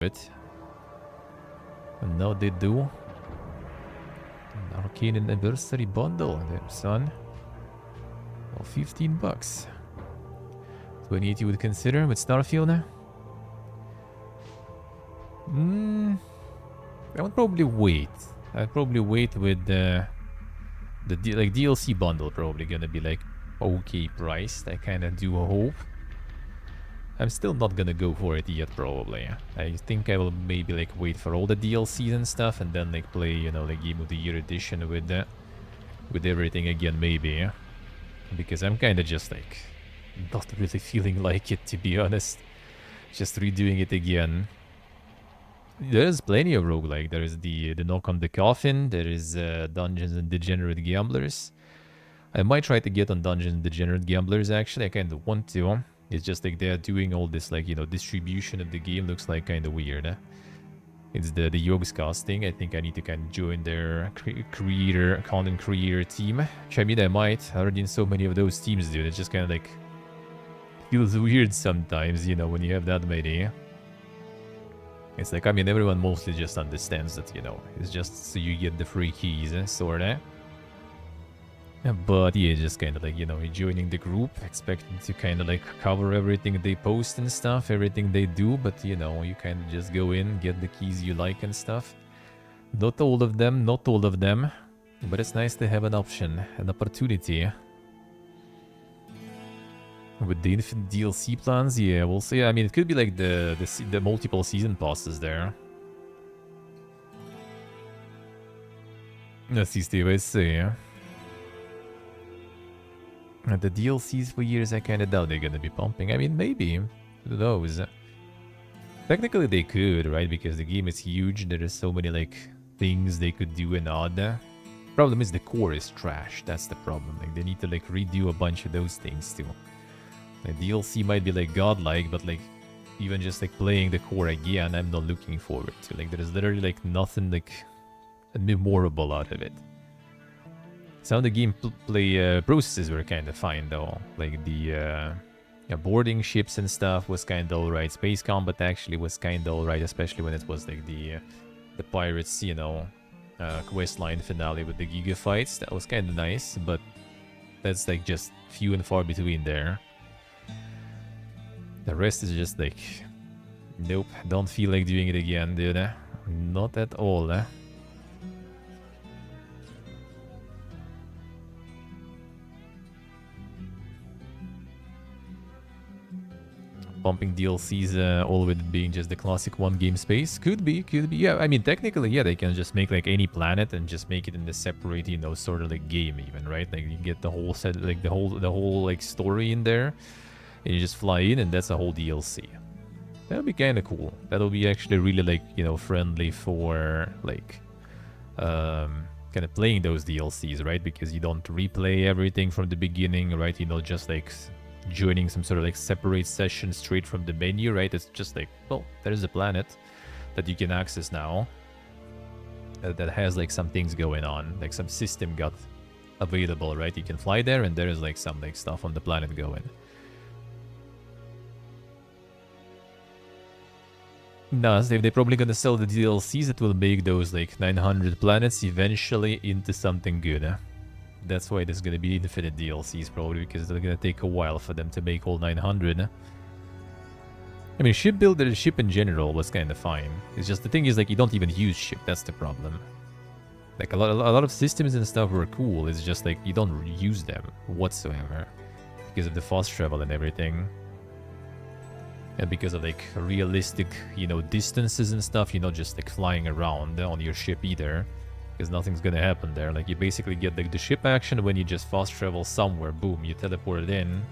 it. And now they do. An Arcane Anniversary Bundle there, son. Well, $15. 28 you would consider with Starfield? I would probably wait. I'd probably wait with the DLC bundle probably gonna be like okay priced. I kinda do hope. I'm still not gonna go for it yet probably. I think I will maybe like wait for all the DLCs and stuff and then like play, you know, like Game of the Year edition with everything again maybe. Because I'm kinda just like not really feeling like it, to be honest. Just redoing it again. There's plenty of roguelike. There is the Knock on the Coffin. There is Dungeons and Degenerate Gamblers. I might try to get on Dungeons and Degenerate Gamblers actually. I kind of want to. It's just like they're doing all this like, you know, distribution of the game looks like kind of weird. It's the Yogscast thing. I think I need to kind of join their content creator team. Which I mean I might. I've already in so many of those teams, dude. It's just kind of like feels weird sometimes, you know, when you have that many. It's like, I mean, everyone mostly just understands that, you know, it's just so you get the free keys, sorta. But yeah, just kind of like, you know, you're joining the group, expecting to kind of like cover everything they post and stuff, everything they do, but you know, you kind of just go in, get the keys you like and stuff. Not all of them, but it's nice to have an option, an opportunity. With the infinite DLC plans, yeah, we'll see. I mean, it could be like the multiple season passes there. Let's see, Steve, I see. The DLCs for years, I kind of doubt they're gonna be pumping. I mean, maybe. Who knows? Technically, they could, right? Because the game is huge. There are so many, like, things they could do and add. Problem is the core is trash. That's the problem. Like, they need to, like, redo a bunch of those things, too. The DLC might be like godlike, but like even just like playing the core again, I'm not looking forward to. Like there's literally like nothing like memorable out of it. Some of the gameplay processes were kind of fine though. Like the boarding ships and stuff was kind of alright. Space combat actually was kind of alright, especially when it was like the pirates, you know, questline finale with the Giga fights. That was kind of nice, but that's like just few and far between there. The rest is just like, nope, don't feel like doing it again, dude. Not at all. Pumping DLCs, all with it being just the classic one game space. Could be. Yeah, I mean, technically, yeah, they can just make like any planet and just make it in the separate, you know, sort of like game even, right? Like you get the whole set, like the whole like story in there. And you just fly in and that's a whole DLC. That would be kind of cool. That'll be actually really like, you know, friendly for like kind of playing those DLCs, right? Because you don't replay everything from the beginning, right? You know, just like joining some sort of like separate session straight from the menu, right? It's just like, well, there's a planet that you can access now that has like some things going on, like some system got available, right? You can fly there and there is like some like stuff on the planet going. No, they're probably gonna sell the DLCs that will make those like 900 planets eventually into something good. That's why there's gonna be infinite DLCs probably, because they're gonna take a while for them to make all 900. I mean, ship builder, ship in general was kind of fine. It's just the thing is like you don't even use ship. That's the problem. Like a lot of systems and stuff were cool. It's just like you don't use them whatsoever because of the fast travel and everything. And because of like realistic, you know, distances and stuff, you're not just like flying around on your ship either. Because nothing's gonna happen there. Like you basically get like the ship action when you just fast travel somewhere. Boom, you teleport it in.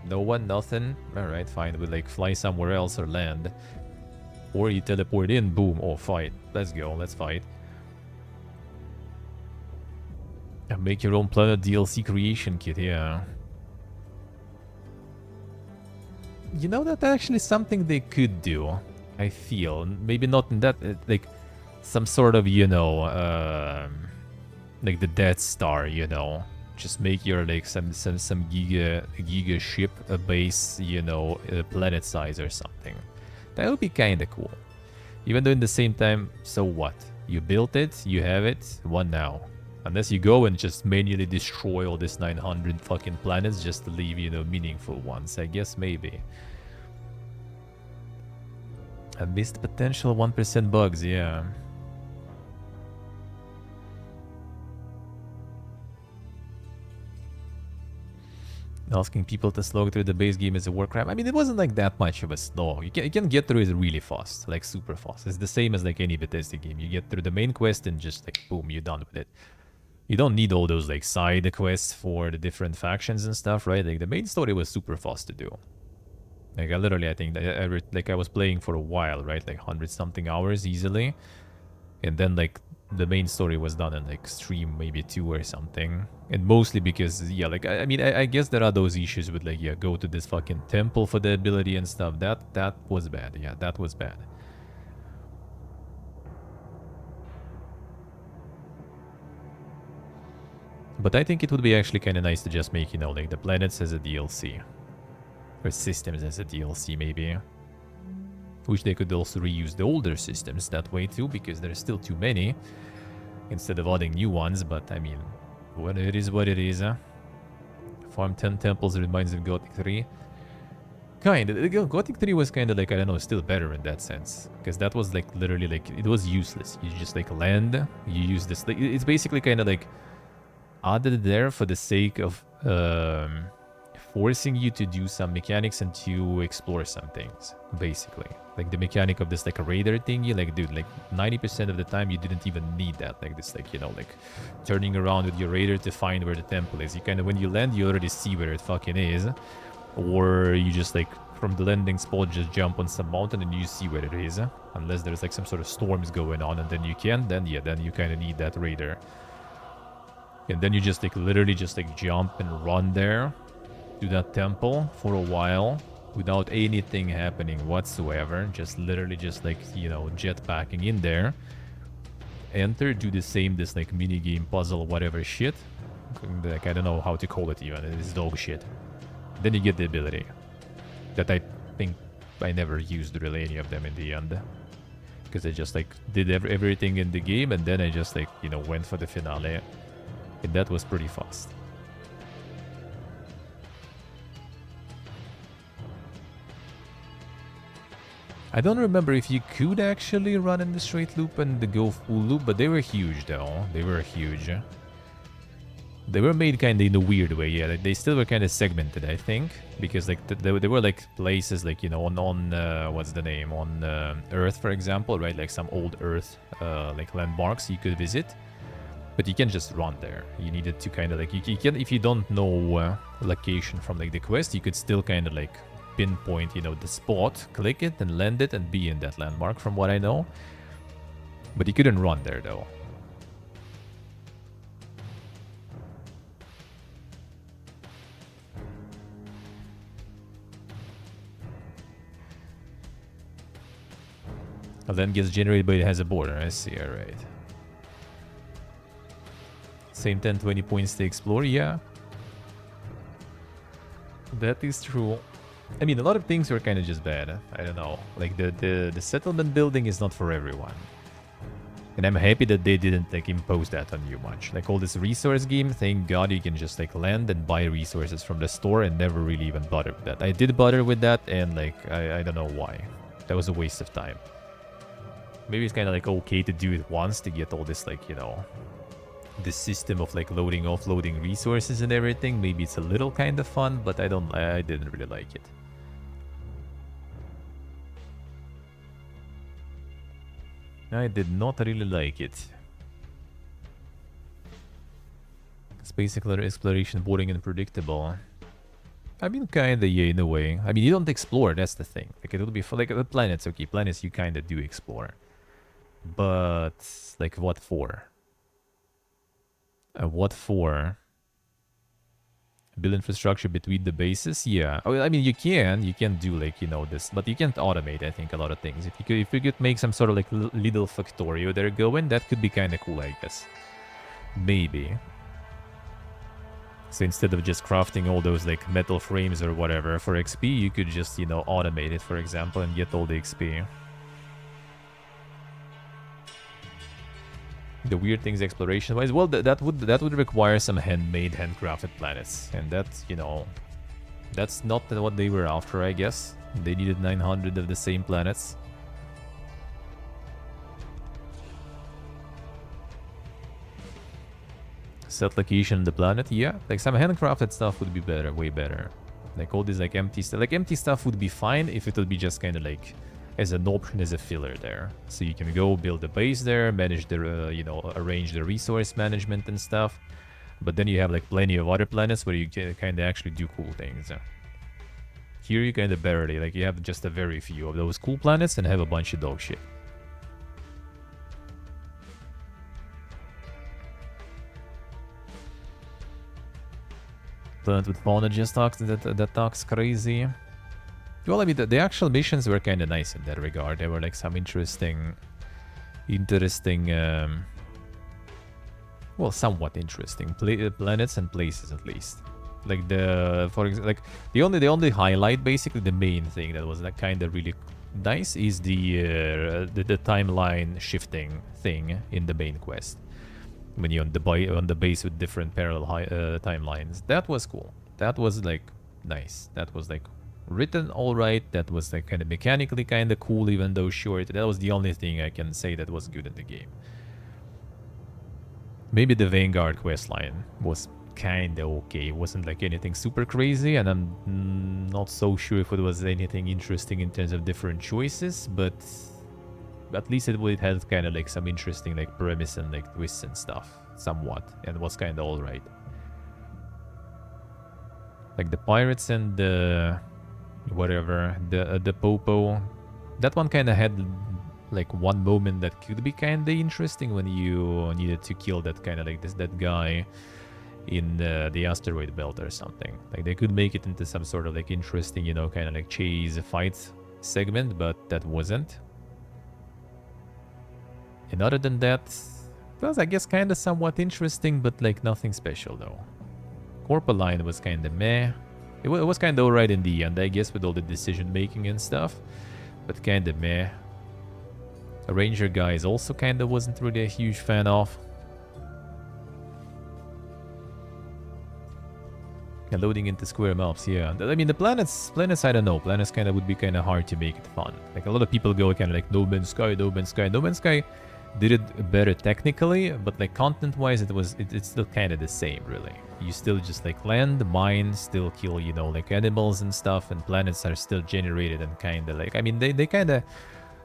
No one, nothing. Alright, fine. We like fly somewhere else or land. Or you teleport in, boom, oh fight. Let's go, let's fight. And make your own planet DLC creation kit, yeah. You know, that's actually something they could do, I feel. Maybe not in that, like, some sort of, you know, like the Death Star, you know. Just make your, like, some giga ship, a base, you know, planet size or something. That would be kind of cool. Even though in the same time, so what? You built it, you have it, what now? Unless you go and just manually destroy all this 900 fucking planets just to leave, you know, meaningful ones. I guess maybe. I missed potential 1% bugs, yeah. Asking people to slog through the base game is a war crime. I mean, it wasn't like that much of a slog. You can get through it really fast, like super fast. It's the same as like any Bethesda game. You get through the main quest and just like boom, you're done with it. You don't need all those like side quests for the different factions and stuff, right? Like the main story was super fast to do. Like I think that I was playing for a while, right? Like 100 something hours easily, and then like the main story was done in like stream maybe 2 or something. And mostly because, yeah, like, I mean, I guess there are those issues with like, yeah, go to this fucking temple for the ability and stuff. That was bad. Yeah, that was bad. But I think it would be actually kind of nice to just make, you know, like the planets as a DLC. Or systems as a DLC, maybe. Which they could also reuse the older systems that way too, because there's still too many. Instead of adding new ones, but I mean, what it is what it is. Farm 10 temples reminds me of Gothic 3. Gothic 3 was kind of like, I don't know, still better in that sense. Because that was like literally like, it was useless. You just like land, you use this, like, it's basically kind of like added there for the sake of forcing you to do some mechanics and to explore some things, basically. Like the mechanic of this like a raider thingy, like dude, like 90% of the time you didn't even need that. Like this, like, you know, like turning around with your raider to find where the temple is. You kind of, when you land, you already see where it fucking is. Or you just like from the landing spot just jump on some mountain and you see where it is. Unless there's like some sort of storms going on and then you can, then yeah, then you kind of need that raider. And then you just like literally just like jump and run there to that temple for a while without anything happening whatsoever. Just literally just like, you know, jetpacking in there. Enter, do the same, this like mini game puzzle, whatever shit. Like, I don't know how to call it even. It's dog shit. Then you get the ability. That I think I never used really any of them in the end. Because I just like did everything in the game and then I just like, you know, went for the finale. And that was pretty fast. I don't remember if you could actually run in the straight loop and go full loop, but they were huge though. They were huge. They were made kind of in a weird way, yeah. Like, they still were kind of segmented, I think, because like there were like places like, you know, on what's the name, on Earth, for example, right? Like some old Earth like landmarks you could visit, but you can't just run there. You needed to kind of like you can, if you don't know location from like the quest, you could still kind of like pinpoint, you know, the spot, click it and land it and be in that landmark from what I know. But you couldn't run there though. A land gets generated but it has a border. I see, alright. Same 10-20 points to explore, yeah. That is true. I mean, a lot of things were kind of just bad. I don't know. Like, the settlement building is not for everyone. And I'm happy that they didn't, like, impose that on you much. Like, all this resource game, thank God you can just, like, land and buy resources from the store and never really even bother with that. I did bother with that, and, like, I don't know why. That was a waste of time. Maybe it's kind of, like, okay to do it once to get all this, like, you know, this system of, like, loading, offloading resources and everything. Maybe it's a little kind of fun, but I didn't really like it. I did not really like it. Space exploration boring and predictable. I mean, kinda, yeah, in a way. I mean, you don't explore, that's the thing. Like, it'll be for, like, the planets, okay. Planets you kinda do explore. But, like, what for? What for? Build infrastructure between the bases? Yeah. Oh, I mean, you can do, like, you know, this, but you can't automate, I think, a lot of things. If you could make some sort of, like, little factorio there going, that could be kind of cool, I guess. Maybe. So instead of just crafting all those like metal frames or whatever for XP, you could just, you know, automate it, for example, and get all the XP. The weird things exploration-wise, well, that would require some handmade, handcrafted planets, and that's, you know, that's not what they were after, I guess. They needed 900 of the same planets. Set location of the planet, yeah. Like some handcrafted stuff would be better, way better. Like all this like empty stuff. Like empty stuff would be fine if it would be just kind of like as an option, as a filler there. So you can go build a base there, manage the, you know, arrange the resource management and stuff. But then you have like plenty of other planets where you can kind of actually do cool things. Here you kind of barely, like you have just a very few of those cool planets and have a bunch of dog shit. Planet with fauna just talks, that talks crazy. Well, I mean, the actual missions were kind of nice in that regard. There were like some interesting, well, somewhat interesting planets and places at least. Like for example, like the only highlight, basically the main thing that was like kind of really nice is the timeline shifting thing in the main quest. When you're on the base with different parallel timelines, that was cool. That was like nice. That was like written all right. That was like kind of mechanically kind of cool, even though short. That was the only thing I can say that was good in the game. Maybe the Vanguard questline was kind of okay. It wasn't like anything super crazy, and I'm not so sure if it was anything interesting in terms of different choices, but at least it had kind of like some interesting like premise and like twists and stuff, somewhat, and was kind of all right. Like the pirates and the whatever, the Popo, that one kind of had like one moment that could be kind of interesting when you needed to kill that kind of like that guy in the asteroid belt or something. Like they could make it into some sort of like interesting, you know, kind of like chase fight segment, but that wasn't. And other than that, it was, I guess, kind of somewhat interesting, but like nothing special though. Corpoline was kind of meh. It was kind of alright in the end, I guess, with all the decision making and stuff, but kind of meh. A ranger guys also kind of wasn't really a huge fan of. And loading into square maps, yeah. I mean, the planets, I don't know. Planets kind of would be kind of hard to make it fun. Like a lot of people go kind of like No Man's Sky, No Man's Sky, No Man's Sky. Did it better technically, but like content-wise, it's still kind of the same, really. You still just like land, mine, still kill, you know, like animals and stuff, and planets are still generated and kind of like, I mean, they kind of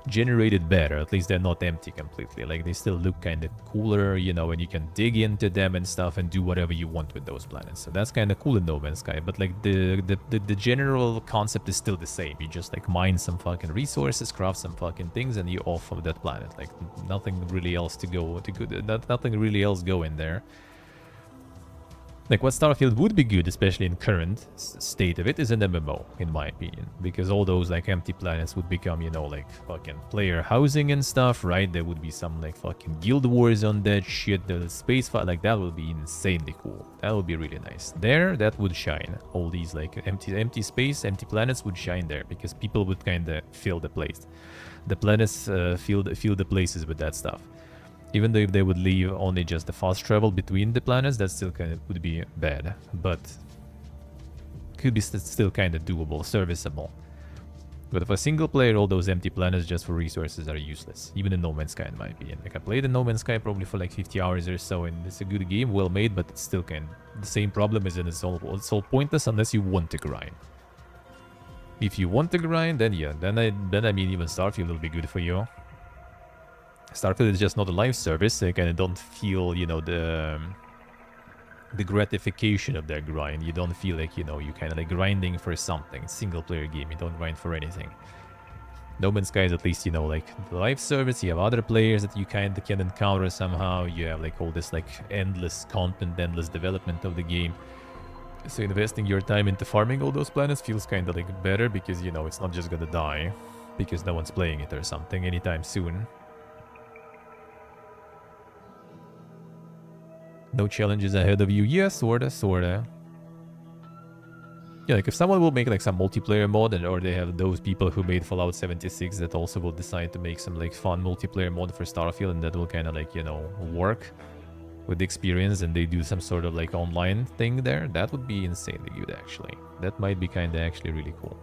generated better. At least they're not empty completely. Like they still look kind of cooler, you know, and you can dig into them and stuff and do whatever you want with those planets. So that's kind of cool in No Man's Sky. But like the general concept is still the same. You just like mine some fucking resources, craft some fucking things, and you're off of that planet. Like nothing really else nothing really else go in there. Like what Starfield would be good, especially in current state of it, is an MMO, in my opinion. Because all those like empty planets would become, you know, like fucking player housing and stuff, right? There would be some like fucking guild wars on that shit, the space fight, like that would be insanely cool. That would be really nice. There, that would shine. All these like empty space, empty planets would shine there, because people would kind of fill the place. The planets fill the places with that stuff. Even though if they would leave only just the fast travel between the planets, that still kind of would be bad. But could be still kind of doable, serviceable. But for single player, all those empty planets just for resources are useless. Even in No Man's Sky, in my opinion. Like I played in No Man's Sky probably for like 50 hours or so, and it's a good game, well made, but it's still kind of the same problem is that it's all pointless unless you want to grind. If you want to grind, then yeah, then I mean even Starfield will be good for you. Starfield is just not a live service, so you kind of don't feel, you know, the gratification of that grind. You don't feel like, you know, you kind of like grinding for something. Single player game, you don't grind for anything. No Man's Sky is at least, you know, like the live service, you have other players that you kind of can encounter somehow. You have like all this like endless content, endless development of the game. So investing your time into farming all those planets feels kind of like better, because, you know, it's not just gonna die because no one's playing it or something anytime soon. No challenges ahead of you. Yeah, sorta. Yeah, like if someone will make like some multiplayer mod, or they have those people who made Fallout 76 that also will decide to make some like fun multiplayer mod for Starfield, and that will kind of like, you know, work with the experience, and they do some sort of like online thing there, that would be insanely good actually. That might be kind of actually really cool.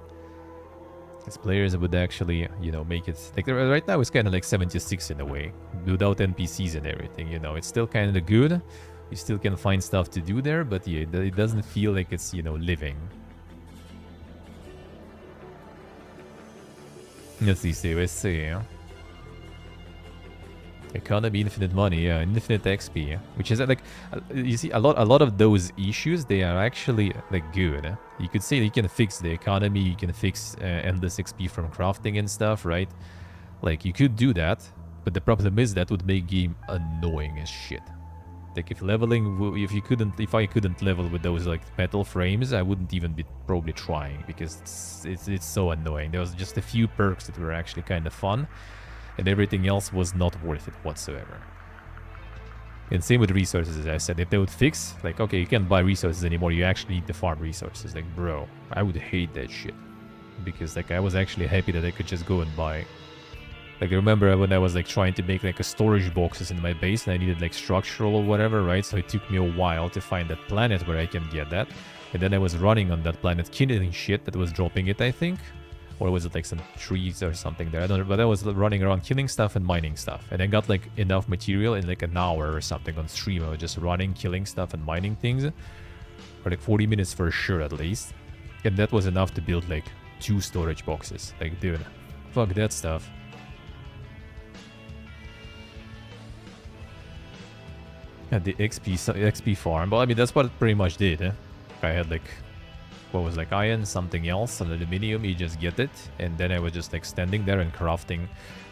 Because players would actually, you know, make it... Like right now it's kind of like 76 in a way, without NPCs and everything, you know. It's still kind of good. You still can find stuff to do there, but yeah, it doesn't feel like it's, you know, living. Let's see. Economy, infinite money, yeah, infinite XP, which is like, you see, a lot of those issues, they are actually like good. You could say you can fix the economy, you can fix endless XP from crafting and stuff, right? Like you could do that, but the problem is that would make game annoying as shit. Like if I couldn't level with those like metal frames, I wouldn't even be probably trying, because it's so annoying. There was just a few perks that were actually kind of fun, and everything else was not worth it whatsoever. And same with resources, as I said. If they would fix, like, okay, you can't buy resources anymore, you actually need to farm resources. Like, bro, I would hate that shit. Because, like, I was actually happy that I could just go and buy... Like, I remember when I was, like, trying to make, like, a storage boxes in my base, and I needed, like, structural or whatever, right? So it took me a while to find that planet where I can get that. And then I was running on that planet, killing shit that was dropping it, I think. Or was it like some trees or something there? I don't know, but I was running around killing stuff and mining stuff. And I got like enough material in like an hour or something on stream. I was just running, killing stuff and mining things. For like 40 minutes for sure at least. And that was enough to build like 2 storage boxes. Like, dude, fuck that stuff. And the XP farm. Well, I mean, that's what it pretty much did. I had like... What was like iron, something else, and aluminium, you just get it. And then I was just like standing there and crafting.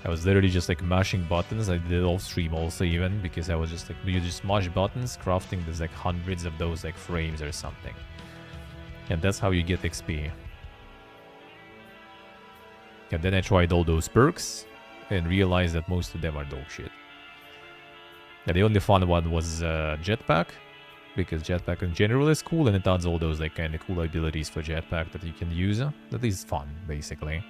I was literally just like mashing buttons. I did it off stream also even, because I was just like, you just mash buttons, crafting, there's like hundreds of those like frames or something. And that's how you get XP. And then I tried all those perks and realized that most of them are dog shit. And the only fun one was jetpack. Because jetpack in general is cool, and it adds all those like kind of cool abilities for jetpack that you can use. That is fun, basically.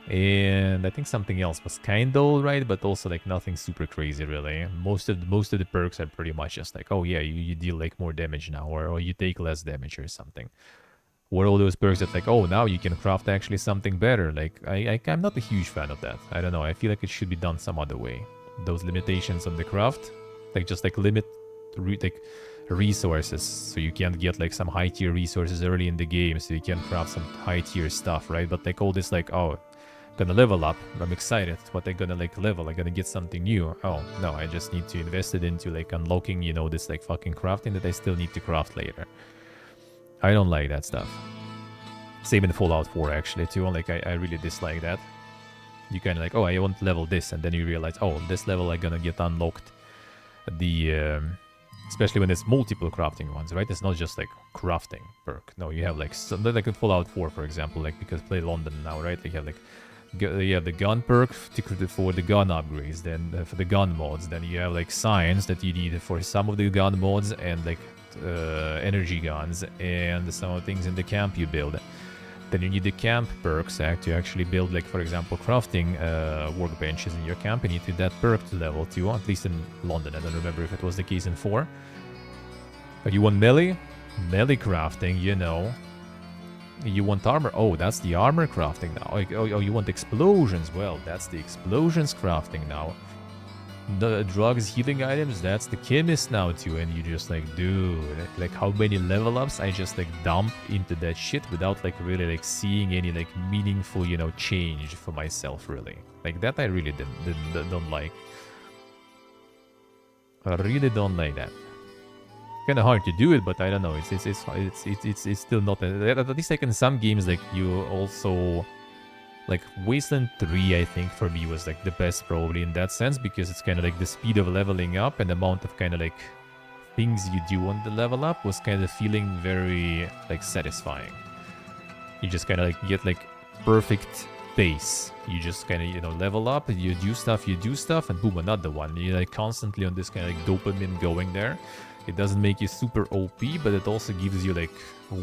And I think something else was kind of alright, but also like nothing super crazy really. Most of the perks are pretty much just like, oh yeah, you deal like more damage now, or you take less damage or something. Or all those perks that like, oh, now you can craft actually something better. Like I'm not a huge fan of that. I don't know. I feel like it should be done some other way. Those limitations on the craft, like just like limit like resources, so you can't get like some high tier resources early in the game, so you can craft some high tier stuff, right? But like all this like, oh, I'm gonna level up, I'm excited, what I'm gonna like level, I'm gonna get something new. Oh no, I just need to invest it into like unlocking, you know, this like fucking crafting that I still need to craft later. I don't like that stuff. Same in Fallout 4 actually too. Like I really dislike that. You kind of like, oh, I want to level this, and then you realize, oh, this level I'm gonna get unlocked the especially when it's multiple crafting ones, right? It's not just like crafting perk. No, you have like like in Fallout 4, for example, like because play London now, right? They have like you have the gun perk for the gun upgrades, then for the gun mods, then you have like science that you need for some of the gun mods, and like energy guns and some of the things in the camp you build. Then you need the camp perks to actually build, like, for example, crafting workbenches in your camp. You need that perk to level 2, at least in London. I don't remember if it was the case in 4. But you want melee? Melee crafting, you know. You want armor? Oh, that's the armor crafting now. Oh, you want explosions? Well, that's the explosions crafting now. The drugs, healing items, that's the chemist now too. And you just like, dude, like how many level ups I just like dump into that shit without like really like seeing any like meaningful, you know, change for myself, really. Like that I really don't like. I really don't like that. Kind of hard to do it, but I don't know. It's still not. At least like in some games, like you also. Like, Wasteland 3, I think, for me, was, like, the best, probably, in that sense, because it's kind of, like, the speed of leveling up and the amount of kind of, like, things you do on the level up was kind of feeling very, like, satisfying. You just kind of, like, get, like, perfect pace. You just kind of, you know, level up, you do stuff, and boom, another one. You're, like, constantly on this kind of, like, dopamine going there. It doesn't make you super OP, but it also gives you like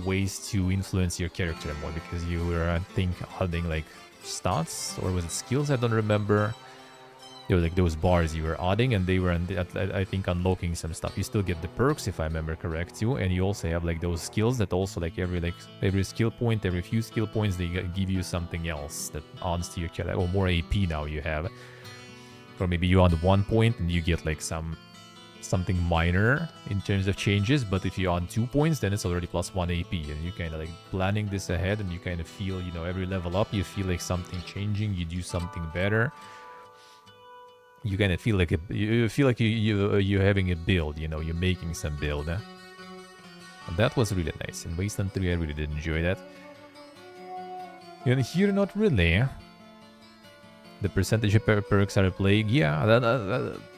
ways to influence your character more, because you were, I think, adding like stats, or was it skills? I don't remember. There were like those bars you were adding, and they were, I think, unlocking some stuff. You still get the perks, if I remember correct, too, and you also have like those skills that also like every skill point, every few skill points, they give you something else that adds to your character, or more AP now you have, or maybe you add 1 point and you get like something minor in terms of changes, but if you add 2 points, then it's already plus 1 AP, and you kind of like planning this ahead, and you kind of feel, you know, every level up, you feel like something changing, you do something better. You kind of feel like you're having a build, you know, you're making some build. And that was really nice. In Wasteland 3, I really did enjoy that. And here, not really. The percentage of perks are a plague, yeah.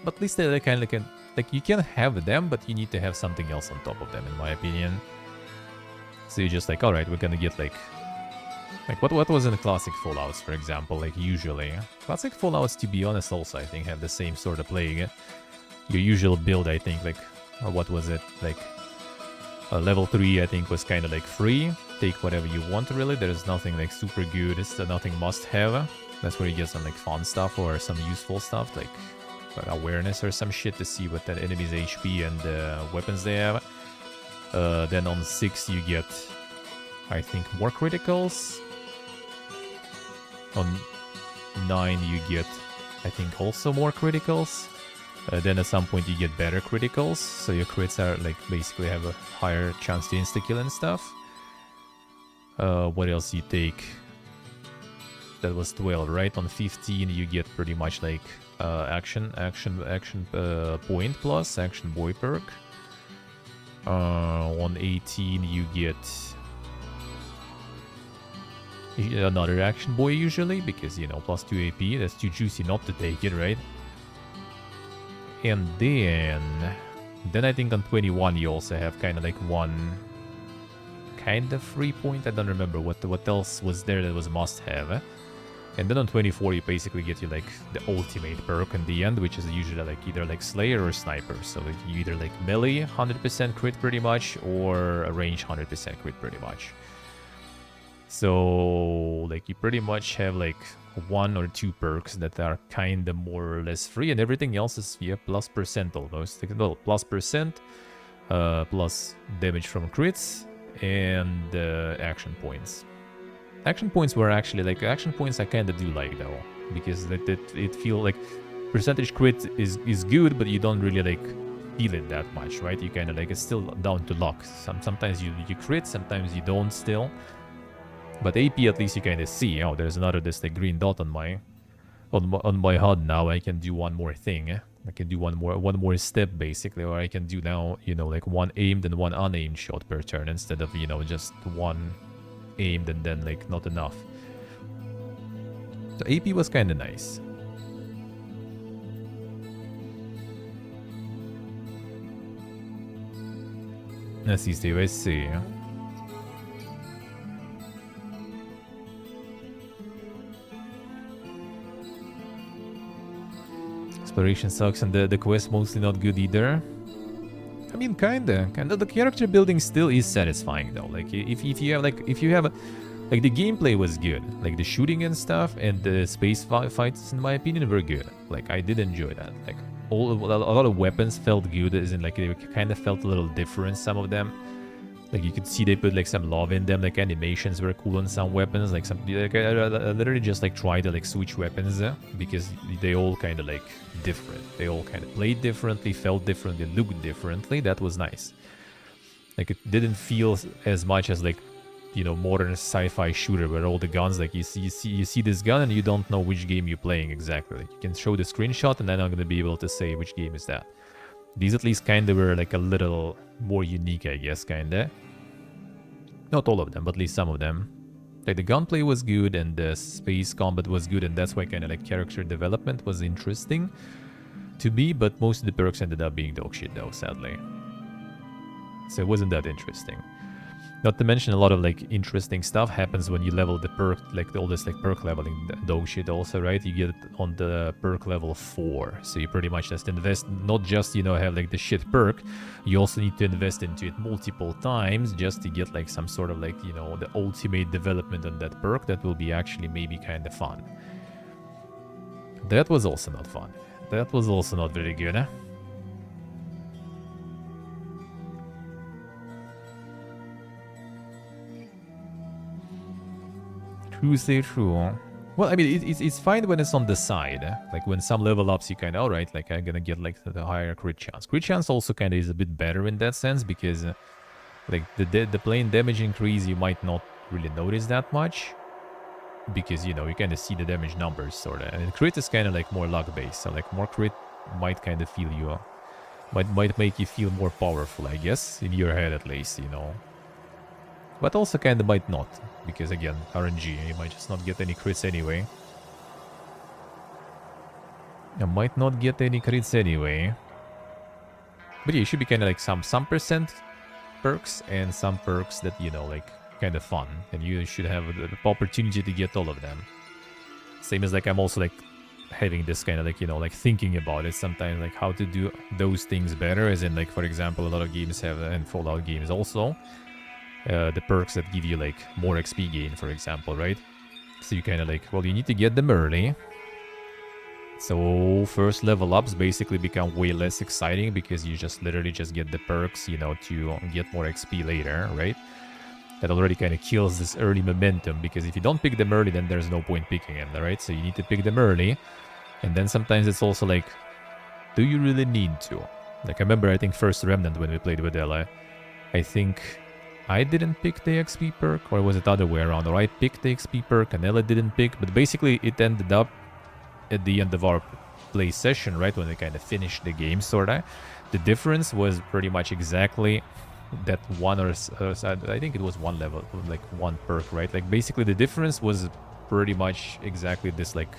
But at least they kind of can, like, you can have them, but you need to have something else on top of them, in my opinion. So you're just like, all right, we're gonna get like what was in the classic Fallouts, for example, like usually. Classic Fallouts, to be honest, also, I think, have the same sort of plague. Your usual build, I think, like, what was it? Like, level 3, I think, was kind of like free. Take whatever you want, really. There's nothing like super good. It's nothing must have. That's where you get some like fun stuff or some useful stuff, like awareness or some shit to see what that enemy's HP and weapons they have. Then on 6, you get, I think, more criticals. On 9, you get, I think, also more criticals. Then at some point you get better criticals, so your crits are like basically have a higher chance to insta-kill and stuff. What else you take? That was 12, right? On 15 you get pretty much like action point plus action boy perk. On 18 you get another action boy usually, because, you know, plus 2 AP, that's too juicy not to take it, right? And then I think on 21 you also have kind of like one kind of free point. I don't remember what else was there that was must have. And then on 24 you basically get you like the ultimate perk in the end, which is usually like either like Slayer or Sniper. So like you either like melee 100% crit pretty much, or a range 100% crit pretty much. So like you pretty much have like 1 or 2 perks that are kind of more or less free, and everything else is plus percent almost. Well, plus percent, plus damage from crits, and action points. Action points were actually like action points I kind of do like though, because it feel like percentage crit is good, but you don't really like feel it that much, right? You kind of like, it's still down to luck. Sometimes you crit, sometimes you don't still. But AP at least you kind of see. Oh, there's another this like green dot on my HUD now. I can do one more thing. I can do one more step basically, or I can do now, you know, like 1 aimed and 1 unaimed shot per turn, instead of, you know, just 1 aimed and then like not enough. So AP was kind of nice. Let's see, Steve, I see. Exploration sucks, and the quest mostly not good either. I mean, kinda. The character building still is satisfying though. Like if you have like the gameplay was good, like the shooting and stuff, and the space fights, in my opinion, were good. Like I did enjoy that. Like a lot of weapons felt good, as in like they kind of felt a little different. Some of them, like you could see they put like some love in them. Like animations were cool on some weapons. Like some, like I literally just like try to like switch weapons because they all kind of like different. They all kind of played differently, felt differently, looked differently. That was nice. Like it didn't feel as much as like, you know, modern sci-fi shooter where all the guns, like you see this gun and you don't know which game you're playing exactly. Like you can show the screenshot and then I'm gonna be able to say which game is that. These at least kind of were like a little more unique, I guess, kinda. Not all of them, but at least some of them. Like the gunplay was good and the space combat was good, and that's why kind of like character development was interesting to me, but most of the perks ended up being dog shit though, sadly. So it wasn't that interesting. Not to mention a lot of like interesting stuff happens when you level the perk, like all this like perk leveling dog shit also, right? You get it on the perk level 4. So you pretty much just invest, not just, you know, have like the shit perk, you also need to invest into it multiple times just to get like some sort of like, you know, the ultimate development on that perk that will be actually maybe kind of fun. That was also not fun. That was also not very good, huh? True, say true. Well, I mean, it's fine when it's on the side. Like, when some level ups, you kind of, alright, like, I'm gonna get, like, the higher crit chance. Crit chance also kind of is a bit better in that sense, because, like, the plain damage increase, you might not really notice that much. Because, you know, you kind of see the damage numbers, sort of. And crit is kind of, like, more luck-based. So, like, more crit might kind of feel you... Might make you feel more powerful, I guess. In your head, at least, you know. But also kind of might not, because again, RNG, you might just not get any crits anyway. You might not get any crits anyway. But yeah, it should be kind of like some percent perks and some perks that, you know, like kind of fun. And you should have the opportunity to get all of them. Same as like I'm also like having this kind of like, you know, like thinking about it sometimes, like how to do those things better. As in like, for example, a lot of games have, and Fallout games also, the perks that give you like more XP gain, for example, right? So you kind of like, well, you need to get them early. So first level ups basically become way less exciting because you just literally just get the perks, you know, to get more XP later, right? That already kind of kills this early momentum, because if you don't pick them early, then there's no point picking them, right? So you need to pick them early. And then sometimes it's also like, do you really need to? Like, I remember, I think first Remnant when we played with Ella, I think I didn't pick the XP perk, or was it the other way around? Or I picked the XP perk and Ella didn't pick, but basically it ended up at the end of our play session, right, when we kind of finished the game, sorta. The difference was pretty much exactly that one, or I think it was one level, like one perk, right? Like, basically the difference was pretty much exactly this, like,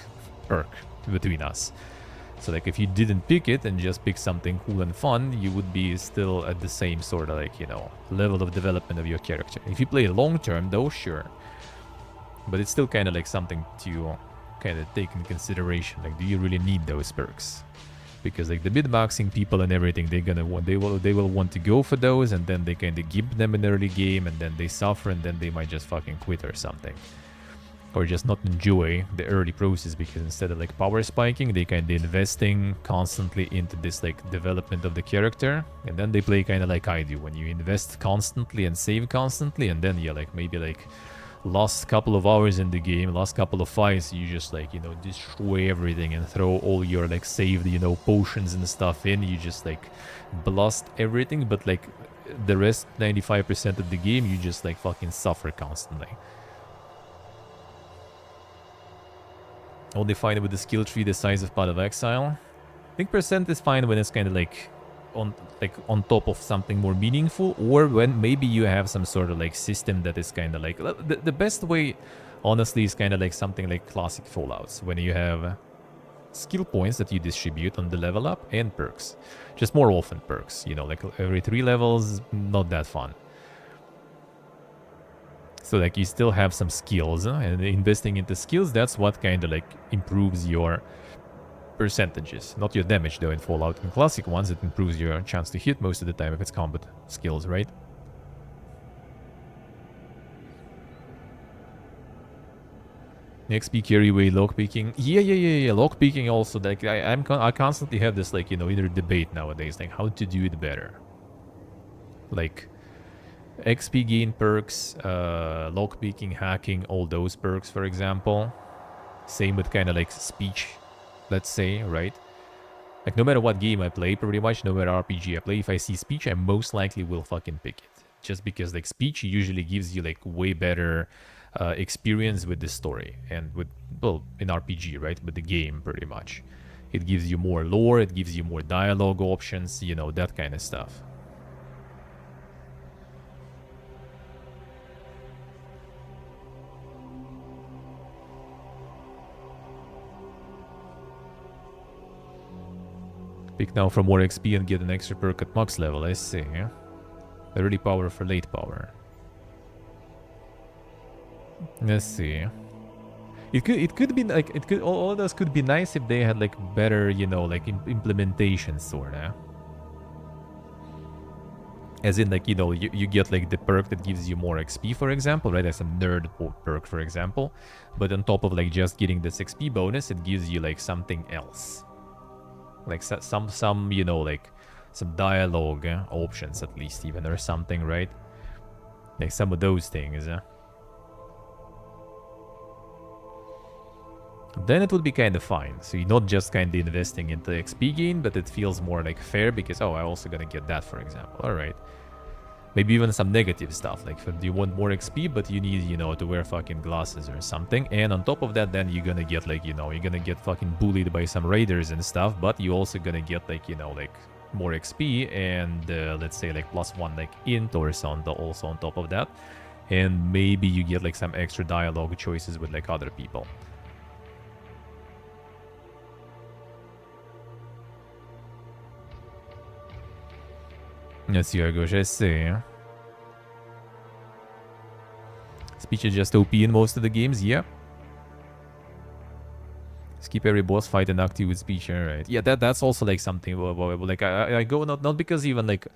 perk between us. So, like, if you didn't pick it and just pick something cool and fun, you would be still at the same sort of, like, you know, level of development of your character. If you play long term, though, sure. But it's still kind of like something to kind of take in consideration. Like, do you really need those perks? Because like the mid-maxing people and everything, they will want to go for those, and then they kind of give them an early game, and then they suffer, and then they might just fucking quit or something. Or just not enjoy the early process, because instead of like power spiking, they kind of investing constantly into this like development of the character, and then they play kind of like I do, when you invest constantly and save constantly, and then like maybe like last couple of hours in the game, last couple of fights, you just like, you know, destroy everything and throw all your like saved, you know, potions and stuff in. You just like blast everything, but like the rest 95% of the game, you just like fucking suffer constantly. Only fine with the skill tree the size of Path of Exile. I think percent is fine when it's kind of like on top of something more meaningful, or when maybe you have some sort of like system that is kind of like the best way, honestly, is kind of like something like classic Fallouts, when you have skill points that you distribute on the level up and perks, just more often perks, you know, like every 3 levels, not that fun. So like you still have some skills, and investing into skills, that's what kind of like improves your percentages. Not your damage, though, in Fallout. In classic ones, it improves your chance to hit most of the time if it's combat skills, right? XP carryway, lockpicking. Yeah. Lockpicking also, like, I constantly have this, like, you know, inner debate nowadays, like, how to do it better. Like, XP gain perks, lockpicking, hacking, all those perks, for example. Same with kind of like speech, let's say, right? Like, no matter what game I play, pretty much, no matter RPG I play, if I see speech, I most likely will fucking pick it. Just because, like, speech usually gives you, like, way better experience with the story. And with, well, in RPG, right? With the game, pretty much. It gives you more lore, it gives you more dialogue options, you know, that kind of stuff. Pick now for more XP and get an extra perk at max level, I see. A really power for late power. Let's see. It could be like it could all of those could be nice if they had like better, you know, like implementation sorta. As in, like, you know, you get like the perk that gives you more XP, for example, right? Like some nerd perk, for example. But on top of like just getting this XP bonus, it gives you like something else. Like some you know, like some dialogue options at least even or something, right? Like some of those things. Then it would be kind of fine. So you're not just kind of investing into XP gain, but it feels more like fair because, oh, I'm also gonna get that, for example. All right. Maybe even some negative stuff, like you want more XP, but you need, you know, to wear fucking glasses or something. And on top of that, then you're gonna get like, you know, you're gonna get fucking bullied by some raiders and stuff, but you also gonna get like, you know, like more XP and let's say like +1 like int or something also on top of that. And maybe you get like some extra dialogue choices with like other people. Let's see how it goes. I see. Speech is just OP in most of the games, yeah. Skip every boss fight and active with speech, alright. Yeah, that's also like something, like I go not because even like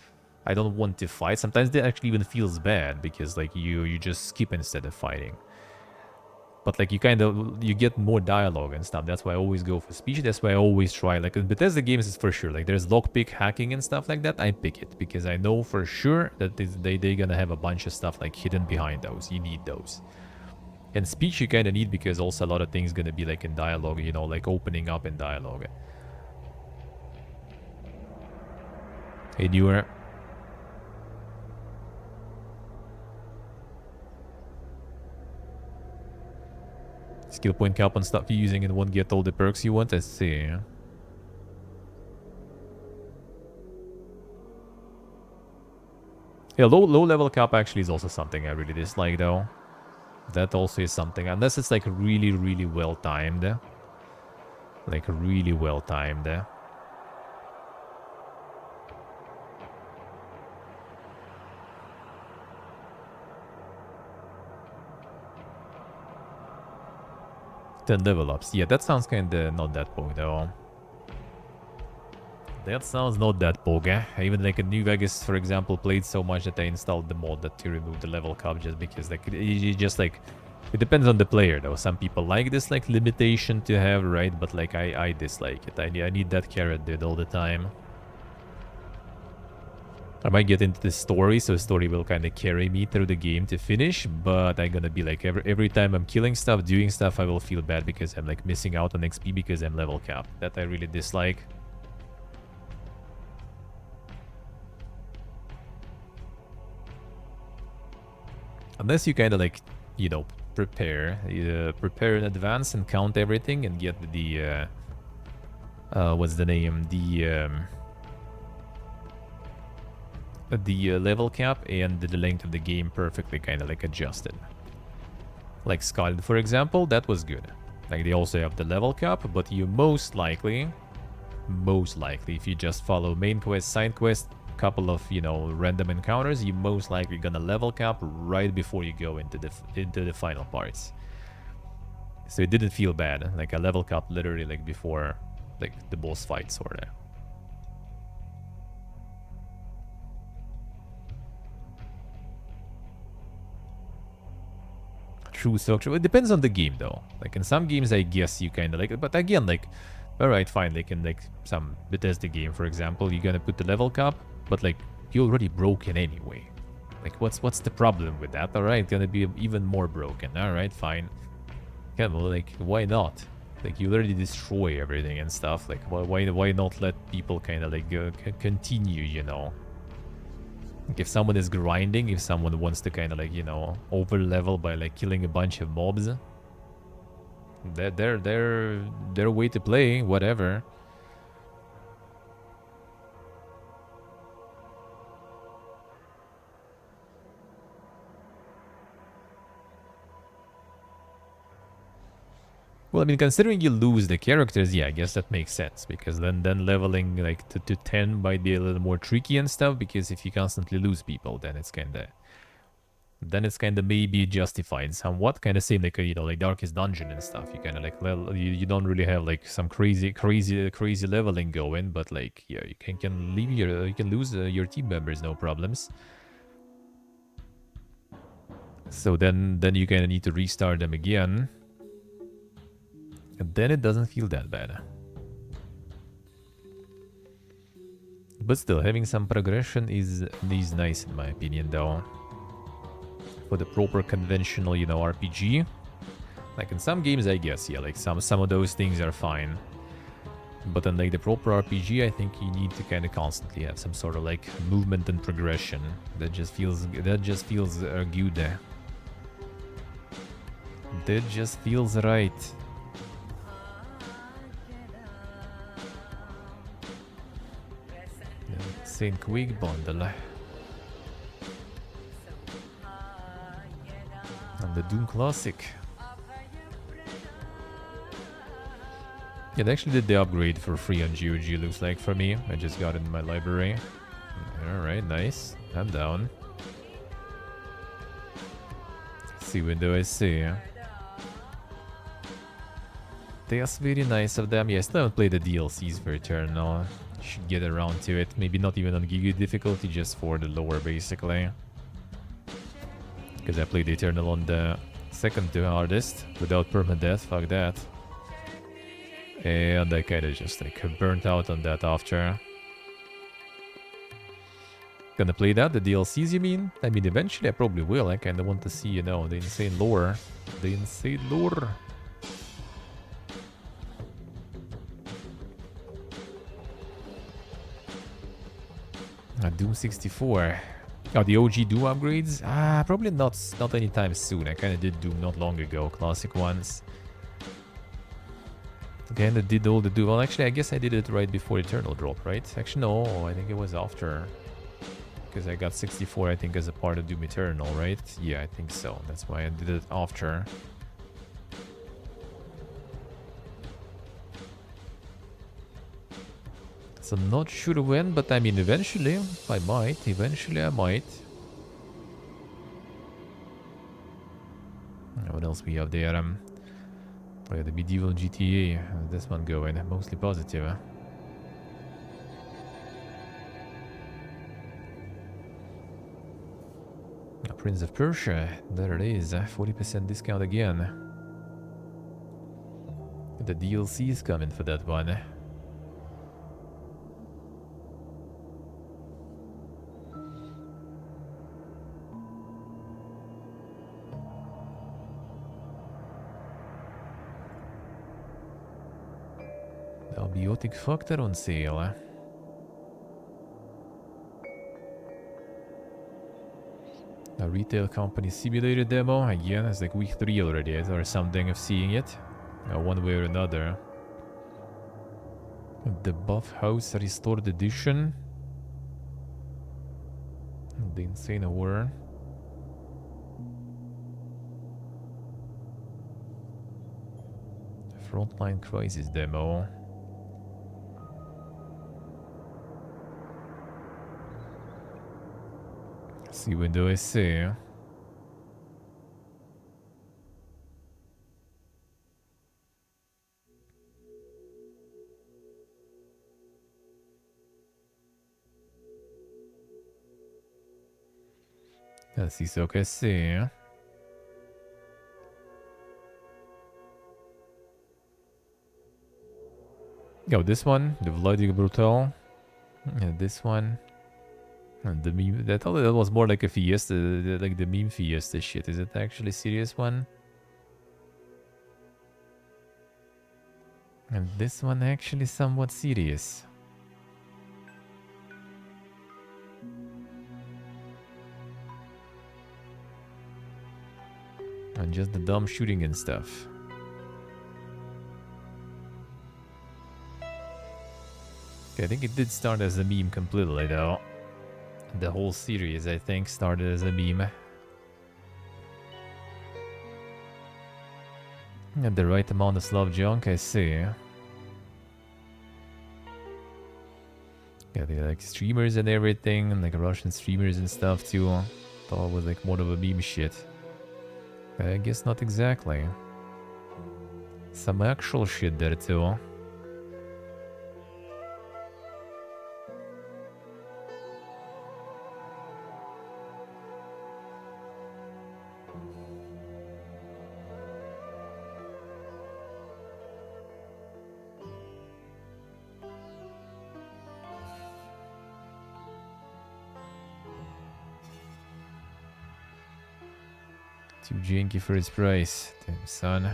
I don't want to fight. Sometimes that actually even feels bad because like you just skip instead of fighting. But like you get more dialogue and stuff. That's why I always go for speech. That's why I always try. Like in Bethesda games is for sure. Like there's lockpick hacking and stuff like that. I pick it because I know for sure that they're gonna have a bunch of stuff like hidden behind those. You need those. And speech you kind of need because also a lot of things gonna be like in dialogue. You know, like opening up in dialogue. Hey, newer. Skill point cap on stuff you're using and won't get all the perks you want. I see. Yeah, low level cap actually is also something I really dislike though. That also is something, unless it's like really well timed. Like really well timed. Then level ups. Yeah, that sounds kinda not that bog though. That sounds not that bog. Even like in New Vegas, for example, played so much that I installed the mod that to remove the level cap just because like it just like it depends on the player though. Some people like this like limitation to have, right? But like I dislike it. I need that carrot dude all the time. I might get into the story, so the story will kind of carry me through the game to finish, but I'm gonna be like, every time I'm killing stuff, doing stuff, I will feel bad because I'm like missing out on XP because I'm level capped. That I really dislike. Unless you kind of like, you know, prepare in advance and count everything and get the, what's the name? The level cap and the length of the game perfectly kind of like adjusted. Like Scald, for example, that was good. Like they also have the level cap, but you most likely, if you just follow main quest, side quest, couple of, you know, random encounters, you most likely gonna level cap right before you go into the final parts. So it didn't feel bad. Like I level cap literally like before like the boss fight sorta. True, so true. It depends on the game though. Like in some games I guess you kind of like it, but again like, alright fine, like in like some Bethesda game for example, you're gonna put the level cap, but like you're already broken anyway. Like what's the problem with that? Alright, gonna be even more broken. Alright, fine. Yeah, well, like why not? Like you already destroy everything and stuff. Like why not let people kind of like continue, you know? If someone is grinding, if someone wants to kind of like, you know, over level by like killing a bunch of mobs, their way to play, whatever. Well, I mean, considering you lose the characters, yeah, I guess that makes sense. Because then leveling like to 10 might be a little more tricky and stuff. Because if you constantly lose people, then it's kind of then it's kind of maybe justified somewhat. Kind of same like, you know, like Darkest Dungeon and stuff. You kind of like, you don't really have like some crazy leveling going, but like, yeah, you can leave you can lose your team members, no problems. So then you kind of need to restart them again. And then it doesn't feel that bad. But still, having some progression is nice in my opinion, though. For the proper conventional, you know, RPG. Like in some games, I guess, yeah, like some of those things are fine. But then like the proper RPG, I think you need to kind of constantly have some sort of like movement and progression. That just feels good. That just feels right. Saint Quake bundle. And the Doom Classic. Yeah, they actually did the upgrade for free on GOG, looks like, for me. I just got it in my library. Alright, nice. I'm down. Let's see what do I see. That's very nice of them. Yeah, I still haven't played the DLCs for Eternal. Should get around to it. Maybe not even on Giga difficulty, just for the lower, basically. Because I played Eternal on the second to hardest, without permadeath, fuck that. And I kinda just like burnt out on that after. Gonna play that, the DLCs you mean? I mean, eventually I probably will. I kinda want to see, you know, the insane lore. The insane lore. Doom 64. Oh, the OG Doom upgrades? Probably not anytime soon. I kinda did Doom not long ago, classic ones. Kinda did all the Doom. Well, actually, I guess I did it right before Eternal drop, right? Actually, no, I think it was after. Because I got 64, I think, as a part of Doom Eternal, right? Yeah, I think so. That's why I did it after. So not sure when, but I mean, eventually, I might. Eventually, I might. What else we have there? Oh yeah, the medieval GTA. How's this one going? Mostly positive. Prince of Persia. There it is. 40% discount again. The DLC is coming for that one. Biotic Factor on sale. A retail company simulator demo. Again, it's like week 3 already, or something of seeing it. One way or another. The Buff House Restored Edition. The Insane War. Frontline Crisis demo. See what do I see? Sì, so che sì. Oh, this one, the Vladimir Brutal. Yeah, this one. And the meme. I thought that was more like a Fiesta, like the meme Fiesta shit. Is it actually a serious one? And this one actually somewhat serious. And just the dumb shooting and stuff. Okay, I think it did start as a meme completely though. The whole series, I think, started as a meme. And the right amount of Slav junk, I see. Yeah, they like streamers and everything, and like Russian streamers and stuff too. Thought it was like more of a meme shit. I guess not exactly. Some actual shit there too. Too janky for its price. Damn, son.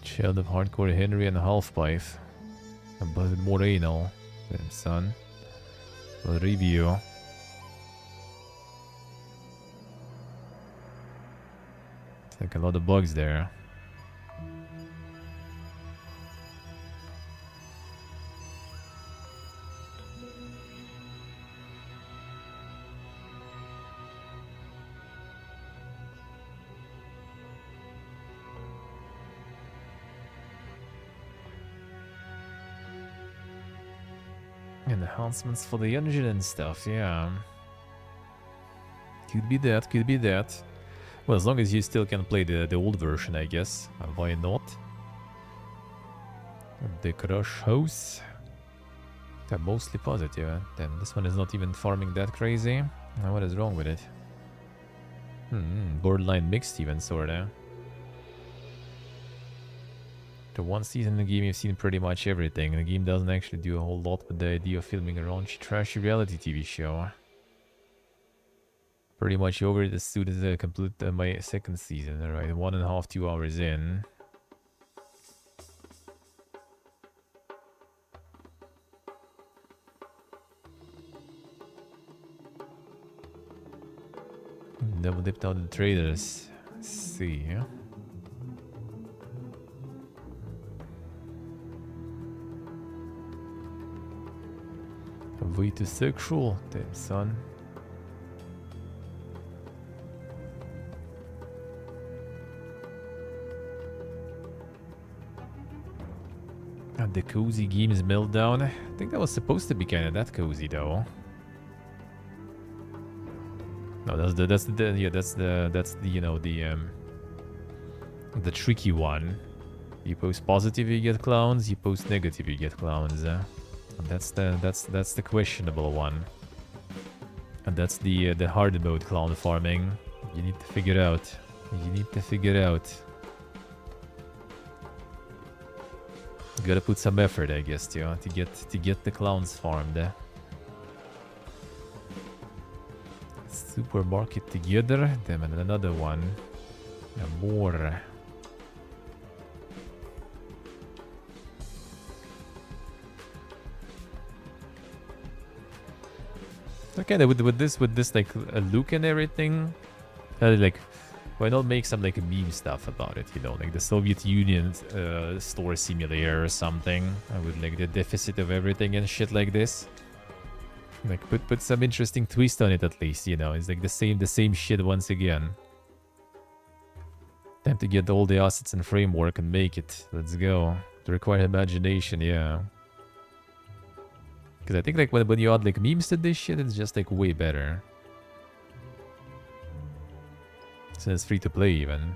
Child of Hardcore Henry and Half-Pipe. A buzzed more anal. Damn, son. We'll review. It's like a lot of bugs there. Enhancements for the engine and stuff, yeah. Could be that, could be that. Well, as long as you still can play the old version, I guess. Why not? The Crush House. They're mostly positive. Damn, this one is not even farming that crazy. What is wrong with it? Borderline mixed even, sorta. The one season in the game, you've seen pretty much everything. The game doesn't actually do a whole lot with the idea of filming a raunchy, trashy reality TV show. Pretty much over it as soon as I complete my second season. Alright, 1.5, 2 hours in. Double dipped out the traders. Let's see. Way too sexual, damn son. And the cozy games meltdown. I think that was supposed to be kind of that cozy though. No, that's the you know the tricky one. You post positive, you get clowns. You post negative, you get clowns. That's the questionable one, and that's the hard mode clown farming. You need to figure out. You need to figure out. You gotta put some effort, I guess, to get the clowns farmed. Supermarket together. Damn, and another one. More. Okay, with this like a look and everything, like why not make some like meme stuff about it? You know, like the Soviet Union store simulator or something, with like the deficit of everything and shit like this. Like put some interesting twist on it at least. You know, it's like the same shit once again. Time to get all the assets and framework and make it. Let's go. To require imagination, yeah. Because I think like when you add like memes to this shit, it's just like way better. So it's free to play even.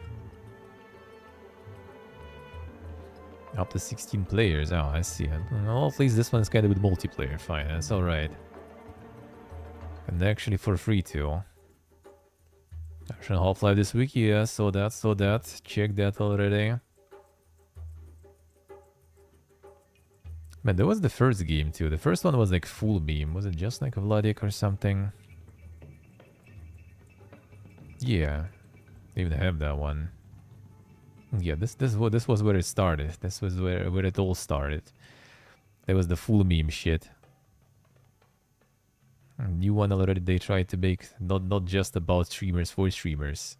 Up to 16 players. Oh, I see. Well, at least this one is kind of with multiplayer. Fine, that's alright. And actually for free too. Action Half-Life this week, yeah, saw that. Check that already. Man, that was the first game too. The first one was like full meme. Was it just like a Vladik or something? Yeah. Didn't even have that one. Yeah, this was where it started. This was where it all started. That was the full meme shit. New one already they tried to make not just about streamers for streamers.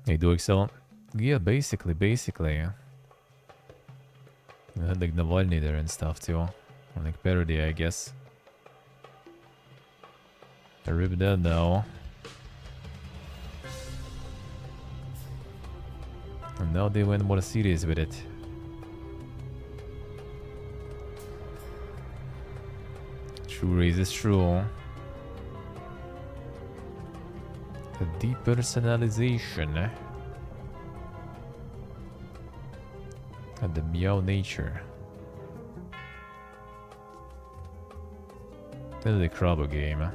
Hey, do Excel? Yeah, basically. I had like Navalny there and stuff too. Or like parody, I guess. I ripped that now. And now they went more serious with it. True race is true. The depersonalization. And the meow nature. Then the Crabbo game.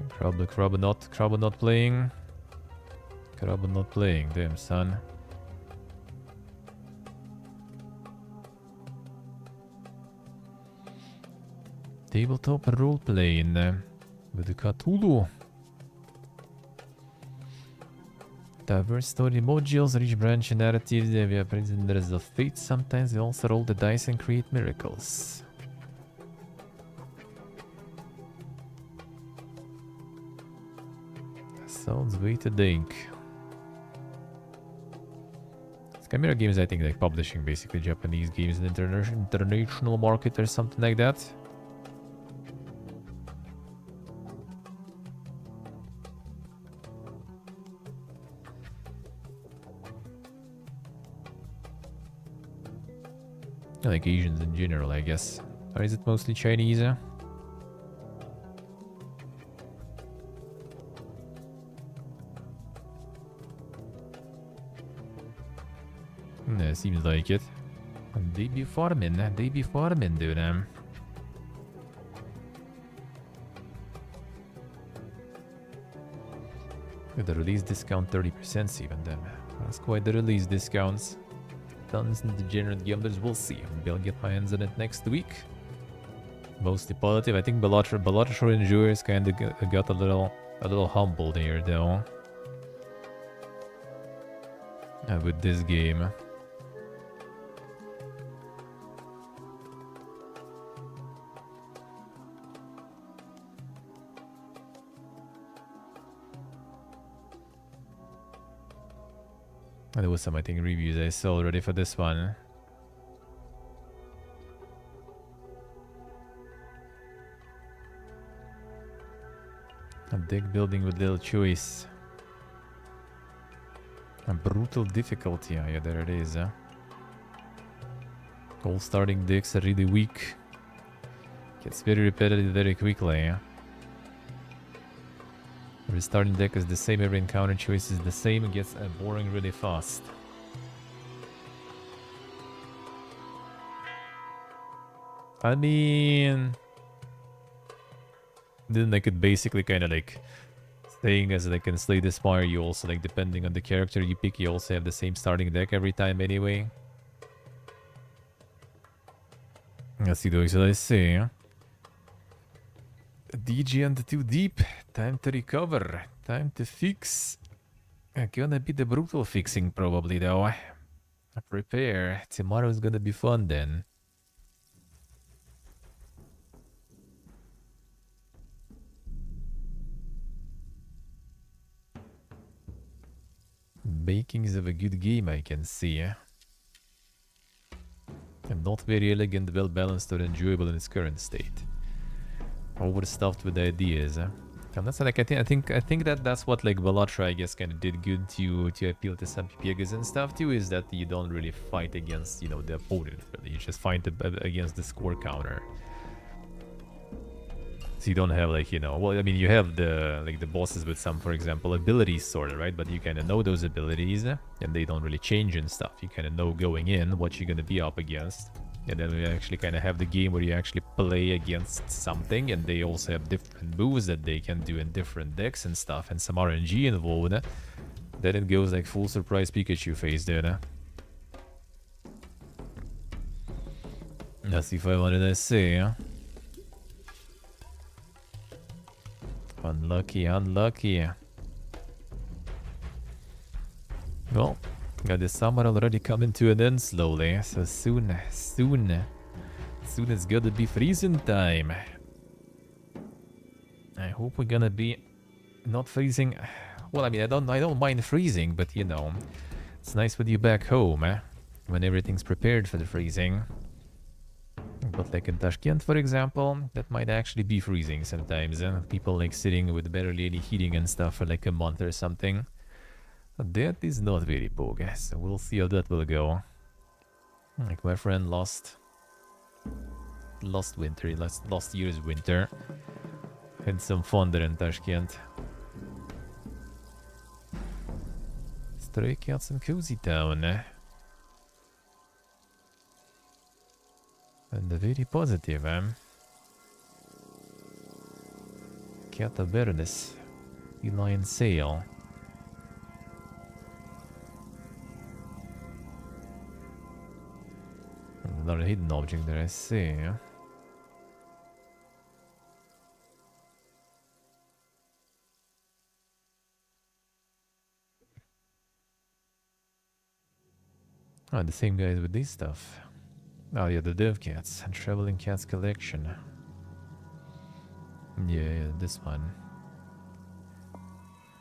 Crabbo not playing. Crabbo not playing, damn son. Tabletop role-playing with the Cthulhu. Diverse story modules, rich branch narratives, we are prisoners of fate. Sometimes we also roll the dice and create miracles. Sounds way to think. Chimera Games, I think, like publishing basically Japanese games in the international market or something like that. Like Asians in general, I guess. Or is it mostly Chinese? Yeah, seems like it. They be farming, dude. With the release discount 30% even then. That's quite the release discounts. Tons and degenerate gamblers, we'll see. Maybe I'll get my hands on it next week. Mostly positive. I think Bellator enjoyers kind of got a little humbled here though. With this game. There was some, I think, reviews I saw already for this one. A deck building with little choice. A brutal difficulty. Yeah, there it is. All starting decks are really weak. Gets very repetitive very quickly. Every starting deck is the same, every encounter choice is the same, it gets boring really fast. I mean... Then they could basically kind of like... Saying as like in Slay the Spire, you also like depending on the character you pick, you also have the same starting deck every time anyway. Let's see those, let's see. DG and too deep. Time to recover. Time to fix. Gonna be the brutal fixing probably though. Prepare. Tomorrow's gonna be fun then. Makings of a good game I can see. And not very elegant, well balanced or enjoyable in its current state. Overstuffed with ideas. And that's like I think that's what like Bellator I guess kind of did good to appeal to some PPGs and stuff too, is that you don't really fight against, you know, the opponent really. You just fight against the score counter. So you don't have like, you know, well I mean you have the like the bosses with some, for example, abilities sort of, right? But you kind of know those abilities and they don't really change and stuff. You kind of know going in what you're gonna be up against. And then we actually kind of have the game where you actually play against something, and they also have different moves that they can do in different decks and stuff, and some RNG involved. Then it goes like full surprise Pikachu phase there. Let's see if I wanted to say. Unlucky, unlucky. Well, got the summer already coming to an end slowly, so soon it's gonna be freezing time. I hope we're gonna be not freezing. Well, I mean, I don't mind freezing, but you know, it's nice with you back home, when everything's prepared for the freezing. But like in Tashkent, for example, that might actually be freezing sometimes. People like sitting with barely any heating and stuff for like a month or something. That is not very bog, so we'll see how that will go. Like my friend last winter, last year's winter. Had some fun there in Tashkent. Stray Cats and Cozy Town. And very positive, Cata Verdes. Feline Sail. Another hidden object that I see. Ah, the same guys with this stuff. Oh yeah, the Dev Cats. Traveling Cats Collection. Yeah, this one.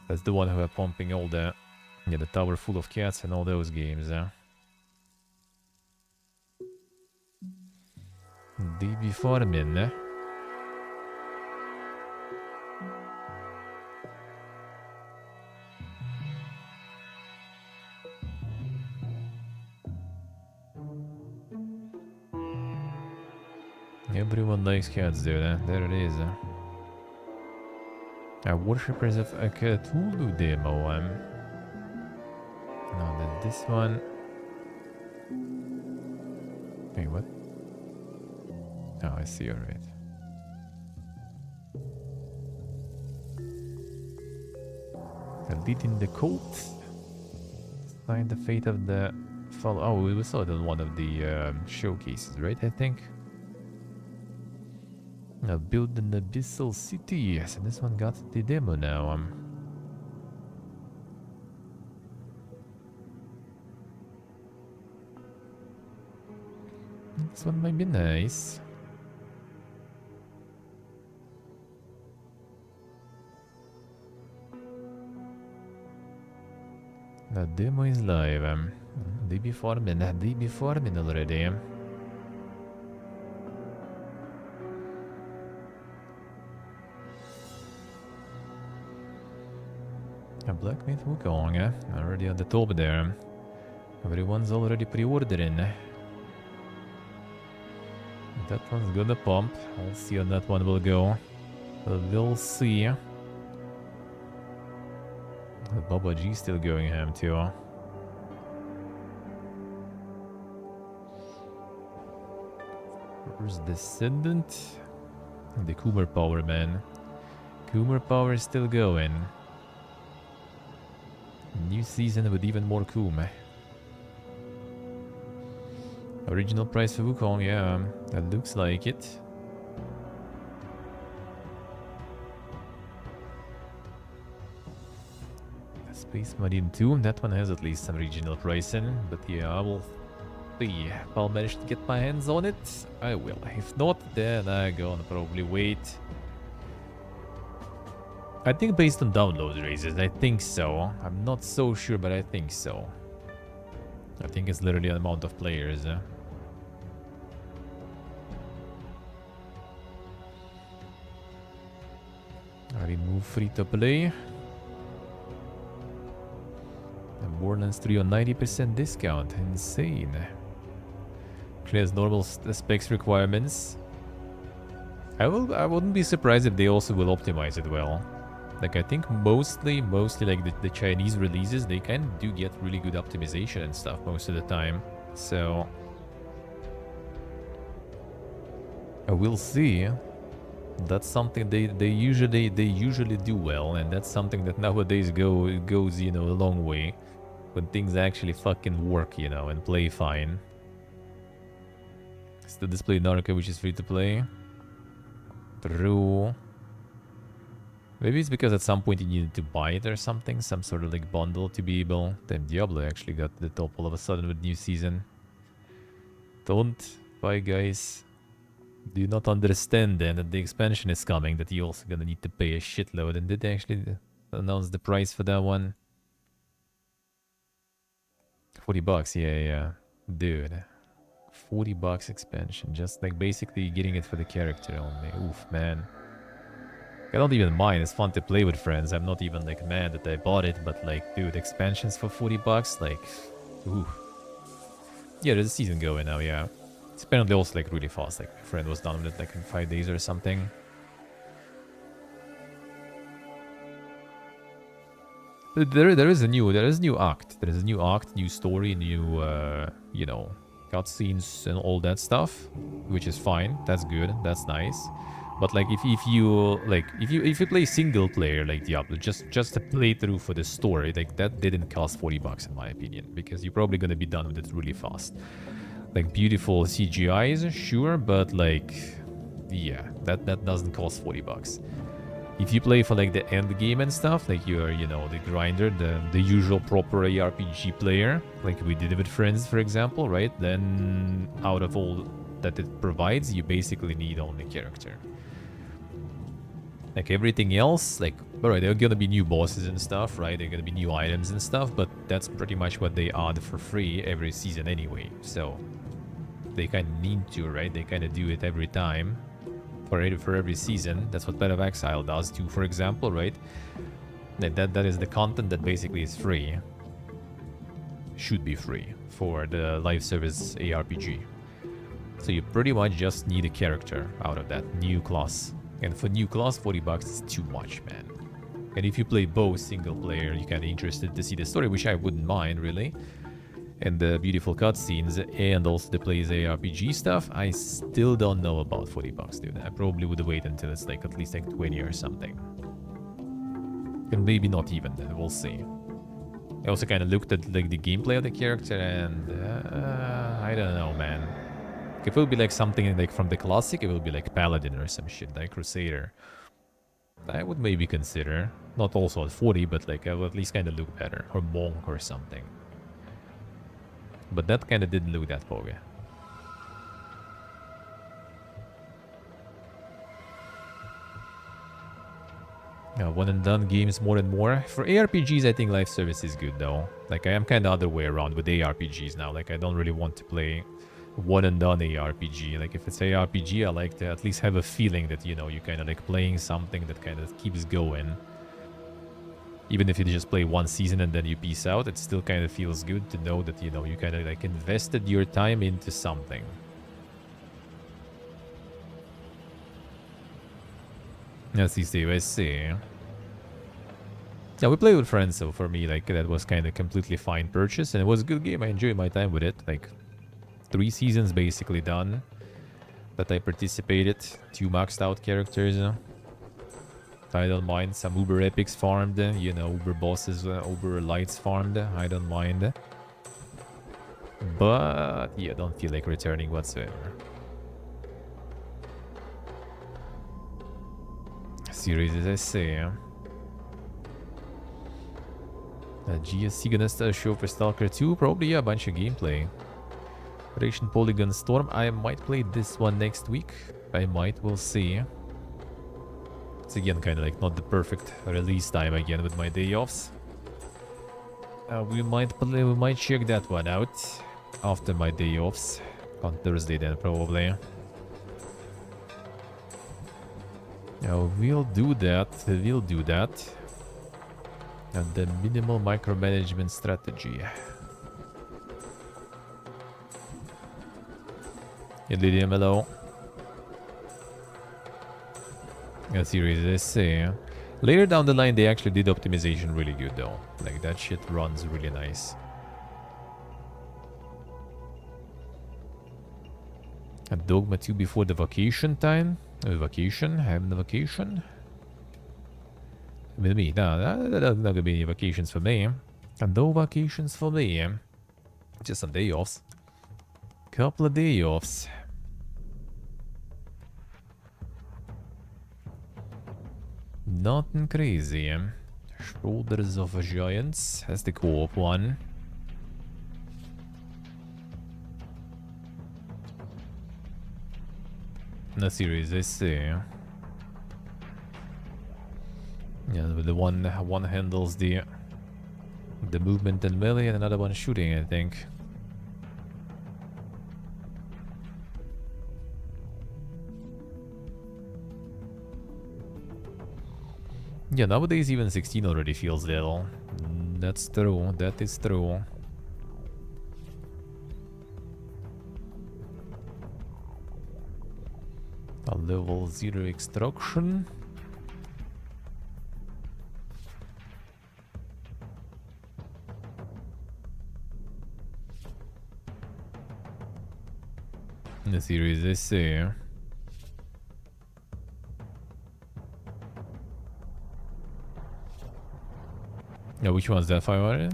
That's the one who are pumping all the... Yeah, the tower full of cats and all those games, DB Farmin. Everyone likes cats, dude. There it is. Worshippers of a Cthulhu demo. No, then this one. Wait, what? Oh, I see. Alright. Leading the cult. Sign the fate of the follow. Oh, we saw it in one of the showcases, right? I think. Build an abyssal city. Yes, and this one got the demo now. This one might be nice. The demo is live. DB farming already. A Black Myth Wukong, already at the top there. Everyone's already pre-ordering. That one's gonna pump. I'll see how that one will go. We'll see. The Baba G still going ham too. Where's Descendant? The Coomer Power, man. Coomer Power is still going. New season with even more Coom. Original price for Wukong, yeah, that looks like it. Space Marine 2, that one has at least some regional pricing, but yeah, I will see. If I'll manage to get my hands on it, I will. If not, then I'm gonna probably wait. I think based on download raises, I think so. I'm not so sure, but I think so. I think it's literally an amount of players. I remove free to play. And Borderlands 3 on 90% discount. Insane. Clears normal specs requirements. I wouldn't be surprised if they also will optimize it well. Like, I think mostly like the Chinese releases, they kind of do get really good optimization and stuff most of the time. So I will see. That's something they usually do well, and that's something that nowadays goes, you know, a long way when things actually fucking work, you know, and play fine. Still display Narca, which is free to play. True. Maybe it's because at some point you needed to buy it or something, some sort of like bundle to be able. Then Diablo actually got to the top all of a sudden with new season. Don't buy, guys. Do you not understand then that the expansion is coming, that you're also gonna need to pay a shitload? And did they actually announce the price for that one? $40, yeah. Dude. $40 expansion, just like basically getting it for the character only. Oof, man. I don't even mind. It's fun to play with friends. I'm not even like mad that I bought it, but like, dude, expansions for 40 bucks, like, ooh. Yeah, there's a season going now, yeah. It's apparently also like really fast. Like my friend was done with it like in 5 days or something. There is a new act. There is a new act, new story, new you know, cutscenes and all that stuff, which is fine. That's good. That's nice. But like if you play single player like Diablo, just a playthrough for the story, like that didn't cost 40 bucks in my opinion, because you're probably gonna be done with it really fast. Like beautiful CGIs, sure, but like yeah, that doesn't cost 40 bucks. If you play for like the end game and stuff, like you're, you know, the grinder, the usual proper ARPG player, like we did with friends, for example, right? Then out of all that it provides, you basically need only character. Like everything else, like, alright, there are gonna be new bosses and stuff, right? There are gonna be new items and stuff, but that's pretty much what they add for free every season anyway. So they kind of need to, right? They kind of do it every time. For every season. That's what Path of Exile does too, for example, right? That is the content that basically is free. Should be free for the live service ARPG. So you pretty much just need a character out of that new class. And for new class, 40 bucks is too much, man. And if you play both single player, you're kind of interested to see the story, which I wouldn't mind, really. And the beautiful cutscenes and also the plays ARPG stuff, I still don't know about 40 bucks, dude. I probably would wait until it's like at least like 20 or something. And maybe not even then, we'll see. I also kind of looked at like the gameplay of the character and I don't know, man. If it will be like something like from the classic, it will be like Paladin or some shit, like Crusader. I would maybe consider. Not also at 40, but like I will at least kind of look better. Or Monk or something. But that kind of didn't look that pogy. One and done games more and more. For ARPGs, I think live service is good though. Like I am kind of other way around with ARPGs now. Like I don't really want to play one and done ARPG. Like if it's ARPG, I like to at least have a feeling that, you know, you kind of like playing something that kind of keeps going. Even if you just play one season and then you peace out, it still kind of feels good to know that, you know, you kind of like invested your time into something. Let's see, Steve, I see. Yeah, we played with friends, so for me, like, that was kind of completely fine purchase, and it was a good game. I enjoyed my time with it. Like, 3 seasons basically done that I participated. 2 maxed out characters. I don't mind. Some Uber Epics farmed, you know, Uber bosses, Uber Lights farmed. I don't mind. But, yeah, don't feel like returning whatsoever. Series, as I say. GSC gonna start a show for Stalker 2? Probably, yeah, a bunch of gameplay. Operation Polygon Storm. I might play this one next week. I might, we'll see. It's again kind of like not the perfect release time again with my day offs. We might check that one out after my day offs on Thursday then probably. We'll do that. We'll do that. And the minimal micromanagement strategy. Lydia, hello. A series, I see. Later down the line, they actually did optimization really good though. Like that shit runs really nice. A Dogma 2 before the vacation time? Vacation? Having the vacation? With me? No, not gonna be any vacations for me. And no vacations for me. Just some day offs. Couple of day offs. Nothing crazy. Shoulders of Giants. That's the co-op one. The series, I see. Yeah, the one handles the movement and melee, and another one shooting, I think. Yeah, nowadays even 16 already feels little. That's true, that is true. A level 0 extraction. In the series, I see. Yeah, which one's that 500?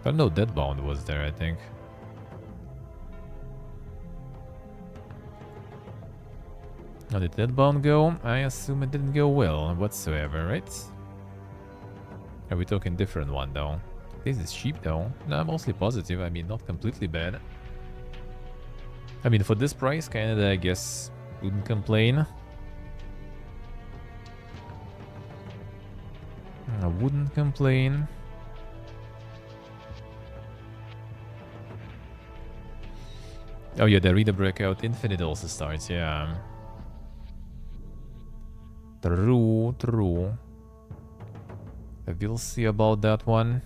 But no, Deadbound was there, I think. How did Deadbound go? I assume it didn't go well whatsoever, right? Are we talking different one, though? This is cheap, though. No, mostly positive. I mean, not completely bad. I mean, for this price, Canada, I guess, wouldn't complain. I wouldn't complain. Oh yeah, the Arena Breakout Infinite also starts, yeah. True, true. We'll see about that one.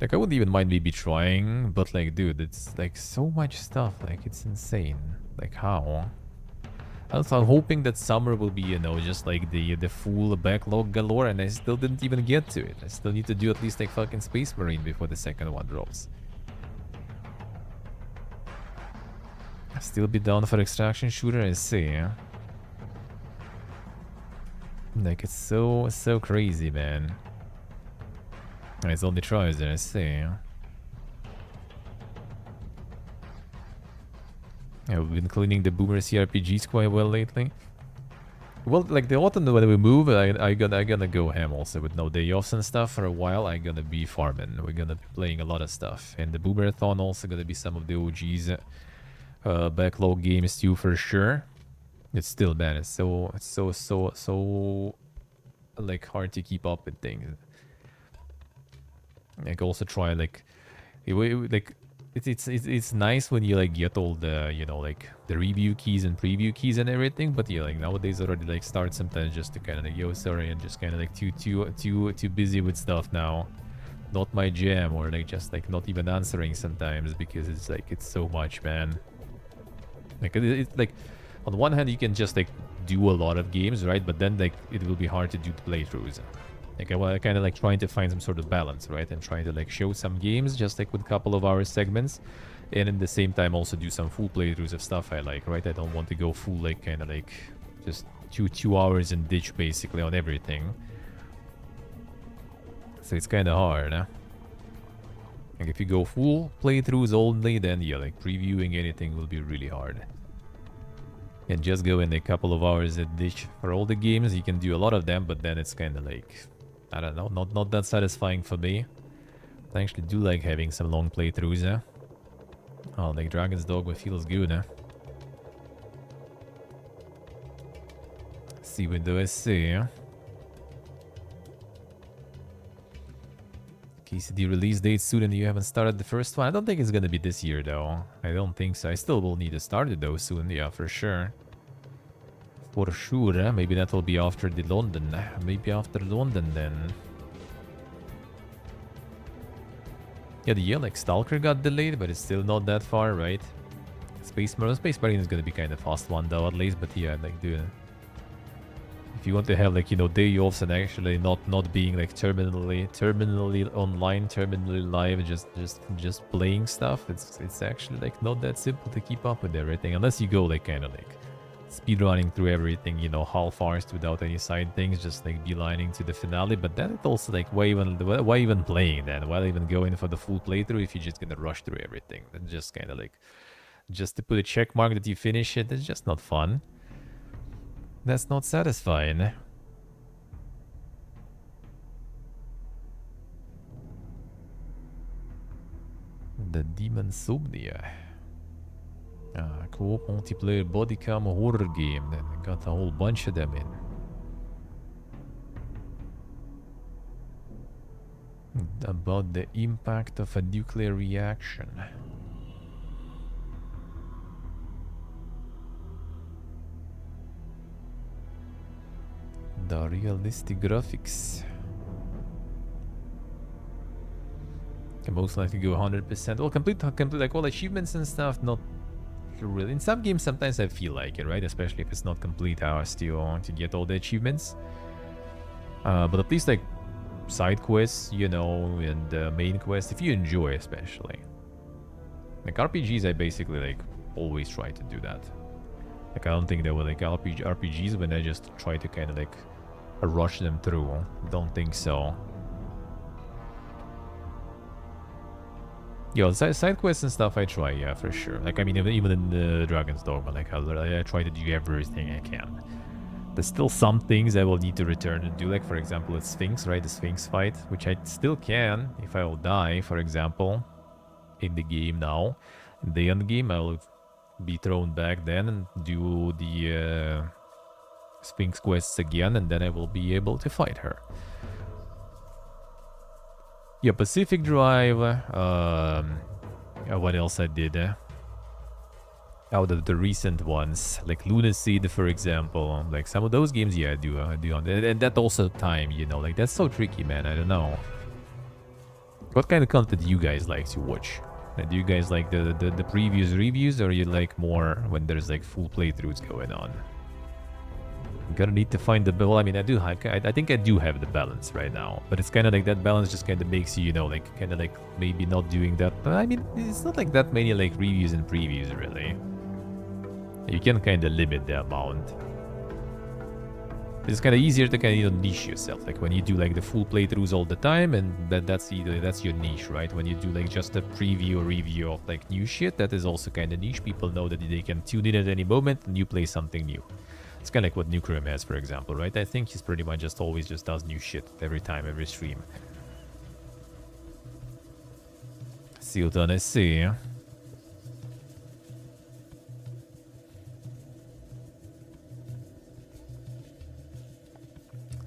Like, I wouldn't even mind maybe trying, but like, dude, it's like so much stuff. Like, it's insane. Like, how? Also, I'm hoping that summer will be, you know, just like the full backlog galore, and I still didn't even get to it. I still need to do at least like fucking Space Marine before the second one drops. Still be down for extraction shooter, I see. Like, it's so crazy, man. It's only tries there, I see. Yeah, we've been cleaning the boomer CRPGs quite well lately. Well, like the autumn when we move, I gonna go ham also with no day offs and stuff for a while. I gonna be farming. We're gonna be playing a lot of stuff, and the Boomerathon also gonna be some of the OGs backlog games too for sure. It's still bad. It's so like hard to keep up with things. Like also try like it's nice when you like get all the, you know, like the review keys and preview keys and everything, but yeah, like nowadays already like start sometimes just to kind of like, yo, sorry, and just kind of like too busy with stuff now, not my jam, or like just like not even answering sometimes because it's like it's so much, man. Like it's like on one hand you can just like do a lot of games, right, but then like it will be hard to do the playthroughs. Like I kind of like trying to find some sort of balance, right? And trying to like show some games just like with a couple of hour segments. And in the same time also do some full playthroughs of stuff I like, right? I don't want to go full like kind of like just two hours and ditch basically on everything. So it's kind of hard, huh? Like if you go full playthroughs only, then yeah, like previewing anything will be really hard. And just go in a couple of hours and ditch for all the games. You can do a lot of them, but then it's kind of like, I don't know, not that satisfying for me. I actually do like having some long playthroughs, huh? Oh, like Dragon's Dogma feels good, huh? See what do I see, huh? KCD release date soon and you haven't started the first one? I don't think it's gonna be this year, though. I don't think so. I still will need to start it, though, soon. Yeah, for sure. For sure, huh? Maybe that will be after the London. Maybe after London, then. Yeah, the like Stalker got delayed, but it's still not that far, right? Space Marine is gonna be kind of fast one, though, at least. But yeah, like, dude, if you want to have like, you know, day offs and actually not being like terminally online, terminally live, just playing stuff, it's actually like not that simple to keep up with everything unless you go like kind of like speedrunning through everything, you know, half-arsed without any side things, just like beelining to the finale. But then it's also like why even playing then? Why even going for the full playthrough if you're just gonna rush through everything? That's just kind of like just to put a check mark that you finish it. It's just not fun. That's not satisfying. The Demon Subnia. Co-op multiplayer body cam horror game. Then got a whole bunch of them in. About the impact of a nuclear reaction. the realistic graphics. Can most likely go 100%. Well, complete like all achievements and stuff, not really. In some games, sometimes I feel like it, right? Especially if it's not complete, I still want to get all the achievements. But at least like side quests, you know, and main quests, if you enjoy especially. Like RPGs, I basically like always try to do that. Like I don't think they were like RPGs when I just try to kind of like rush them through. Don't think so. Yo, side quests and stuff I try, yeah, for sure. Like, I mean, even in the Dragon's Dogma, like, I try to do everything I can. There's still some things I will need to return and do, like, for example, the Sphinx, right? The Sphinx fight, which I still can if I will die, for example, in the game now. In the end game, I will be thrown back then and do the Sphinx quests again, and then I will be able to fight her. Yeah, Pacific Drive. What else I did? Out of the recent ones, like Lunaseed, for example. Like some of those games, yeah, I do and that also time, you know, like that's so tricky, man. I don't know. What kind of content do you guys like to watch? Do you guys like the previous reviews, or you like more when there's like full playthroughs going on? I'm gonna need to find the... Well, I mean, I think I do have the balance right now. But it's kind of like that balance just kind of makes you, you know, like kind of like maybe not doing that. But I mean, it's not like that many like reviews and previews, really. You can kind of limit the amount. It's kind of easier to kind of, you know, niche yourself. Like when you do like the full playthroughs all the time, and that's your niche, right? When you do like just a preview or review of like new shit, that is also kind of niche. People know that they can tune in at any moment and you play something new. It's kind of like what Nucleum has, for example, right? I think he's pretty much just always just does new shit every time, every stream. See what I see.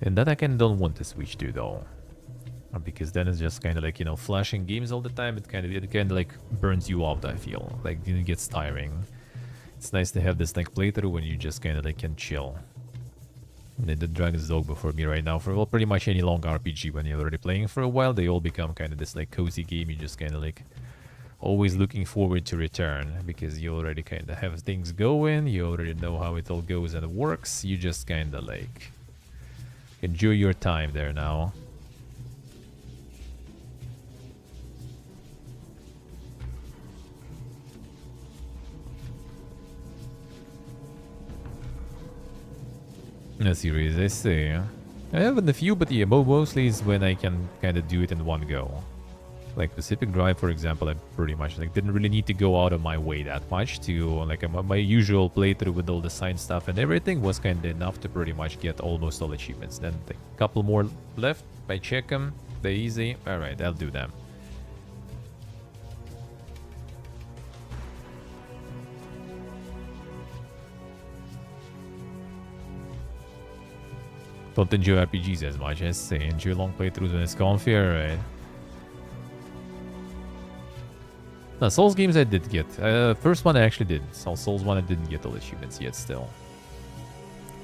And that I don't want to switch to though, because then it's just kind of like, you know, flashing games all the time. It kind of like burns you out. I feel like it gets tiring. It's nice to have this like playthrough when you just kind of like can chill. And the Dragon's Dogma for me right now, for well, pretty much any long RPG when you're already playing for a while, they all become kind of this like cozy game. You just kind of like always looking forward to return, because you already kind of have things going. You already know how it all goes and works. You just kind of like enjoy your time there now. A series, I see. I have a few, but yeah, mostly is when I can kind of do it in one go. Like Pacific Drive, for example, I pretty much like didn't really need to go out of my way that much to like my usual playthrough with all the side stuff and everything was kind of enough to pretty much get almost all achievements. Then a couple more left. I check them. They're easy. All right, I'll do them. Don't enjoy RPGs as much as say enjoy long playthroughs when it's comfy, alright. No, Souls games I did get. First one I actually did. Souls 1 I didn't get all the achievements yet still.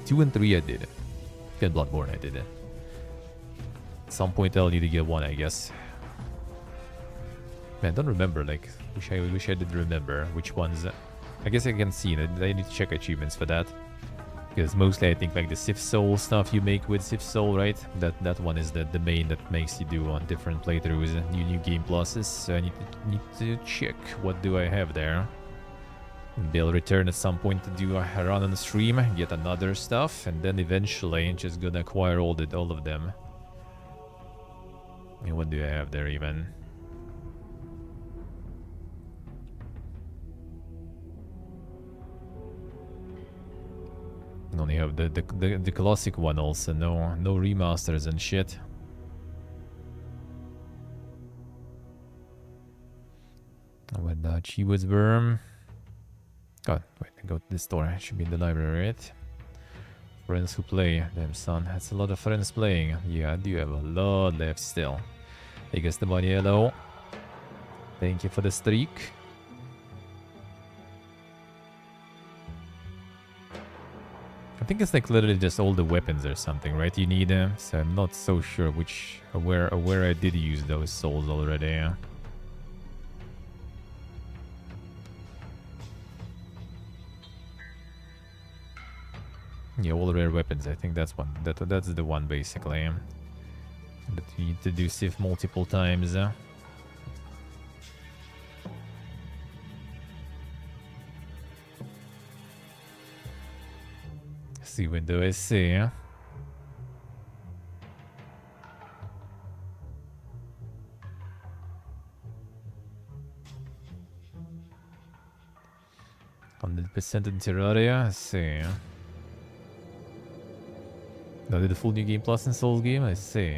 2 and 3 I did. Get Bloodborne I did. At some point I'll need to get 1, I guess. Man, don't remember, like, wish I did remember which ones. I guess I can see it. I need to check achievements for that. Because mostly I think like the Sif Soul stuff you make with Sif Soul, right? That one is the main that makes you do on different playthroughs and new game pluses. So I need to check what do I have there. Maybe I'll return at some point to do a run on the stream, get another stuff, and then eventually I'm just gonna acquire all of them. And what do I have there even? I only have the classic one also, no remasters and shit. When she was worm. God, wait, I go to this door. I should be in the library, right? Friends who play. Damn son, that's a lot of friends playing. Yeah, I do have a lot left still. I guess the money, hello. Thank you for the streak. I think it's like literally just all the weapons or something, right? You need them. So I'm not so sure where I did use those souls already. Yeah. Yeah, all rare weapons. I think that's one. That's the one basically. But you need to do Sif multiple times. See window SC. %, in Terraria. I see. Now did the full new game plus in Souls game. I see.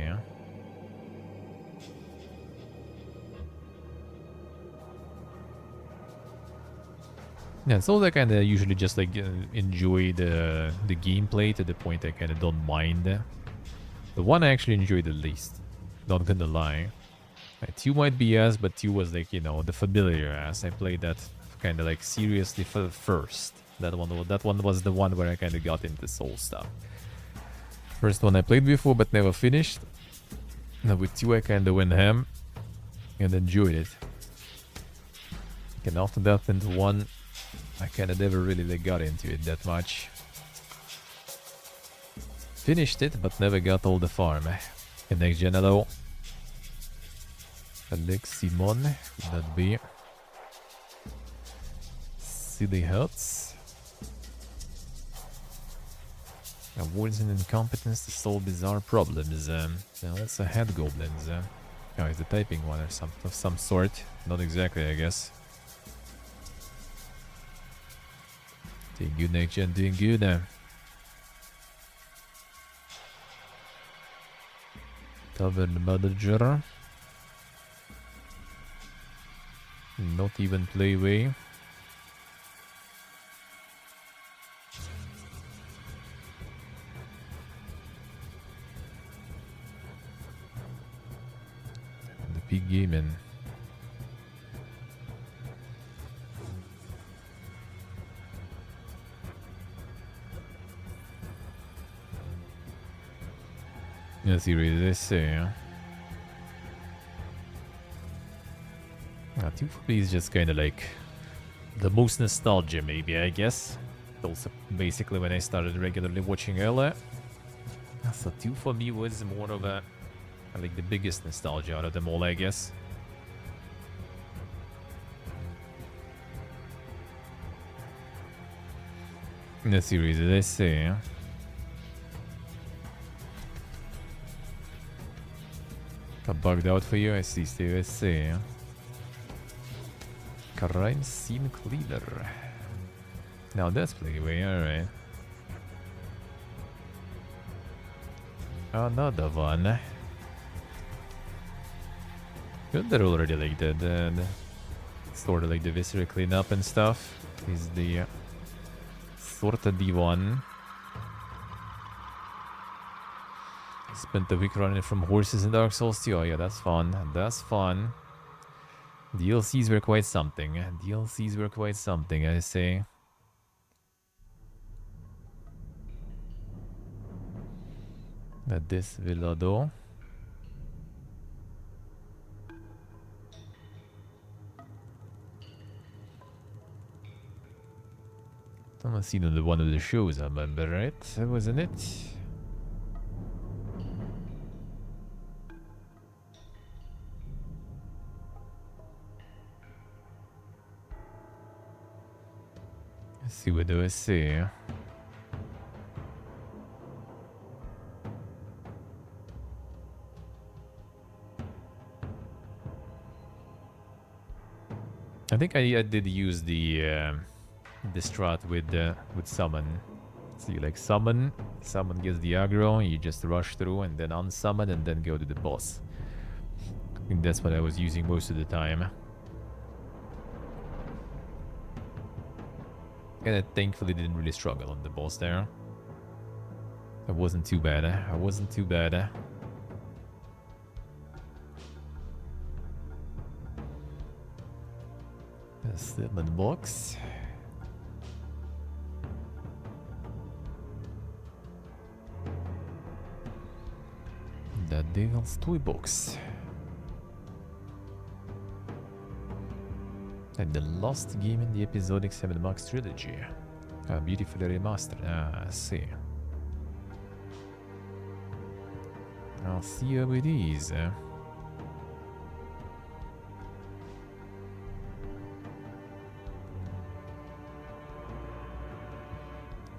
Yeah, Souls I kind of usually just like enjoy the gameplay to the point I kind of don't mind. The one I actually enjoyed the least. Not gonna lie. 2 might be ass, but 2 was like, you know, the familiar ass. I played that kind of like seriously for first. That one was the one where I kind of got into Soul stuff. First one I played before but never finished. Now with 2 I kind of went ham and enjoyed it. And after that into 1, I kind of never really like, got into it that much. Finished it but never got all the farm. In next gen hello. Alex Simon, could that be? Silly Huts. Awards and incompetence to solve bizarre problems. They also had goblins. Oh, it's the typing one or of some sort. Not exactly, I guess. Doing good, next gen, doing good. Tavern manager. Not even playway. The pig gaming. Yeah, series they say. 2 for me is just kind of like the most nostalgia, maybe, I guess. Also, basically, when I started regularly watching earlier. So 2 for me was more of a, like the biggest nostalgia out of them all, I guess. In the series, as I say. Got bugged out for you, I see, Steve, I see. Crime scene cleaner. Now that's playway, alright. Another one. Good, they're already like the sort of like the visceral cleanup and stuff. Is the sort of the one. Spent the week running from horses in Dark Souls 2. Oh yeah, that's fun. That's fun. DLCs were quite something. DLCs were quite something, I say. At this villa though. I must seen on the one of the shows, I remember, right? Wasn't it? Let's see what do I see. I think I did use the strat with summon. So you like summon gets the aggro, you just rush through and then unsummon and then go to the boss. I think that's what I was using most of the time. And I thankfully didn't really struggle on the boss there. It wasn't too bad. I wasn't too bad. Still in the box. Devil's Toy Box. And the last game in the episodic 7 Max trilogy. Beautifully remastered. I see. I'll see how it is.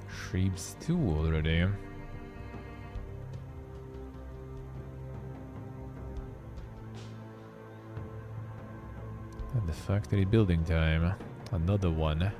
Shreeps 2 already. And the factory building time. Another one.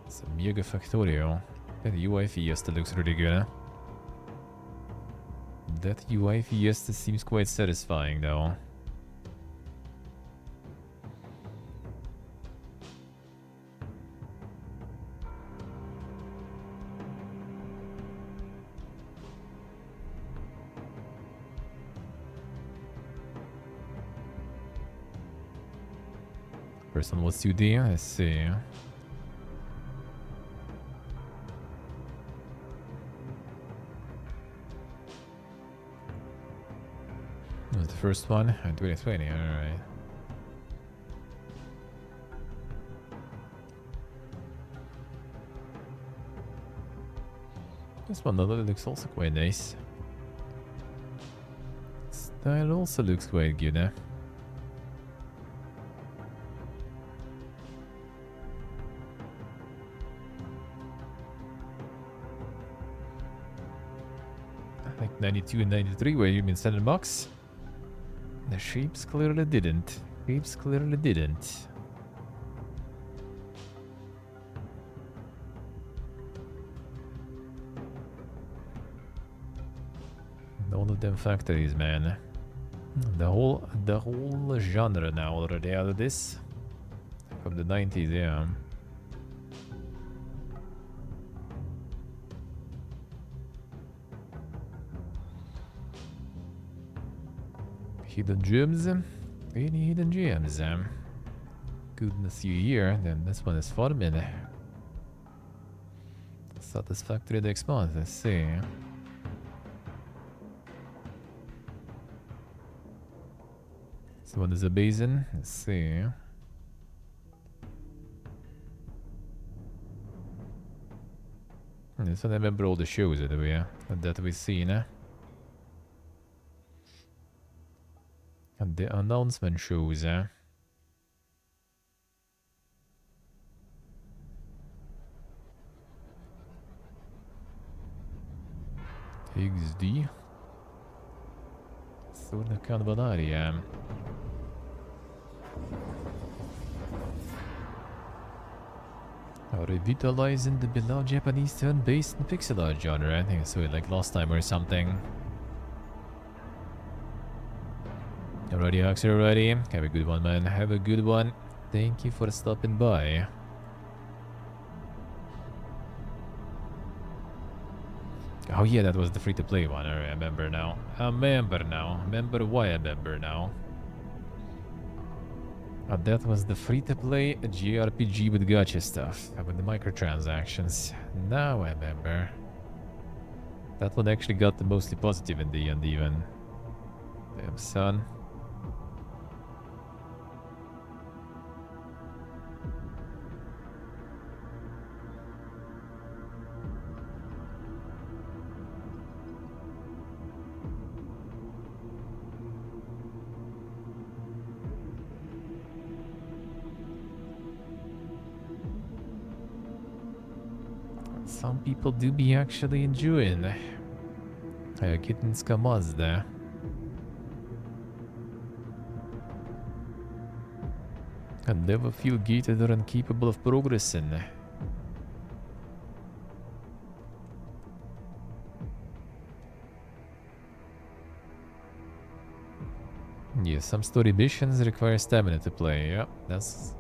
It's a mega factorio. That UI Fiesta looks really good. That UI Fiesta seems quite satisfying though. First one was 2D, I see. That was the first one in 2020, alright. This one looks also quite nice. Style also looks quite good, eh? Like 92 and 93 where you've been sending box. The sheeps clearly didn't. Sheeps clearly didn't. All of them factories, man. The whole genre now already out of this. From the 90s, yeah. Hidden gems? Any hidden gems? Goodness you here, then this one is farming. Satisfactory the expanse, let's see. This one is a basin, let's see. This one I remember all the shows that we've seen. And the announcement shows, XD. Sorda kan vara där igen. Revitalizing the beloved Japanese turn-based and pixel art genre. I think I saw it like last time or something. Alrighty, Axel, already. Have a good one, man. Have a good one. Thank you for stopping by. Oh yeah, that was the free-to-play one. I remember now. Remember why I remember now. That was the free-to-play JRPG with gacha stuff. With the microtransactions. Now I remember. That one actually got the mostly positive in the end even. Damn son. Some people do be actually enjoying Kittenska Mazda. And never feel gated or incapable of progressing. Yeah, some story missions require stamina to play. Yeah, that's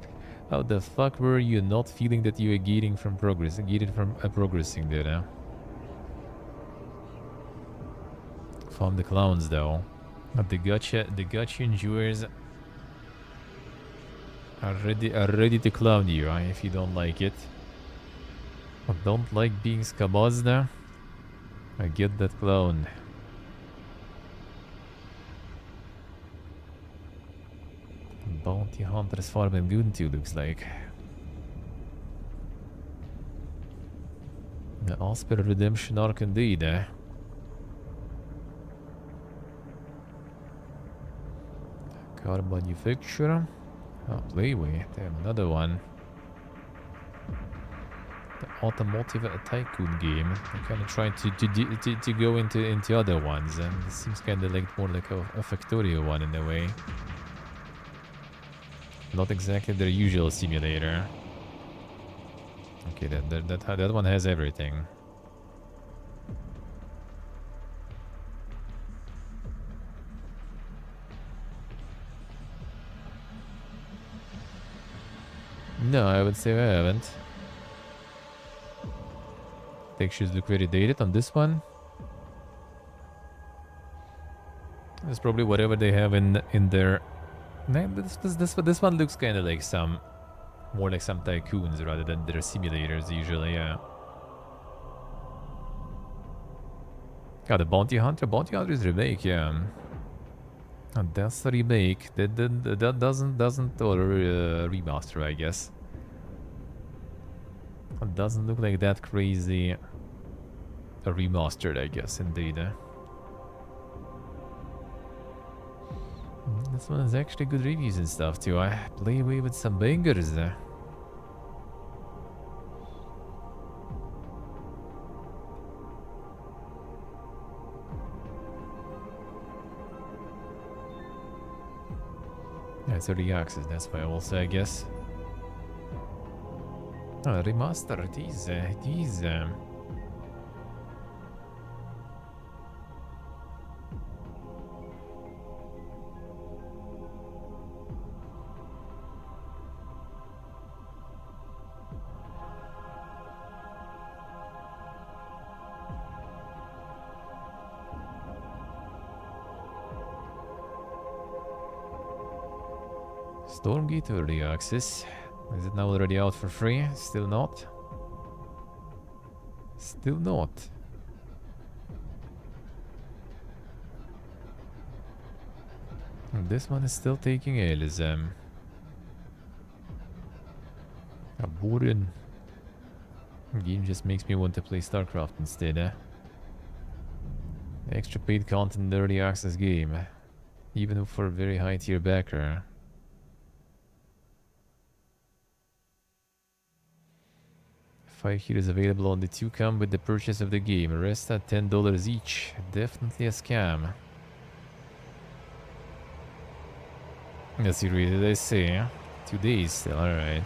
How the fuck were you not feeling that you were gating from progress? Gated from progressing there, huh? Found the clowns though. The gotcha endures are ready to clown you, huh, if you don't like it. I don't like being scabazda. I get that clown. Bounty Hunter's Farm and Goon 2 looks like. The Osper Redemption arc indeed, eh? Car manufacturer. Oh, Playway. Damn, another one. The Automotive Tycoon game. I'm kind of trying to go into other ones, and it seems kind of like more like a Factorio one in a way. Not exactly their usual simulator. Okay, that one has everything. No, I would say I haven't. Textures look very dated on this one. It's probably whatever they have in their. This one looks kind of like some, more like some tycoons rather than their simulators usually. Yeah. The Bounty Hunter. Bounty Hunter is remake. Yeah. And that's the remake. That doesn't or remaster, I guess. It doesn't look like that crazy. A remastered, I guess, indeed. This one has actually good reviews and stuff too. I play away with some bangers. Yeah, it's early access, that's why also, I guess. Oh, remaster, it is. Stormgate early access. Is it now already out for free? Still not? Still not. And this one is still taking L's. A boring game just makes me want to play StarCraft instead. Extra paid content in the early access game. Even for a very high tier backer. 5 heroes available on the 2 come with the purchase of the game. Rest at $10 each. Definitely a scam. Let's see, did I say? 2 days still, alright.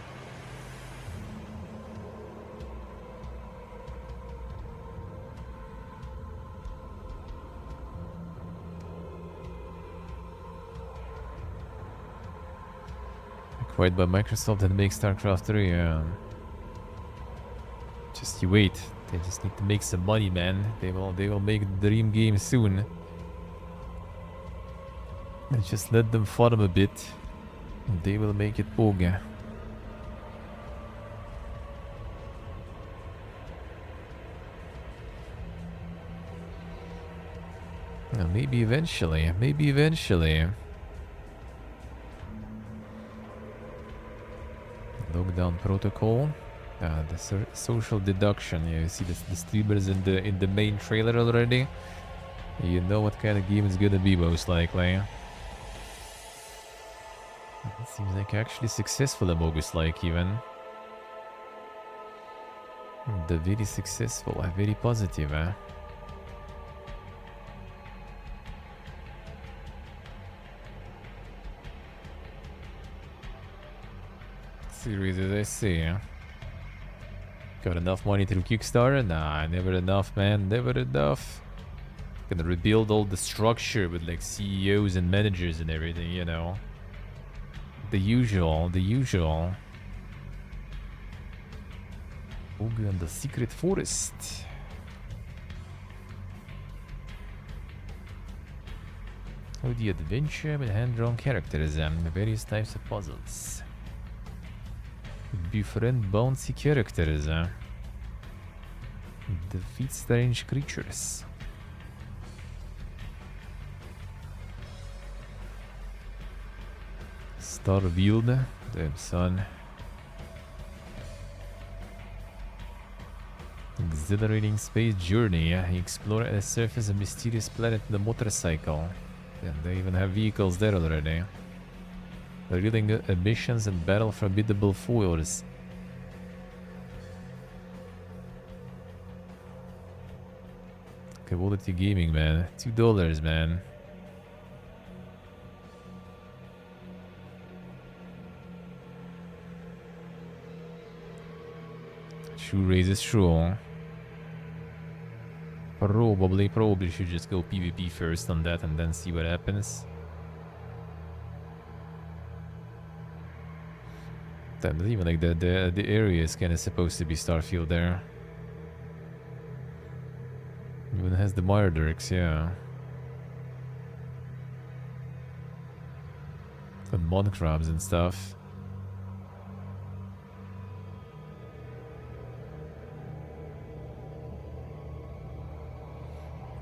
Acquired by Microsoft that makes StarCraft 3, Just you wait. They just need to make some money, man. They will make the dream game soon. And just let them farm a bit. And they will make it boga. Well, maybe eventually. Maybe eventually. Lockdown protocol. The social deduction. Yeah, you see the streamers in the main trailer already. You know what kind of game it's gonna be most likely. It seems like actually successful Amogus like even. The very successful, very positive. Series as I see. Got enough money through Kickstarter? Nah, never enough, man. Never enough. Gonna rebuild all the structure with like CEOs and managers and everything, you know. The usual, the usual. Ogre and the Secret Forest. Oh, the adventure with hand-drawn characters and various types of puzzles. Befriend bouncy characters. Defeat strange creatures. Star revealed. Damn son. Exhilarating space journey. Explore at the surface of mysterious planet with a motorcycle. And they even have vehicles there already. Revealing ambitions and battle formidable foes. Quality gaming, man. $2, man. Shoe raises true. Probably should just go PvP first on that and then see what happens. Damn, not even like the area is kind of supposed to be Starfield there. Even has the Myrdirks, yeah. And mod crabs and stuff.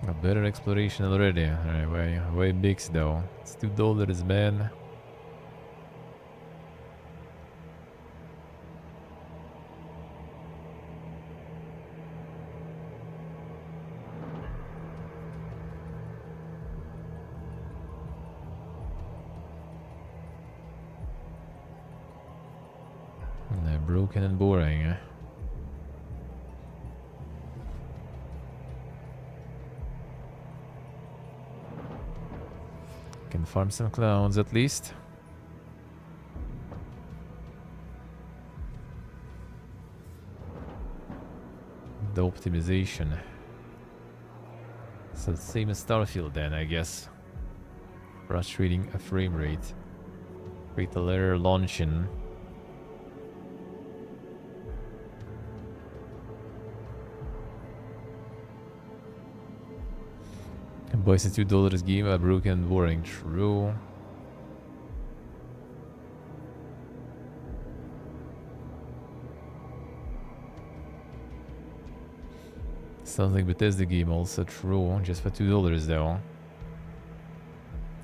A better exploration already. Alright, way big though. It's $2, man. Broken and boring. Can farm some clowns at least. The optimization. So same as Starfield then, I guess. Frustrating a frame rate. Fatal error launching. Buys a $2 game, a broken and boring. True. Sounds like Bethesda game also. True. Just for $2 though.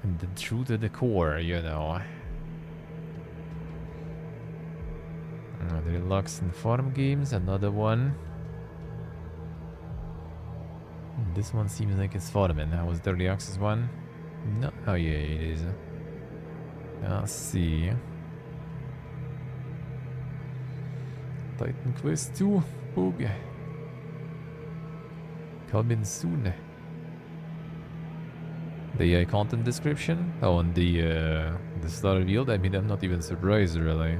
And the true to the core, you know. The Deluxe and Farm games, another one. This one seems like it's farming. That was the early access one. No, oh yeah, it is. Let's see. Titan Quest 2, Boog. Coming soon. The content description? Oh, and the star revealed. I mean, I'm not even surprised, really.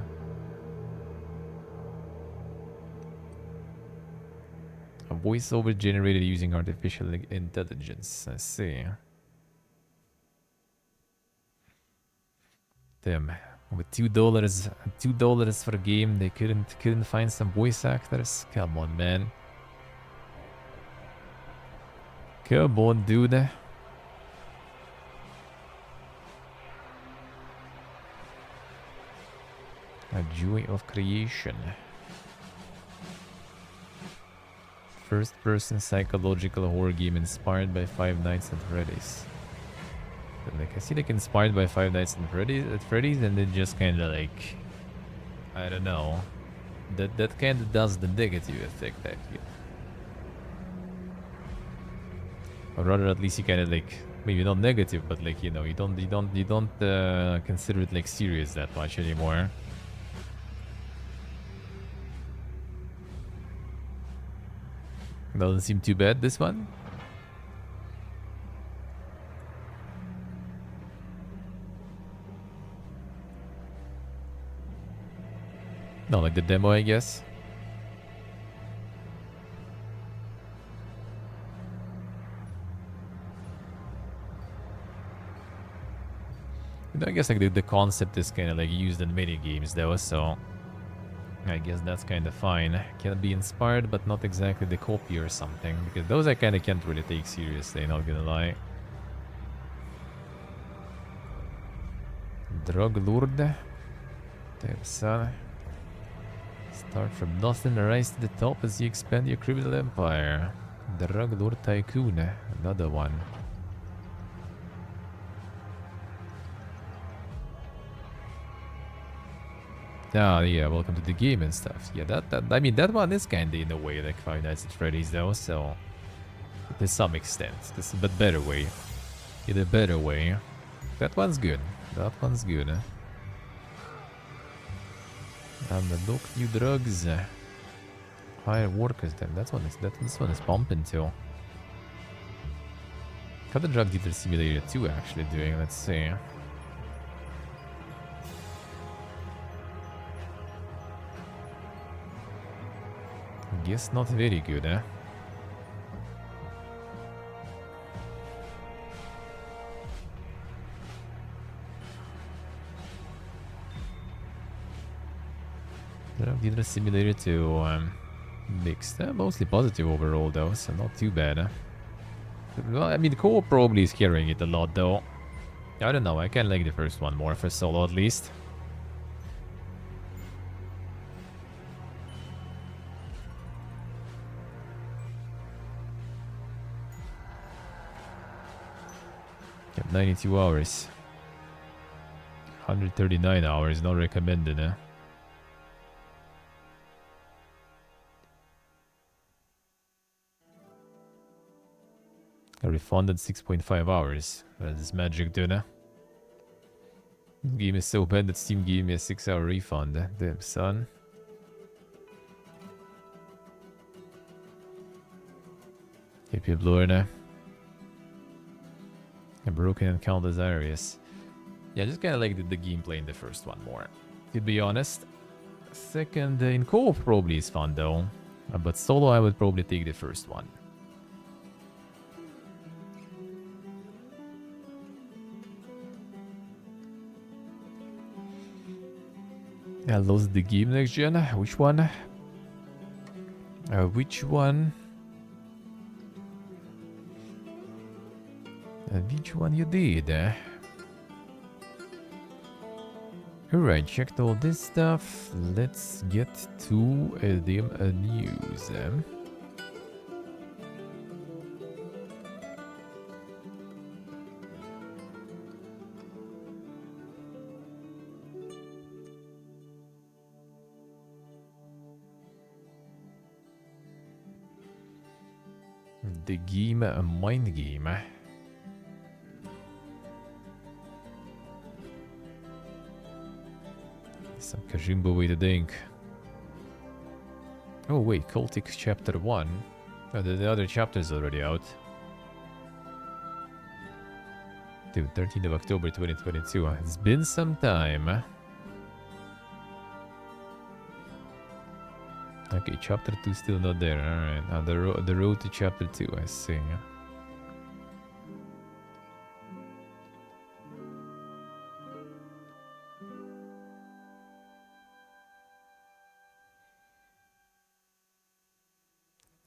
A voiceover generated using artificial intelligence. I see. Damn, with $2 for a game, they couldn't find some voice actors. Come on, man. Come on, dude. A joy of creation. First-person psychological horror game inspired by Five Nights at Freddy's. But like, I see like inspired by Five Nights at Freddy's, and then just kind of like, I don't know. That kind of does the negative effect, I feel. Or rather, at least you kind of like, maybe not negative, but like, you know, you don't consider it like serious that much anymore. Doesn't seem too bad, this one. No, like the demo, I guess. I guess like the concept is kind of like used in many games though, so I guess that's kind of fine. Can be inspired, but not exactly the copy or something. Because those I kind of can't really take seriously, not gonna lie. Drug Lord. Damn son. Start from nothing and rise to the top as you expand your criminal empire. Drug Lord Tycoon. Another one. Oh yeah, welcome to the game and stuff. Yeah, that I mean that one is kinda in a way like Five Nights at Freddy's though, so to some extent. This is a bit better way. In a better way. That one's good. That one's good. Unlock new drugs. Hire workers then. This one is pumping too. How the drug dealer simulator 2 actually doing? Let's see. Guess not very good, eh? Drug dealer simulator 2 mixed. Mostly positive overall though, so not too bad. Well, I mean, co-op probably is carrying it a lot though. I don't know, I kind of like the first one more for solo at least. Yep, 92 hours. 139 hours, not recommended, eh? I refunded 6.5 hours. That's magic, dude. This game is so bad that Steam gave me a 6-hour refund. Damn, son. Keep your blur now. A broken and countless areas. Yeah, I just kind of like the gameplay in the first one more, to be honest. Second, in co-op probably is fun though. But solo I would probably take the first one. I lost the game next gen. Which one? Which one? Which one you did? Alright, checked all this stuff. Let's get to the news. The game, a mind game. Some Kajimbo way to think. Oh wait, Cultic Chapter 1. Oh, the other chapter is already out. Dude, 13th of October 2022. It's been some time. Okay, chapter 2 still not there. Alright, the road to chapter 2, I see.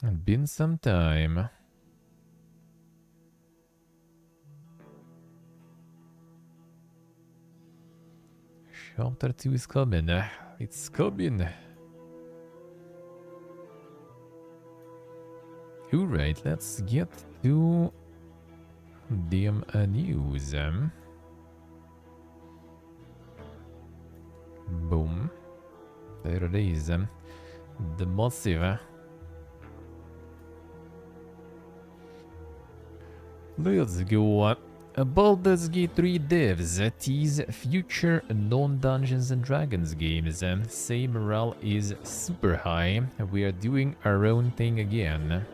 It's been some time. Chapter 2 is coming. It's coming. Alright, let's get to the news. Boom. There it is. The massive. Let's go. Baldur's Gate 3 devs tease future non-Dungeons and Dragons games. Say morale is super high. We are doing our own thing again.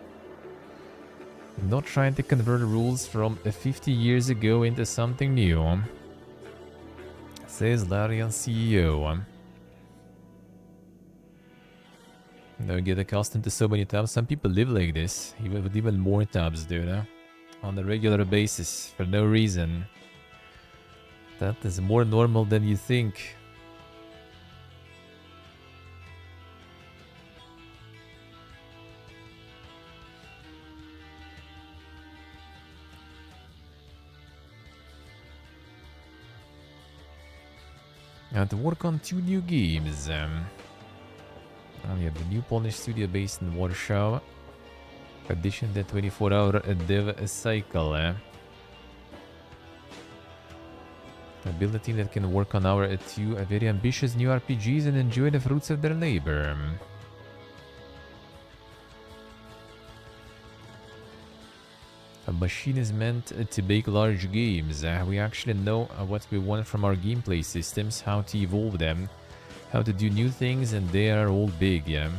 Not trying to convert rules from 50 years ago into something new. Says Larian CEO. Now get accustomed to so many tabs. Some people live like this, even with even more tabs, dude. On a regular basis, for no reason. That is more normal than you think. I had to work on 2 new games. Oh yeah, the new Polish studio based in Warsaw. Addition the 24-hour dev cycle. A build a team that can work on our 2 very ambitious new RPGs and enjoy the fruits of their labor. A machine is meant to make large games. We actually know what we want from our gameplay systems, how to evolve them, how to do new things, and they are all big, yeah.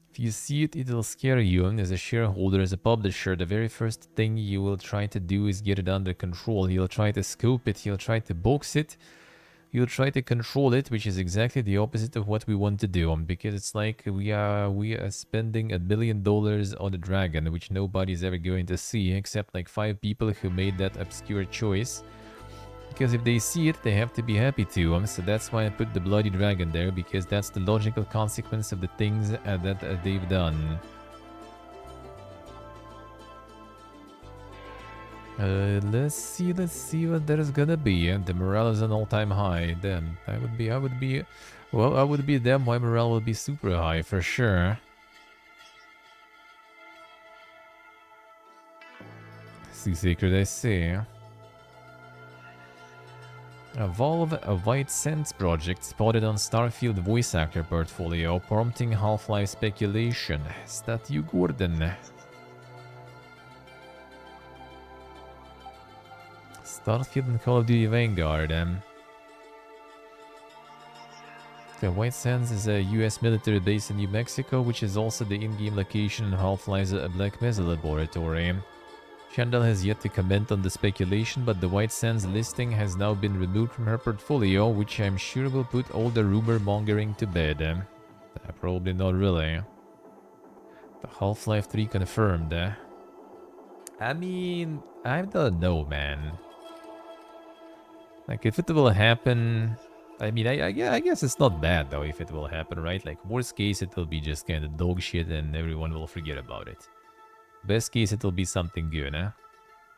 If you see it, it'll scare you. As a shareholder, as a publisher, the very first thing you will try to do is get it under control. You'll try to scope it, you'll try to box it, you'll try to control it, which is exactly the opposite of what we want to do. Because it's like we are spending $1 billion on a dragon, which nobody's ever going to see, except like 5 people who made that obscure choice. Because if they see it, they have to be happy to. So that's why I put the bloody dragon there, because that's the logical consequence of the things that they've done. Let's see what there's gonna be. The morale is an all-time high. Then I would be them. My morale would be super high for sure. See secret, I see. A Valve, a White Sands project spotted on Starfield voice actor portfolio, prompting Half-Life speculation. Is that you, Gordon? Starfield and Call of Duty Vanguard. The White Sands is a US military base in New Mexico, which is also the in-game location in Half-Life's Black Mesa laboratory. Chandel has yet to comment on the speculation, but the White Sands listing has now been removed from her portfolio, which I'm sure will put all the rumor mongering to bed. Probably not really. The Half-Life 3 confirmed. I mean, I don't know, man. Like, if it will happen... I mean, I guess it's not bad, though, if it will happen, right? Like, worst case, it will be just kind of dog shit and everyone will forget about it. Best case, it'll be something good, eh?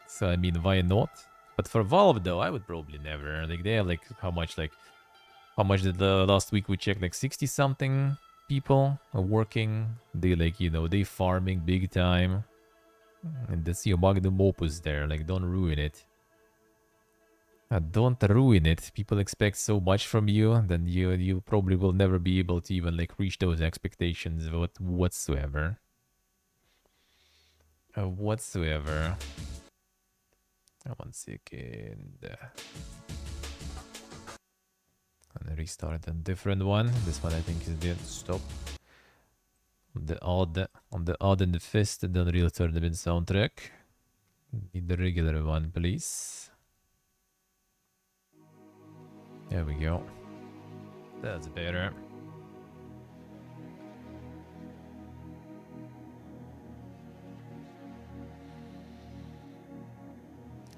So, I mean, why not? But for Valve, though, I would probably never. Like, they have, like, how much did the last week we checked? Like, 60-something people are working. They, like, you know, they farming big time. And that's your magnum opus there. Like, don't ruin it. Don't ruin it. People expect so much from you, then you probably will never be able to even, like, reach those expectations whatsoever. Whatsoever. One second. And restart a different one. This one I think is dead. Stop. On the odd and the fist, the real tournament soundtrack. Need the regular one, please. There we go. That's better.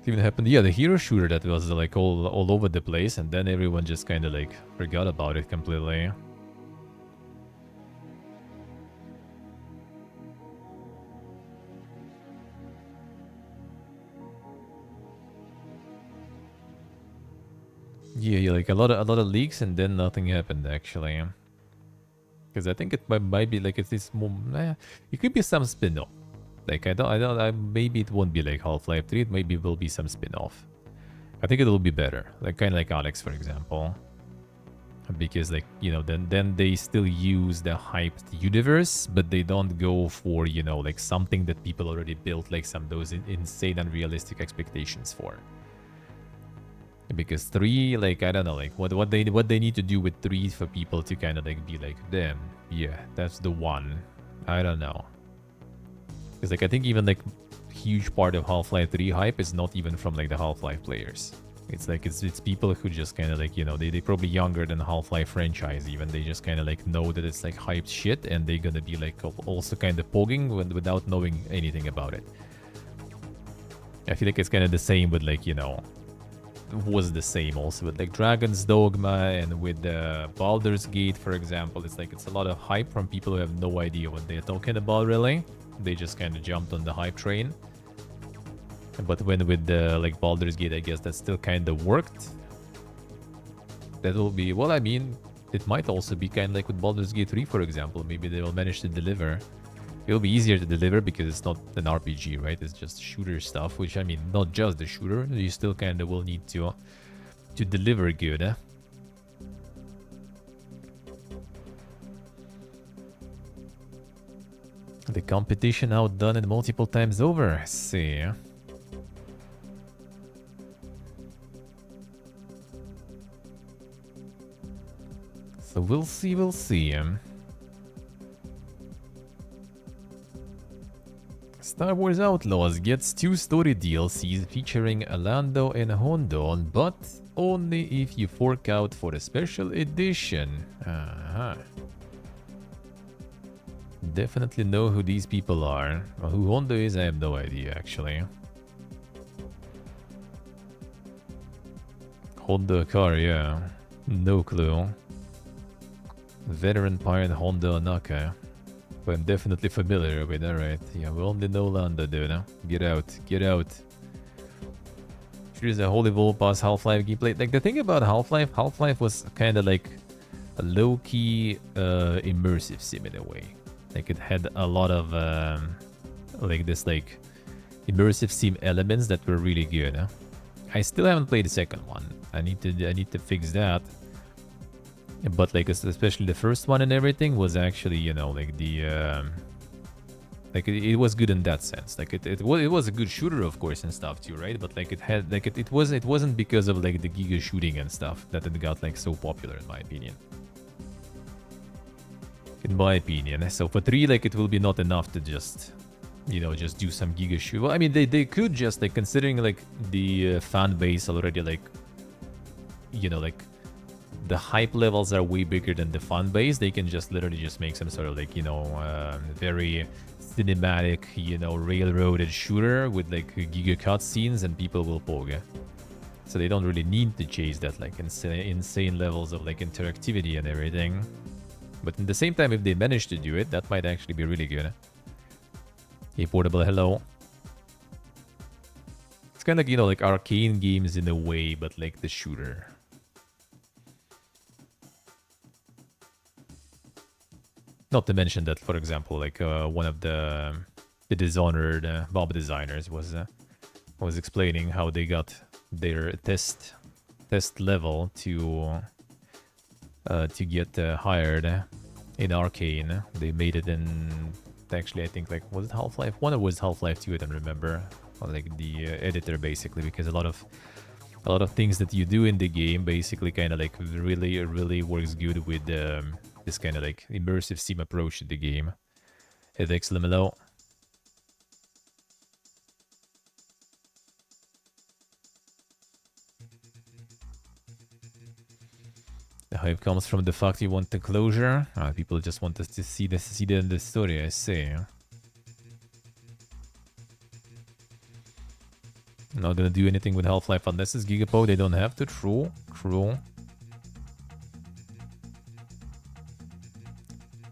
Even happened, yeah, the hero shooter that was like all over the place, and then everyone just kind of like forgot about it completely. Yeah, like a lot of leaks, and then nothing happened actually. Because I think it might be like it's more. It could be some spin-off. Like maybe it won't be like Half-Life 3. It maybe will be some spin-off. I think it will be better. Like kind of like Alex, for example. Because like, you know, then they still use the hyped universe, but they don't go for, you know, like something that people already built, like some those insane unrealistic expectations for. Because 3, like, I don't know, like what they need to do with 3 for people to kind of like be like, damn, yeah, that's the one. I don't know. Because like I think even like huge part of Half-Life 3 hype is not even from like the Half-Life players. It's like it's people who just kind of like, you know, they probably younger than the Half-Life franchise even. They just kind of like know that it's like hyped shit, and they're gonna be like also kind of pogging without knowing anything about it. I feel like it's kind of the same with like, you know, was the same also with like Dragon's Dogma and with Baldur's Gate, for example. It's like it's a lot of hype from people who have no idea what they're talking about really. They just kind of jumped on the hype train. But when with the like Baldur's Gate, I guess that still kind of worked. That will be, well, I mean, it might also be kind of like with Baldur's Gate 3, for example. Maybe they will manage to deliver. It'll be easier to deliver because it's not an RPG, right? It's just shooter stuff, which, I mean, not just the shooter. You still kind of will need to deliver good, eh? The competition outdone it multiple times over. I see. So we'll see, we'll see. Star Wars Outlaws gets 2 story DLCs featuring Alando and Hondo, but only if you fork out for a special edition. Definitely know who these people are. Well, who Hondo is, I have no idea, actually. Honda car, yeah. No clue. Veteran pirate Honda Naka. But I'm definitely familiar with, alright. Yeah, we only know Landa, dude. Huh? Get out, get out. Here's a Holy Vol Pass Half-Life gameplay. Like, the thing about Half-Life was kind of like a low-key immersive sim in a way. Like, it had a lot of, like, this, like, immersive sim elements that were really good. Huh? I still haven't played the second one. I need to fix that. But like especially the first one and everything was actually, you know, like the like it was good in that sense. Like it was a good shooter, of course, and stuff too, right? But like it had like it wasn't because of like the giga shooting and stuff that it got like so popular, in my opinion. In my opinion. So for 3, like it will be not enough to just, you know, just do some giga shoot. Well, I mean they could just like, considering like the fan base already, like, you know, like the hype levels are way bigger than the fun base. They can just literally just make some sort of like, you know, very cinematic, you know, railroaded shooter with like giga cutscenes and people will poke. So they don't really need to chase that like insane levels of like interactivity and everything. But at the same time, if they manage to do it, that might actually be really good. Hey, Portable, hello. It's kind of like, you know, like arcane games in a way, but like the shooter. Not to mention that, for example, like one of the Dishonored Bob designers was explaining how they got their test level to get hired in Arcane. They made it in, actually, I think, like, was it Half-Life 1 or was Half-Life 2? I don't remember. Or like the editor, basically, because a lot of things that you do in the game basically kind of like really works good with this kind of like immersive sim approach to the game. Hey, Vex Lamelo. The hype comes from the fact you want the closure. People just want us to see the story, I see. I'm not gonna do anything with Half-Life unless it's Gigapo. They don't have to. True.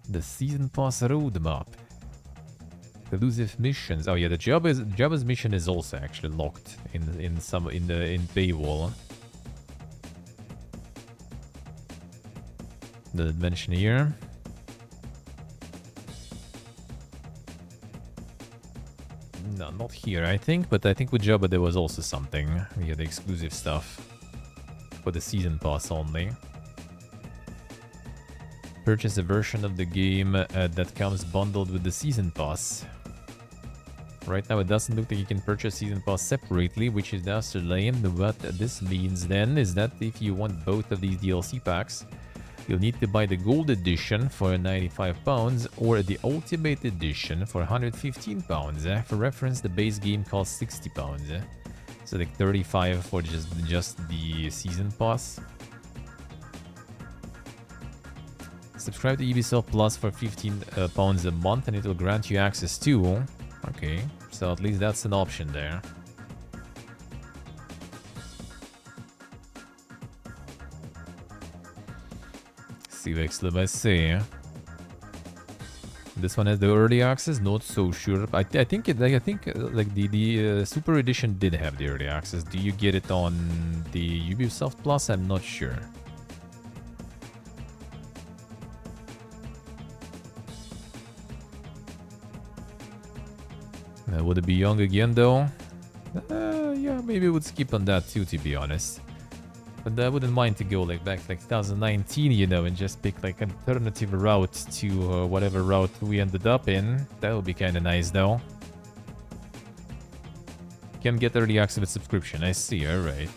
The season pass roadmap. Elusive missions. Oh yeah, the Jabba's mission is also actually locked in paywall. The mention here. No, not here, I think, but I think with Jabba there was also something. Yeah, the exclusive stuff for the season pass only. Purchase a version of the game that comes bundled with the season pass. Right now it doesn't look like you can purchase season pass separately, which is just lame. What this means then is that if you want both of these DLC packs, you'll need to buy the gold edition for £95 or the ultimate edition for £115. For reference, the base game costs £60. So like 35 for just the season pass. Subscribe to Ubisoft Plus for £15 a month and it will grant you access to... Okay, so at least that's an option there. CVX, let me see. This one has the early access. Not so sure. I think it. Like, I think like the Super Edition did have the early access. Do you get it on the Ubisoft Plus? I'm not sure. Would it be young again though? Yeah, maybe I would skip on that too, to be honest. But I wouldn't mind to go like back like 2019, you know, and just pick like an alternative route to whatever route we ended up in. That would be kind of nice though. Can get early access with subscription. I see, alright.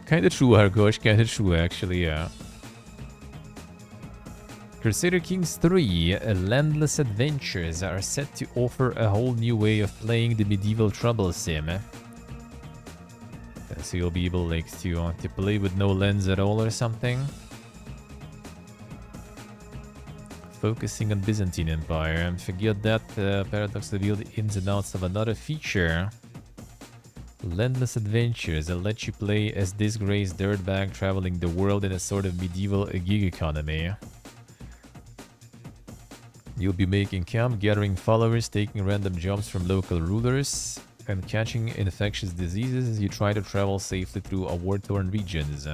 Kinda true, Hargosh, kinda true actually, yeah. Crusader Kings 3 Landless Adventures are set to offer a whole new way of playing the medieval trouble sim. So you'll be able like to play with no lens at all or something. Focusing on Byzantine Empire. And forget that Paradox revealed the ins and outs of another feature. Landless Adventures that let you play as disgraced dirtbag traveling the world in a sort of medieval gig economy. You'll be making camp, gathering followers, taking random jobs from local rulers, and catching infectious diseases as you try to travel safely through war-torn regions.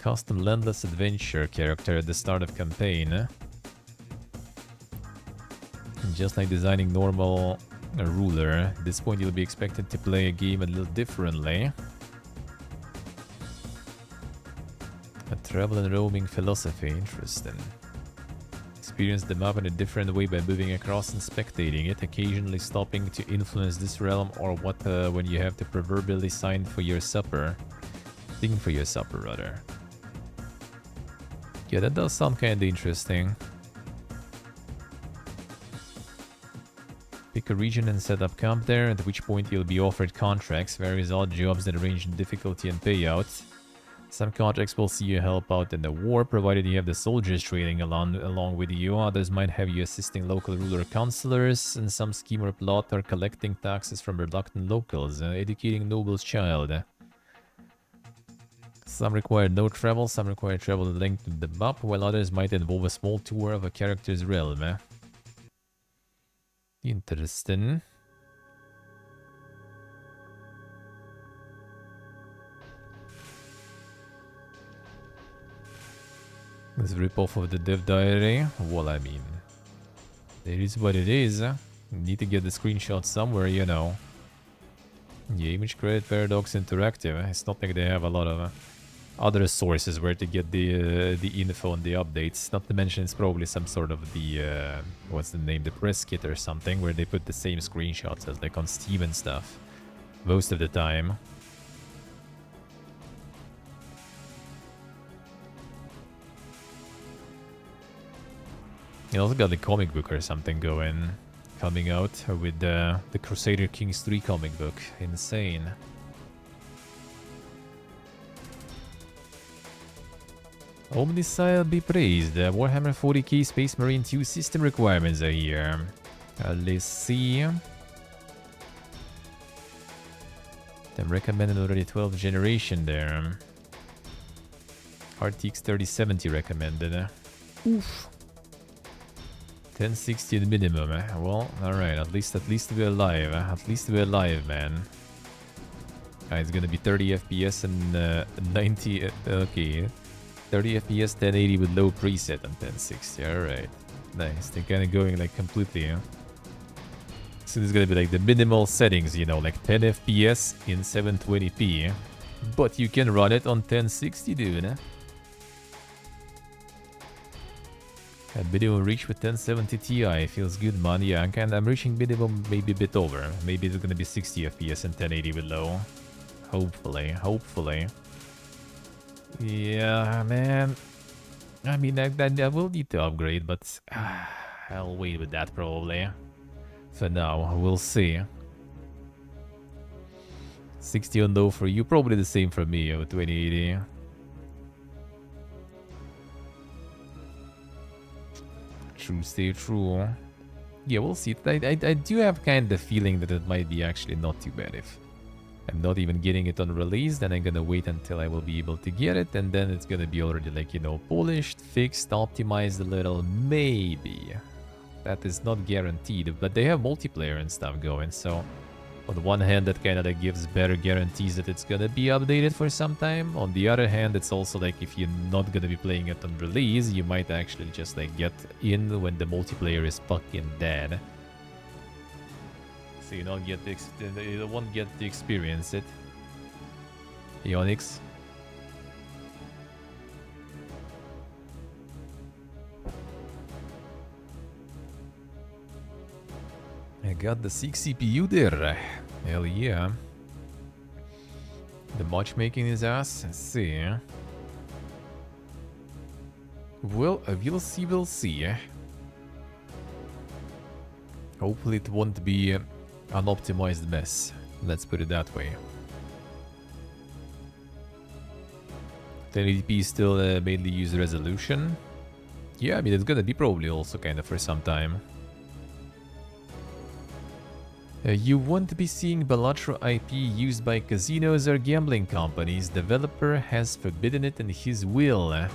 Custom Landless Adventure character at the start of campaign. And just like designing normal ruler, at this point you'll be expected to play a game a little differently. A travel and roaming philosophy, interesting. Experience the map in a different way by moving across and spectating it, occasionally stopping to influence this realm or what when you have to proverbially sing for your supper, rather. Yeah, that does sound kinda interesting. Pick a region and set up camp there, at which point you'll be offered contracts, various odd jobs that range in difficulty and payout. Some contracts will see you help out in the war, provided you have the soldiers trailing along with you. Others might have you assisting local ruler councillors, and some scheme or plot or collecting taxes from reluctant locals, educating nobles' child. Some require no travel, some require travel linked to the map, while others might involve a small tour of a character's realm. Interesting. This rip-off of the Dev Diary? Well, I mean, it is what it is. Need to get the screenshot somewhere, you know. Yeah, Image Credit Paradox Interactive. It's not like they have a lot of other sources where to get the info and the updates. Not to mention it's probably some sort of the, what's the name, the press kit or something, where they put the same screenshots as like on Steam and stuff. Most of the time. You also got the comic book or something coming out with the Crusader Kings 3 comic book. Insane. Omniscile be praised. Warhammer 40k Space Marine 2 system requirements are here. Let's see. Them recommended already 12th generation there. RTX 3070 recommended. Oof. 1060 at minimum. Well, alright, at least we're alive. At least we're alive, man. It's gonna be 30 FPS and 90. Okay. 30 FPS, 1080 with low preset and 1060. Alright. Nice. They're kind of going like completely. So this is gonna be like the minimal settings, you know, like 10 FPS in 720p. But you can run it on 1060, dude. At minimum reach with 1070 Ti. Feels good, man. Yeah, I'm reaching minimum maybe a bit over. Maybe it's gonna be 60 FPS and 1080 with low. Hopefully. Yeah, man. I mean, I will need to upgrade, but I'll wait with that probably. For now, we'll see. 60 on low for you, probably the same for me with 2080. True, stay true. Yeah, we'll see. I do have kind of the feeling that it might be actually not too bad if I'm not even getting it on release, then I'm gonna wait until I will be able to get it, and then it's gonna be already like, you know, polished, fixed, optimized a little, maybe. That is not guaranteed, but they have multiplayer and stuff going, so on the one hand that kind of like gives better guarantees that it's gonna be updated for some time. On the other hand, it's also like if you're not gonna be playing it on release, you might actually just like get in when the multiplayer is fucking dead. So you don't get you won't get to experience it. Ionix. I got the 6 CPU there. Hell yeah. The matchmaking is ass. Let's see. Well, we'll see, we'll see. Hopefully it won't be an optimized mess. Let's put it that way. 1080p still mainly use resolution. Yeah, I mean it's gonna be probably also kind of for some time. You won't be seeing Balatro IP used by casinos or gambling companies. Developer has forbidden it in his will.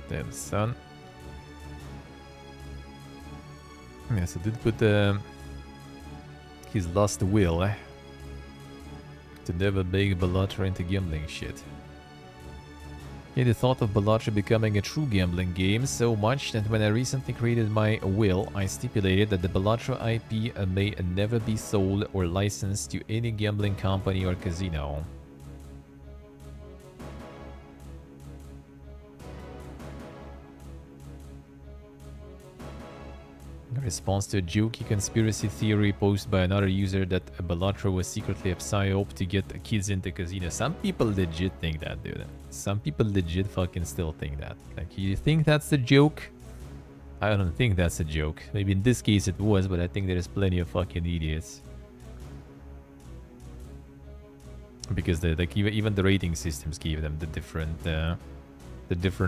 Damn, son. Yes, I did put his last will to never make Balatro into gambling shit. Yeah, the thought of Balatro becoming a true gambling game so much that when I recently created my will, I stipulated that the Balatro IP may never be sold or licensed to any gambling company or casino. In response to a jokey conspiracy theory posted by another user that Balatro was secretly a psyop to get kids into casinos. Some people legit think that, dude. Some people legit fucking still think that. Like, you think that's a joke? I don't think that's a joke. Maybe in this case it was, but I think there's plenty of fucking idiots. Because like even the rating systems gave them the different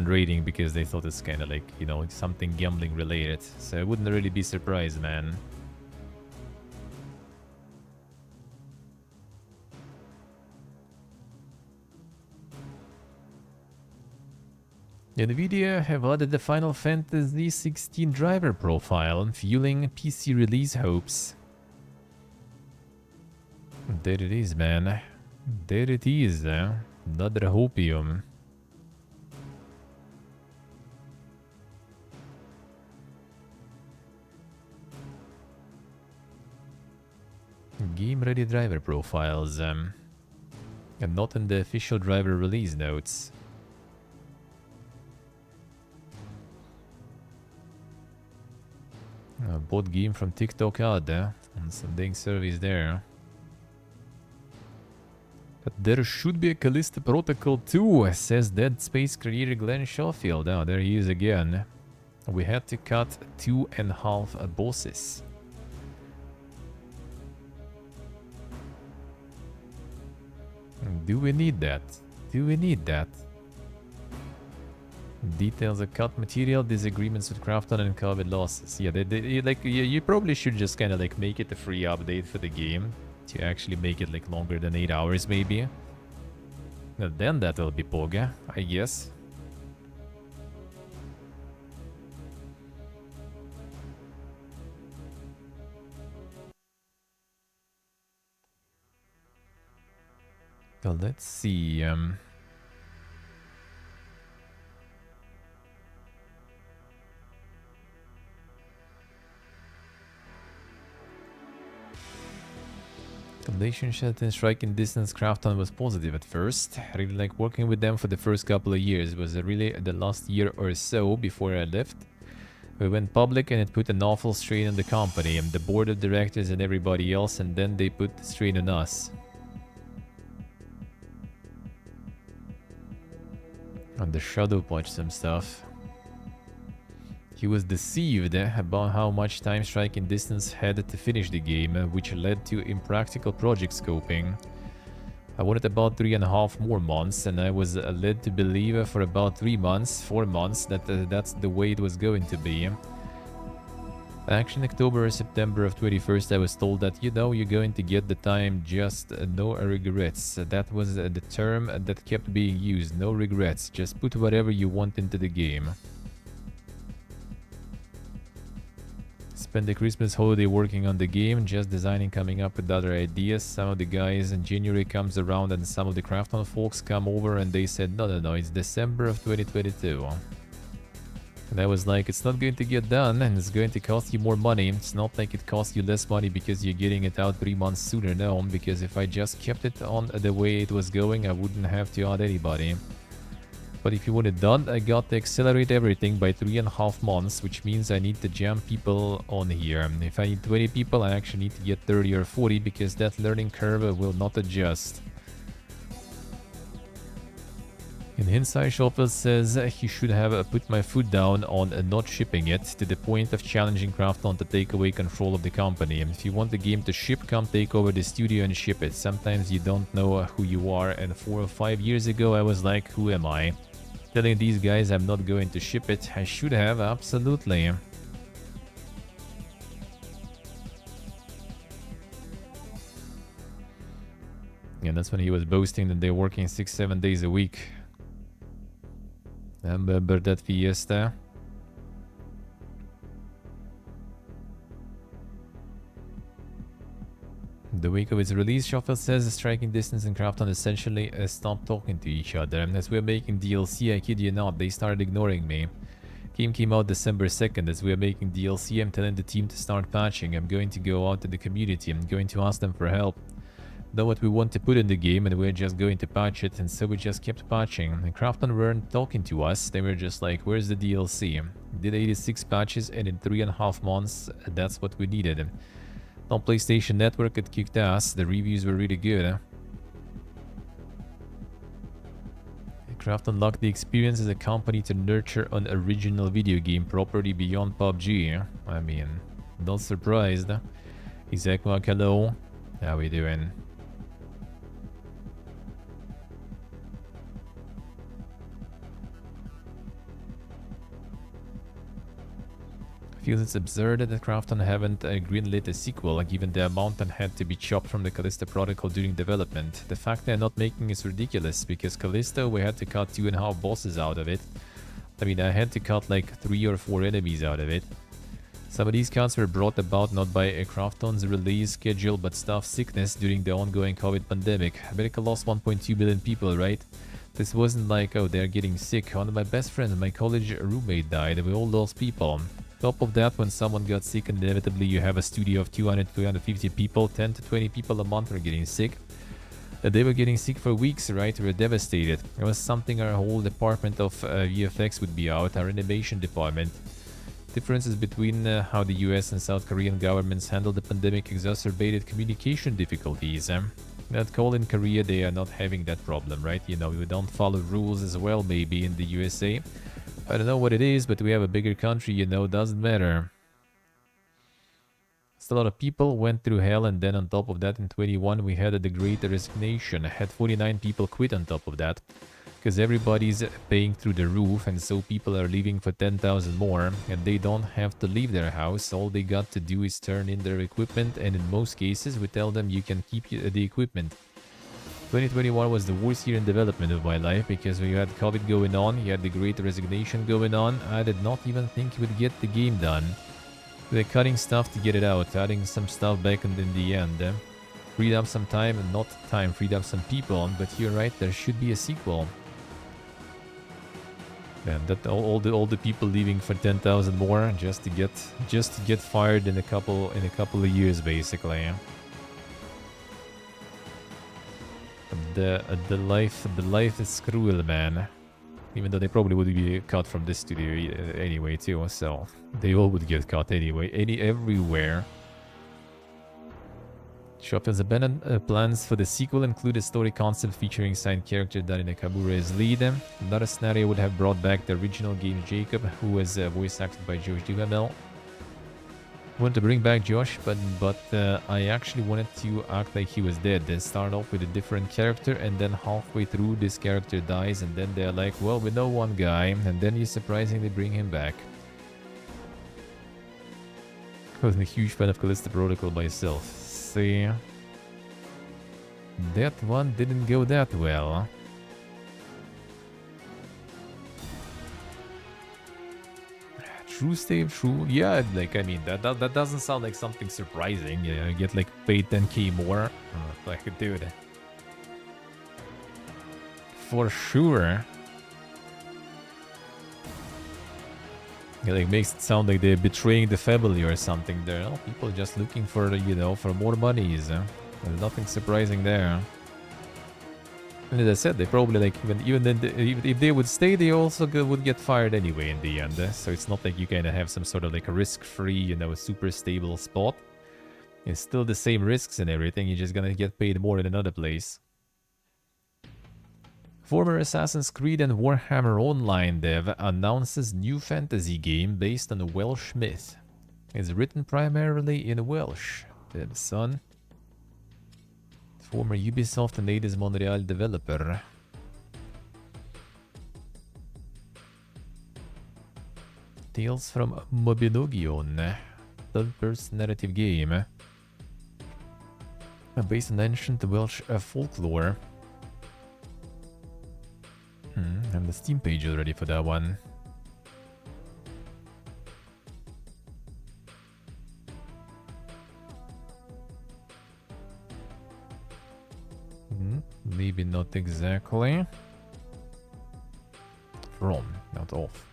rating because they thought it's kind of like, you know, something gambling related. So I wouldn't really be surprised, man. NVIDIA have added the Final Fantasy XVI driver profile, fueling PC release hopes. There it is, man. There it is. Another hopium. Game ready driver profiles, and not in the official driver release notes. Bought game from TikTok ad on some dang service there. But there should be a Callisto Protocol 2, says Dead Space creator Glenn Schofield. Oh, there he is again. We had to cut 2.5 bosses. Do we need that? Do we need that? Details of cut material, disagreements with Krafton and COVID losses. Yeah, you probably should just kind of like make it a free update for the game to actually make it like longer than 8 hours maybe. Now, then that will be Poga, I guess. So let's see. Relationship in striking distance Krafton was positive at first. I really like working with them for the first couple of years. It was really the last year or so before I left. We went public and it put an awful strain on the company and the board of directors and everybody else, and then they put the strain on us. On the Shadow Punch some stuff. He was deceived about how much time striking distance had to finish the game, which led to impractical project scoping. I wanted about 3.5 more months, and I was led to believe for about 3 months, 4 months, that that's the way it was going to be. Actually, in October or September of 21st, I was told that, you know, you're going to get the time, just no regrets. That was the term that kept being used, no regrets. Just put whatever you want into the game. Spend the Christmas holiday working on the game, just designing, coming up with other ideas. Some of the guys in January comes around and some of the Crafton folks come over and they said, no, it's December of 2022. And I was like, it's not going to get done and it's going to cost you more money. It's not like it costs you less money because you're getting it out 3 months sooner. No, because if I just kept it on the way it was going, I wouldn't have to add anybody. But if you want it done, I got to accelerate everything by 3.5 months, which means I need to jam people on here. If I need 20 people, I actually need to get 30 or 40 because that learning curve will not adjust. And Hinsai Shopper says he should have put my foot down on not shipping it, to the point of challenging Krafton to take away control of the company. And if you want the game to ship, come take over the studio and ship it. Sometimes you don't know who you are, and 4 or 5 years ago I was like, who am I? Telling these guys I'm not going to ship it. I should have, absolutely. And that's when he was boasting that they're working 6-7 days a week. Remember that Fiesta? The week of its release, Shuffle says striking distance and Krafton essentially stopped talking to each other. As we're making DLC, I kid you not, they started ignoring me. Game came out December 2nd. As we're making DLC, I'm telling the team to start patching. I'm going to go out to the community. I'm going to ask them for help. Know what we want to put in the game, and we're just going to patch it, and so we just kept patching. And Krafton weren't talking to us, they were just like, where's the DLC? Did 86 patches, and in 3.5 months, that's what we needed. On PlayStation Network, it kicked ass, the reviews were really good. Krafton locked the experience as a company to nurture an original video game property beyond PUBG. I mean, not surprised. Isaac Mark, hello. How we doing? Feels it's absurd that Krafton haven't greenlit a sequel, given the amount that had to be chopped from the Callisto Protocol during development. The fact they're not making is ridiculous, because Callisto, we had to cut 2.5 bosses out of it. I mean, I had to cut like 3 or 4 enemies out of it. Some of these cuts were brought about not by Krafton's release schedule, but staff sickness during the ongoing COVID pandemic. America lost 1.2 billion people, right? This wasn't like, oh, they're getting sick. One of my best friends, my college roommate, died. We all lost people. Top of that, when someone got sick, and inevitably you have a studio of 200 to 250 people, 10 to 20 people a month are getting sick. They were getting sick for weeks, right? We were devastated. It was something our whole department of VFX would be out, our animation department. Differences between how the US and South Korean governments handled the pandemic exacerbated communication difficulties. That call in Korea, they are not having that problem, right? You know, we don't follow rules as well, maybe in the USA. I don't know what it is, but we have a bigger country, you know, doesn't matter. Still a lot of people went through hell, and then on top of that in 21 we had the Great Resignation. I had 49 people quit on top of that, because everybody's paying through the roof, and so people are leaving for 10,000 more, and they don't have to leave their house. All they got to do is turn in their equipment, and in most cases we tell them you can keep the equipment. 2021 was the worst year in development of my life, because you had COVID going on, you had the Great Resignation going on. I did not even think you would get the game done. They're cutting stuff to get it out, adding some stuff back, and in the end, freed up some time, and not time, freed up some people. But you're right, there should be a sequel. And that all the people leaving for 10,000 more just to get fired in a couple of years, basically. The life is cruel, man. Even though they probably would be cut from this studio anyway too, so they all would get cut anyway, everywhere. Shopify's abandoned plans for the sequel include a story concept featuring side character Darina Kabura as lead. Another scenario would have brought back the original game Jacob, who was voice acted by Josh Duhamel. Wanted to bring back Josh, but I actually wanted to act like he was dead. Then start off with a different character, and then halfway through this character dies, and then they're like, well, we know one guy, and then you surprisingly bring him back. I was a huge fan of Callisto Protocol myself. See, that one didn't go that well. True save, true. Yeah, like, I mean, that doesn't sound like something surprising. Yeah, you get like paid 10k more. Like, dude. For sure. It like makes it sound like they're betraying the family or something there. No, people just looking for, you know, for more monies. There's nothing surprising there. And as I said, they probably like even then even if they would stay, they also would get fired anyway in the end. So it's not like you kind of have some sort of like a risk-free, you know, super stable spot. It's still the same risks and everything. You're just gonna get paid more in another place. Former Assassin's Creed and Warhammer Online dev announces new fantasy game based on a Welsh myth. It's written primarily in Welsh. Damn son. Former Ubisoft and Eidos Montreal developer. Tales from Mabinogion. Third-person narrative game. Based on ancient Welsh folklore. And the Steam page already for that one. Maybe not exactly. From, not off.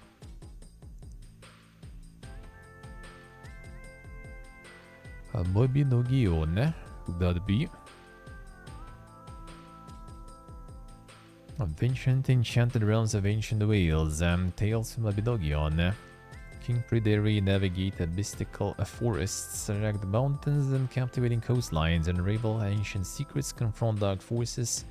Mabinogion. Could that be? Of ancient enchanted realms of ancient Wales, Tales from Mabinogion. King Pryderi navigate mystical forests, rugged mountains and captivating coastlines, unravel ancient secrets, confront dark forces,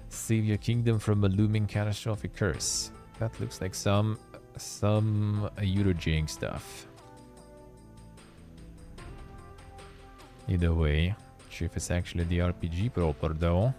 save your kingdom from a looming catastrophic curse. That looks like some Eurojink stuff. Either way, not sure if it's actually the RPG proper though.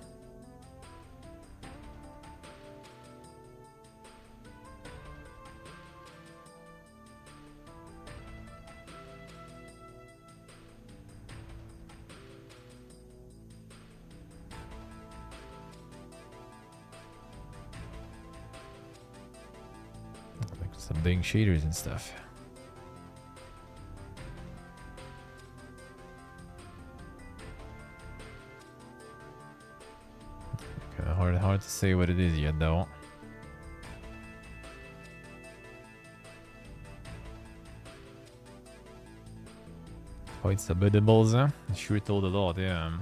Some dang shaders and stuff. Kinda hard to say what it is yet though. Quite some edibles, huh? Sure told a lot, yeah.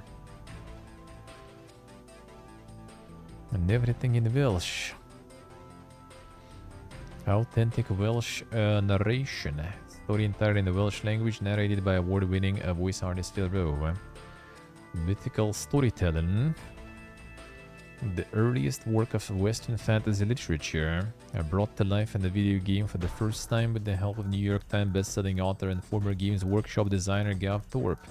And everything in Welsh. Authentic Welsh narration. Story entirely in the Welsh language, narrated by award-winning voice artist Phil Rowe. Mythical storytelling. The earliest work of Western fantasy literature, brought to life in the video game for the first time with the help of New York Times best-selling author and former Games Workshop designer Gav Thorpe.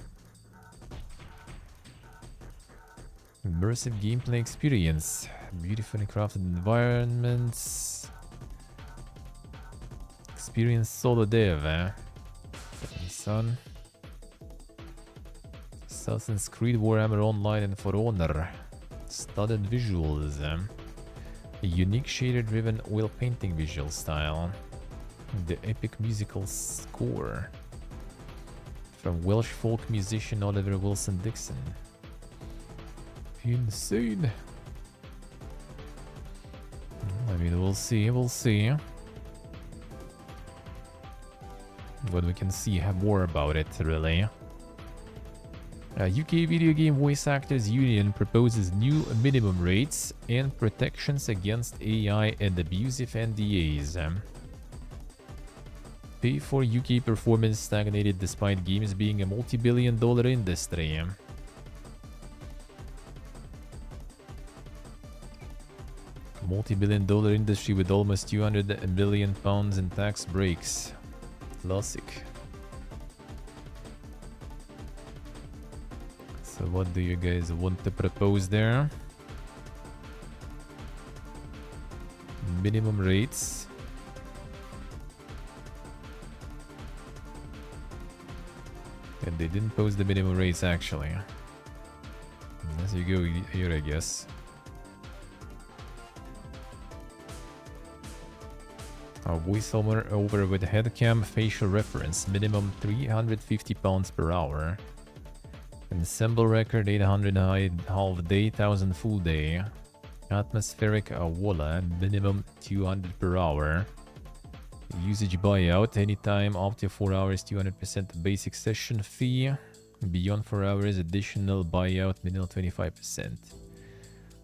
Immersive gameplay experience. Beautifully crafted environments. Experience solo dev, son. Assassin's Creed, Warhammer Online, and For Honor. Studded visuals. A unique shader-driven oil painting visual style. The epic musical score. From Welsh folk musician Oliver Wilson-Dixon. Insane. I mean, we'll see, But we can see more about it, really. UK Video Game Voice Actors Union proposes new minimum rates and protections against AI and abusive NDAs. Pay for UK performance stagnated despite games being a multi-billion-dollar industry. A multi-billion-dollar industry with almost 200 million pounds in tax breaks. Classic. So what do you guys want to propose there? Minimum rates. they didn't post the minimum rates actually. As you go here, I guess. Voiceover over with headcam facial reference. Minimum 350 pounds per hour. Ensemble record 800 half day, 1000 full day. Atmospheric Walla, minimum 200 per hour. Usage buyout, anytime up to 4 hours, 200% basic session fee. Beyond 4 hours, additional buyout, minimum 25%.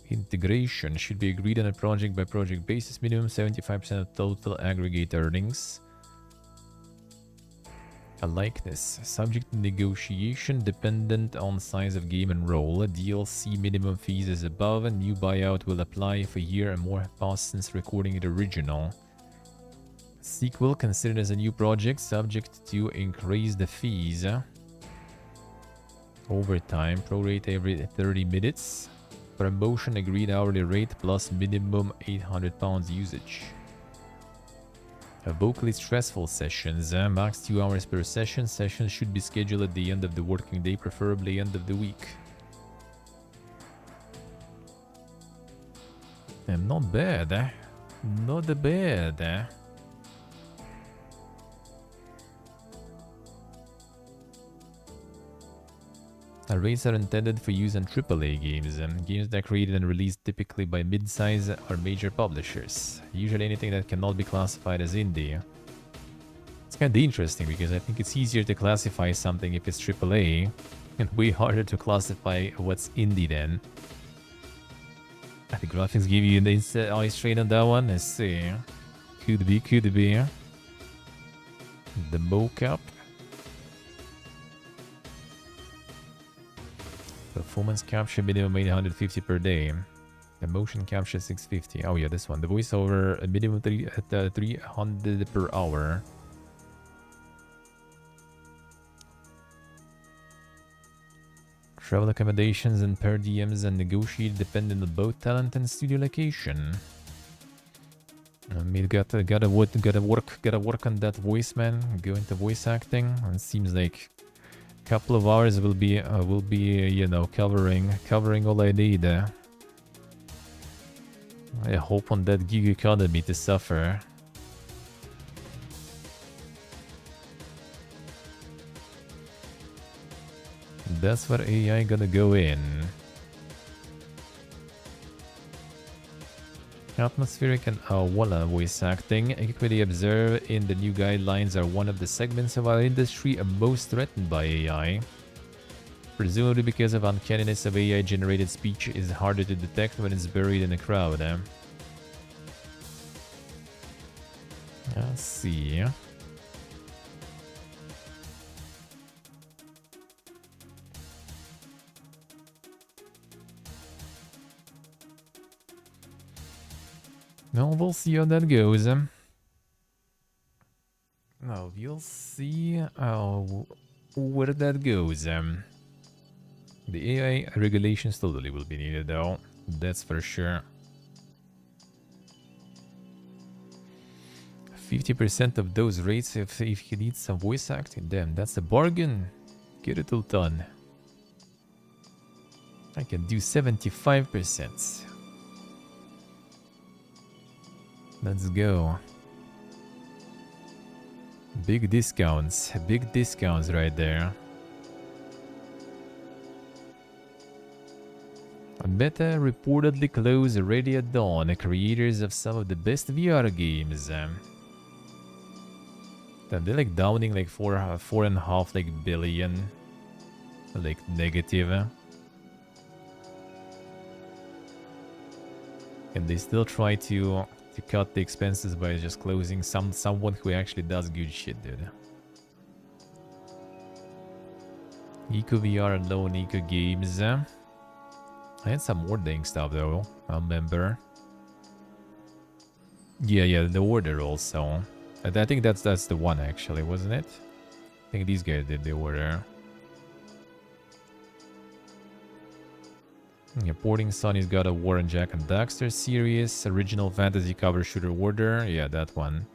Integration should be agreed on a project by project basis, minimum 75% of total aggregate earnings. A likeness, subject to negotiation, dependent on size of game and role. DLC minimum fees is above, and new buyout will apply if a year and more have passed since recording it original. Sequel considered as a new project, subject to increase the fees. Overtime, prorate every 30 minutes. Promotion agreed hourly rate plus minimum 800 pounds usage. Vocally stressful sessions, max 2 hours per session. Sessions should be scheduled at the end of the working day, preferably end of the week. Not bad, not bad. Rates are intended for use on AAA games, games that are created and released typically by mid-size or major publishers. Usually anything that cannot be classified as indie. It's kind of interesting because I think it's easier to classify something if it's AAA, and way harder to classify what's indie then. The graphics give you the instant eye strain on that one. Let's see. Could be. The mocap. Performance capture minimum 850 per day. The motion capture 650. Oh yeah, this one. The voiceover minimum 300 per hour. Travel accommodations and per diems and negotiated dependent on both talent and studio location. I mean, gotta work on that voice, man. Go into voice acting. It seems like couple of hours will be you know, covering all I need. I hope on that gig economy to suffer. That's where AI gonna go in. Atmospheric and Walla voice acting. Equity observed in the new guidelines are one of the segments of our industry most threatened by AI. Presumably because of uncanniness of AI-generated speech is harder to detect when it's buried in a crowd. Let's see. No, we'll see how that goes. No, we'll see where that goes. The AI regulations totally will be needed, though. That's for sure. 50% of those rates if he needs some voice acting. Damn, that's a bargain. Get it all done. I can do 75%. Let's go. Big discounts right there. Beta reportedly closed already at dawn, creators of some of the best VR games. They're like downing like 4.5 like billion, like negative. And they still try to cut the expenses by just closing someone who actually does good shit, dude. Eco VR alone, Eco Games. I had some more dang stuff though, I remember. Yeah, the order also. I think that's the one actually, wasn't it? I think these guys did the order. Yeah, Porting Sonny's got a Warren Jack and Daxter series, original fantasy cover shooter order. Yeah, that one.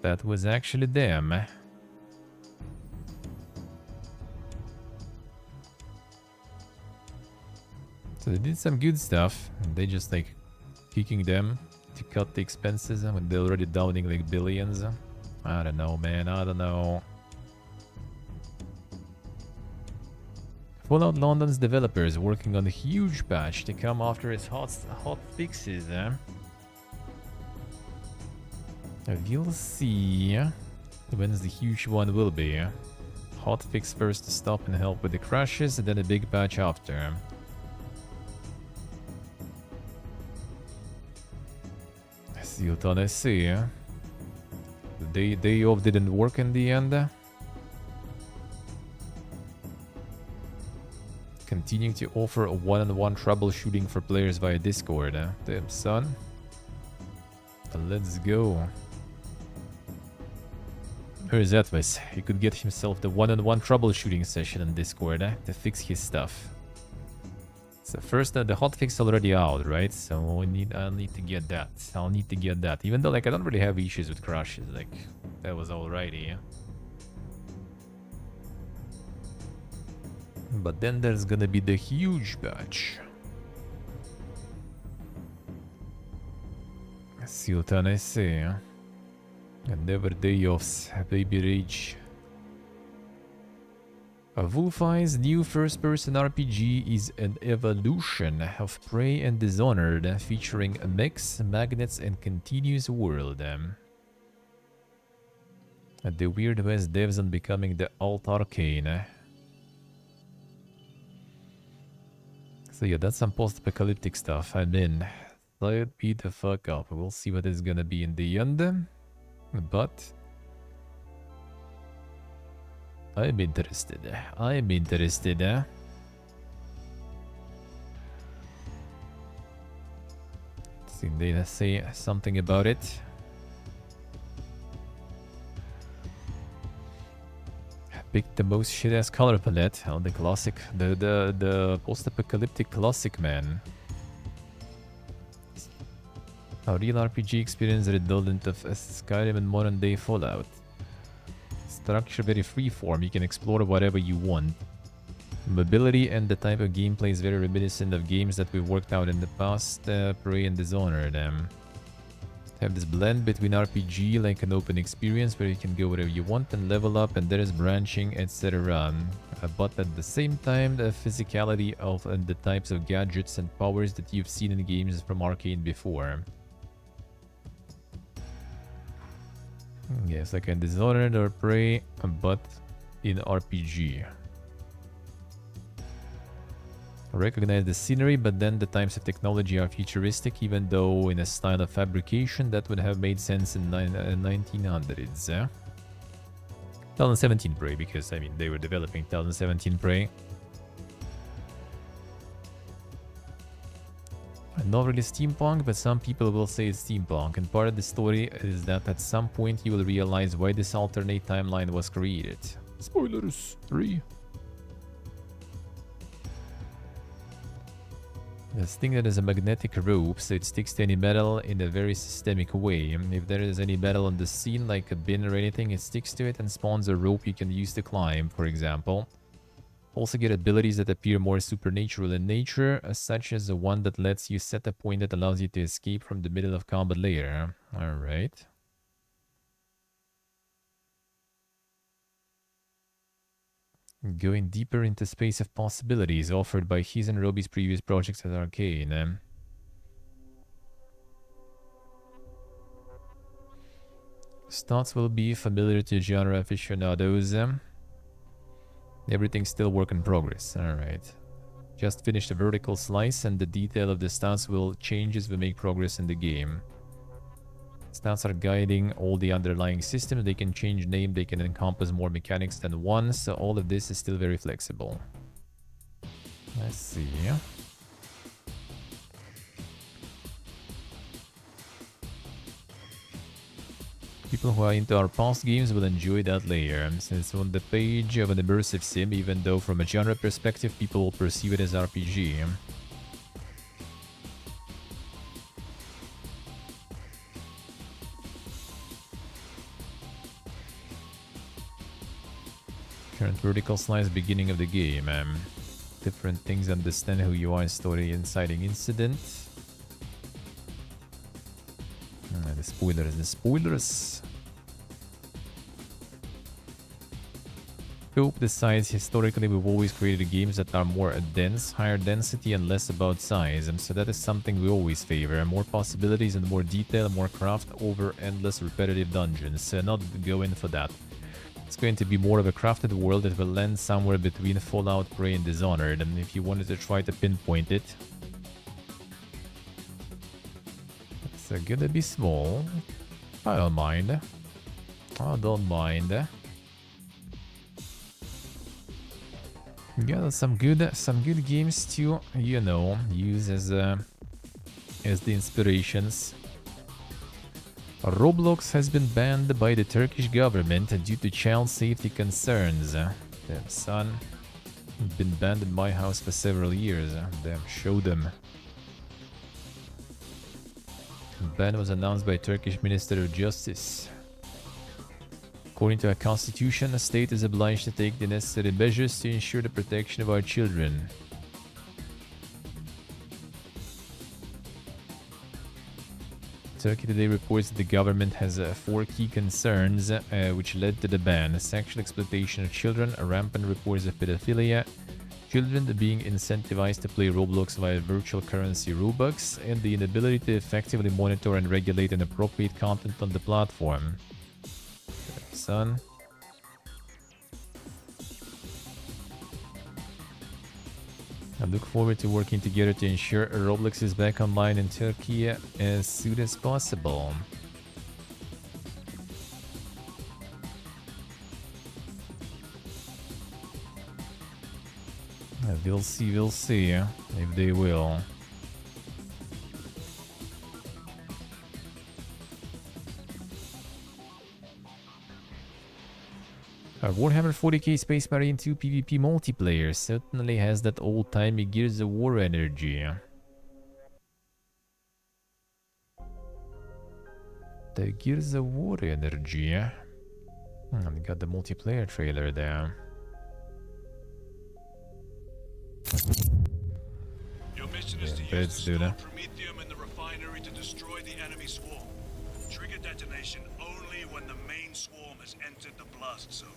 That was actually them. So they did some good stuff, and they just like kicking them to cut the expenses when they're already downing like billions. I don't know, man. I don't know. Fallout London's developers working on a huge patch to come after its hot fixes. We'll see when the huge one will be. Hot fix first to stop and help with the crashes, and then a big patch after. See what I see. The day off didn't work in the end. Continuing to offer a one-on-one troubleshooting for players via Discord. Damn, son. Let's go. Where's Atlas? He could get himself the one-on-one troubleshooting session on Discord to fix his stuff. So first, the hotfix already out, right? So I'll need to get that. I'll need to get that. Even though, like, I don't really have issues with crashes. Like, that was alrighty. But then there's gonna be the huge patch. See what I say. And never day offs, baby rage. Wolfeye's new first-person RPG is an evolution of Prey and Dishonored, featuring a mix, magnets, and continuous world. The Weird West devs on becoming the Alt Arcane. So yeah, that's some post-apocalyptic stuff. I'm in. Let me the fuck up. We'll see what it's gonna be in the end. But I'm interested. I'm interested. See, they say something about it. Picked the most shit-ass color palette. Oh, the classic, the post-apocalyptic classic, man. A real RPG experience redundant of Skyrim and modern-day Fallout. Structure very freeform, you can explore whatever you want. Mobility and the type of gameplay is very reminiscent of games that we've worked out in the past, Prey and Dishonored. Have this blend between RPG, like an open experience where you can go wherever you want and level up, and there is branching, etc. But at the same time, the physicality of and the types of gadgets and powers that you've seen in games from Arcane before. Yes, like in Dishonored or Prey, but in RPG. Recognize the scenery, but then the types of technology are futuristic, even though in a style of fabrication that would have made sense in 1900s. 2017 Prey, because I mean they were developing 2017 Prey. Not really steampunk, but some people will say it's steampunk, and part of the story is that at some point you will realize why this alternate timeline was created. Spoilers 3. This thing that is a magnetic rope, so it sticks to any metal in a very systemic way. If there is any metal on the scene, like a bin or anything, it sticks to it and spawns a rope you can use to climb, for example. Also get abilities that appear more supernatural in nature, such as the one that lets you set a point that allows you to escape from the middle of combat later. Alright. Going deeper into space of possibilities offered by his and Roby's previous projects at Arcane. Stats will be familiar to genre aficionados. Everything's still work in progress. Alright. Just finished a vertical slice and the detail of the stats will change as we make progress in the game. Stats are guiding all the underlying systems. They can change name, they can encompass more mechanics than one, so all of this is still very flexible. Let's see. People who are into our past games will enjoy that layer, since on the page of an immersive sim, even though from a genre perspective people will perceive it as RPG. Current vertical slice beginning of the game. different things, understand who you are, story, inciting incident. The spoilers, the spoilers. Scope decides historically we've always created games that are more dense, higher density and less about size, and so that is something we always favor. More possibilities and more detail, more craft over endless repetitive dungeons. Not go in for that. It's going to be more of a crafted world that will land somewhere between Fallout, Prey and Dishonored, and if you wanted to try to pinpoint it, it's gonna be small. I don't mind. I don't mind. Got some good games to, you know, use as the inspirations. Roblox has been banned by the Turkish government due to child safety concerns. Damn, son. Been banned in my house for several years. Damn, show them. Ban was announced by Turkish Minister of Justice. According to our constitution, a state is obliged to take the necessary measures to ensure the protection of our children. Turkey Today reports that the government has 4 key concerns which led to the ban: sexual exploitation of children, rampant reports of pedophilia, children being incentivized to play Roblox via virtual currency Robux, and the inability to effectively monitor and regulate inappropriate content on the platform. Son. I look forward to working together to ensure Roblox is back online in Turkey as soon as possible. We'll see if they will. Warhammer 40k Space Marine 2 PvP multiplayer certainly has that old-timey Gears of War energy. The Gears of War energy. We got the multiplayer trailer there. Your mission is to use the stored Promethium in the refinery to destroy the enemy swarm. Trigger detonation only when the main swarm has entered the blast zone.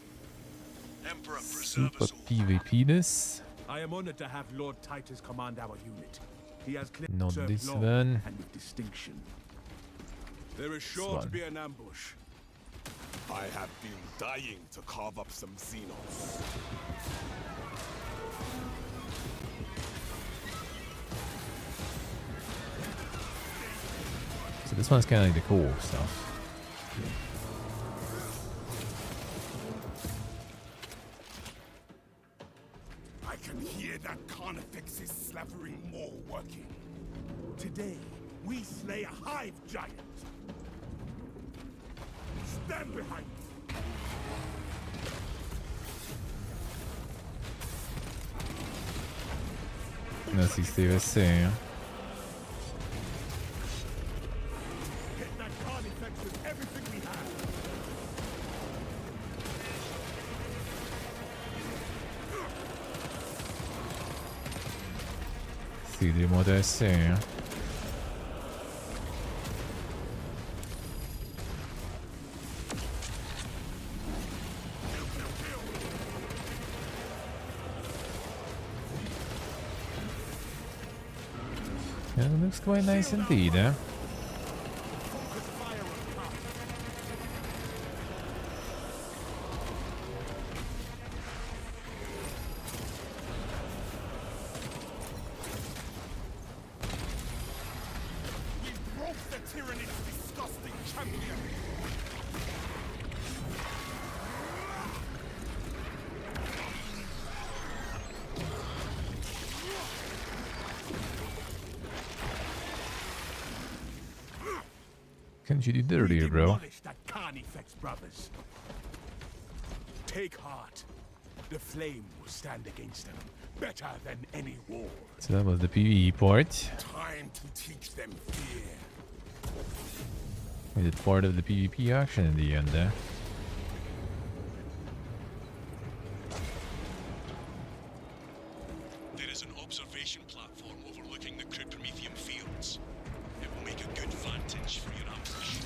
Emperor, preserve us all. PvP this. I am honored to have Lord Titus command our unit. He has Not served this long one. and with distinction. There is sure to be an ambush. I have been dying to carve up some Xenos. So this one's kind of like the cool stuff. I can hear that Carnifex's slavering maw working. Today, we slay a hive giant. Stand behind me. Non si steve sì. Get that Carnifex with everything we have. Sì, diremo adesso. Yeah, it looks quite nice indeed, eh? We broke the tyranny's disgusting champion. Can't you do dirtier, bro? Demolish that Carnifex, brothers. Take heart. The flame will stand against them better than any wall. So that was the PvE part. Time to teach them fear. Is it part of the PvP action in the end, eh? The There is an observation platform overlooking the crude Promethium fields. It will make a good vantage for your ambush.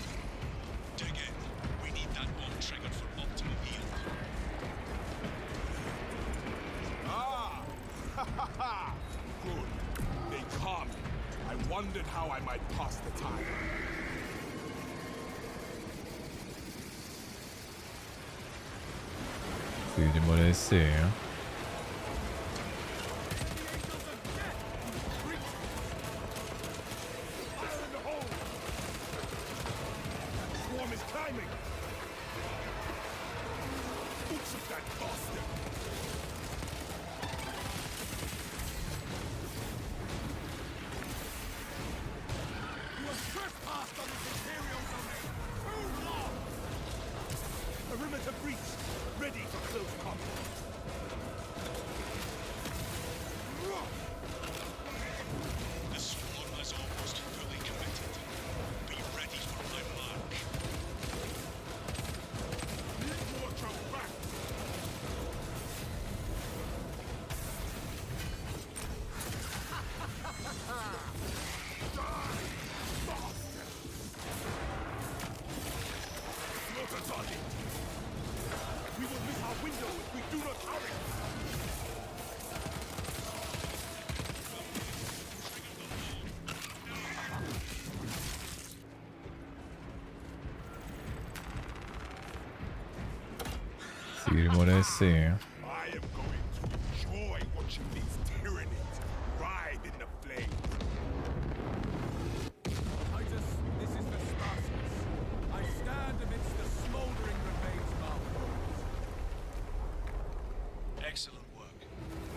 Dig in. We need that bomb triggered for optimal yield. Ah! Ha ha ha! Good. They come. I wondered how I might pass the time. Vedremo adesso. Swarm is climbing. Boots of that bastard. You have trespassed on this Imperial domain. Too long. Perimeter breach. Ready for close combat. The swarm is almost fully committed. Be ready for my mark. Need more jump back. Die, bastard! Slaughter's on it. We will miss our window if we do not hurry. Vedremo adesso. I am going to enjoy watching these tyrannies ride in the flames. This is the Spartans. I stand amidst the smoldering remains of our foes. Excellent work.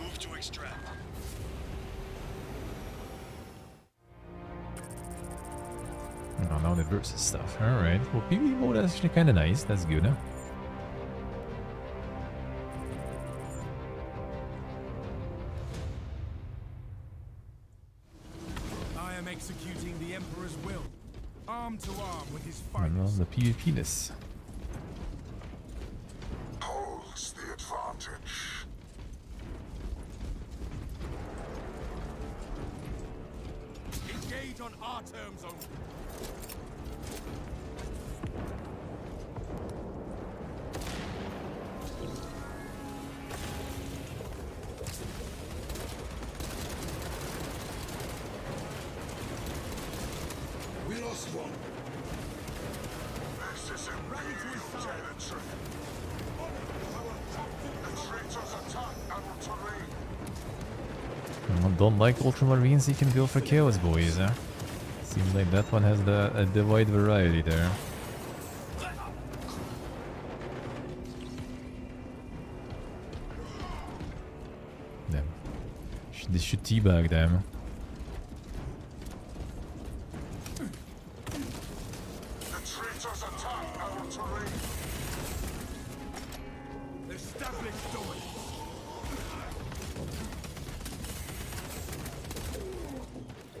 Move to extract. Oh, now the versus stuff. Alright. Well, PvE mode is actually kind of nice. That's good, huh? I am executing the Emperor's will, arm to arm with his And well, finest. the PvP-ness. Holds the advantage. Engage on our terms only. We lost one. This is Imperial territory. The traitors attack our terrain. Don't like Ultramarines, you can go for Chaos Boys, huh? Seems like that one has the wide variety there. Them. They should teabag them. The traitors attack our terrain. Establish dominance.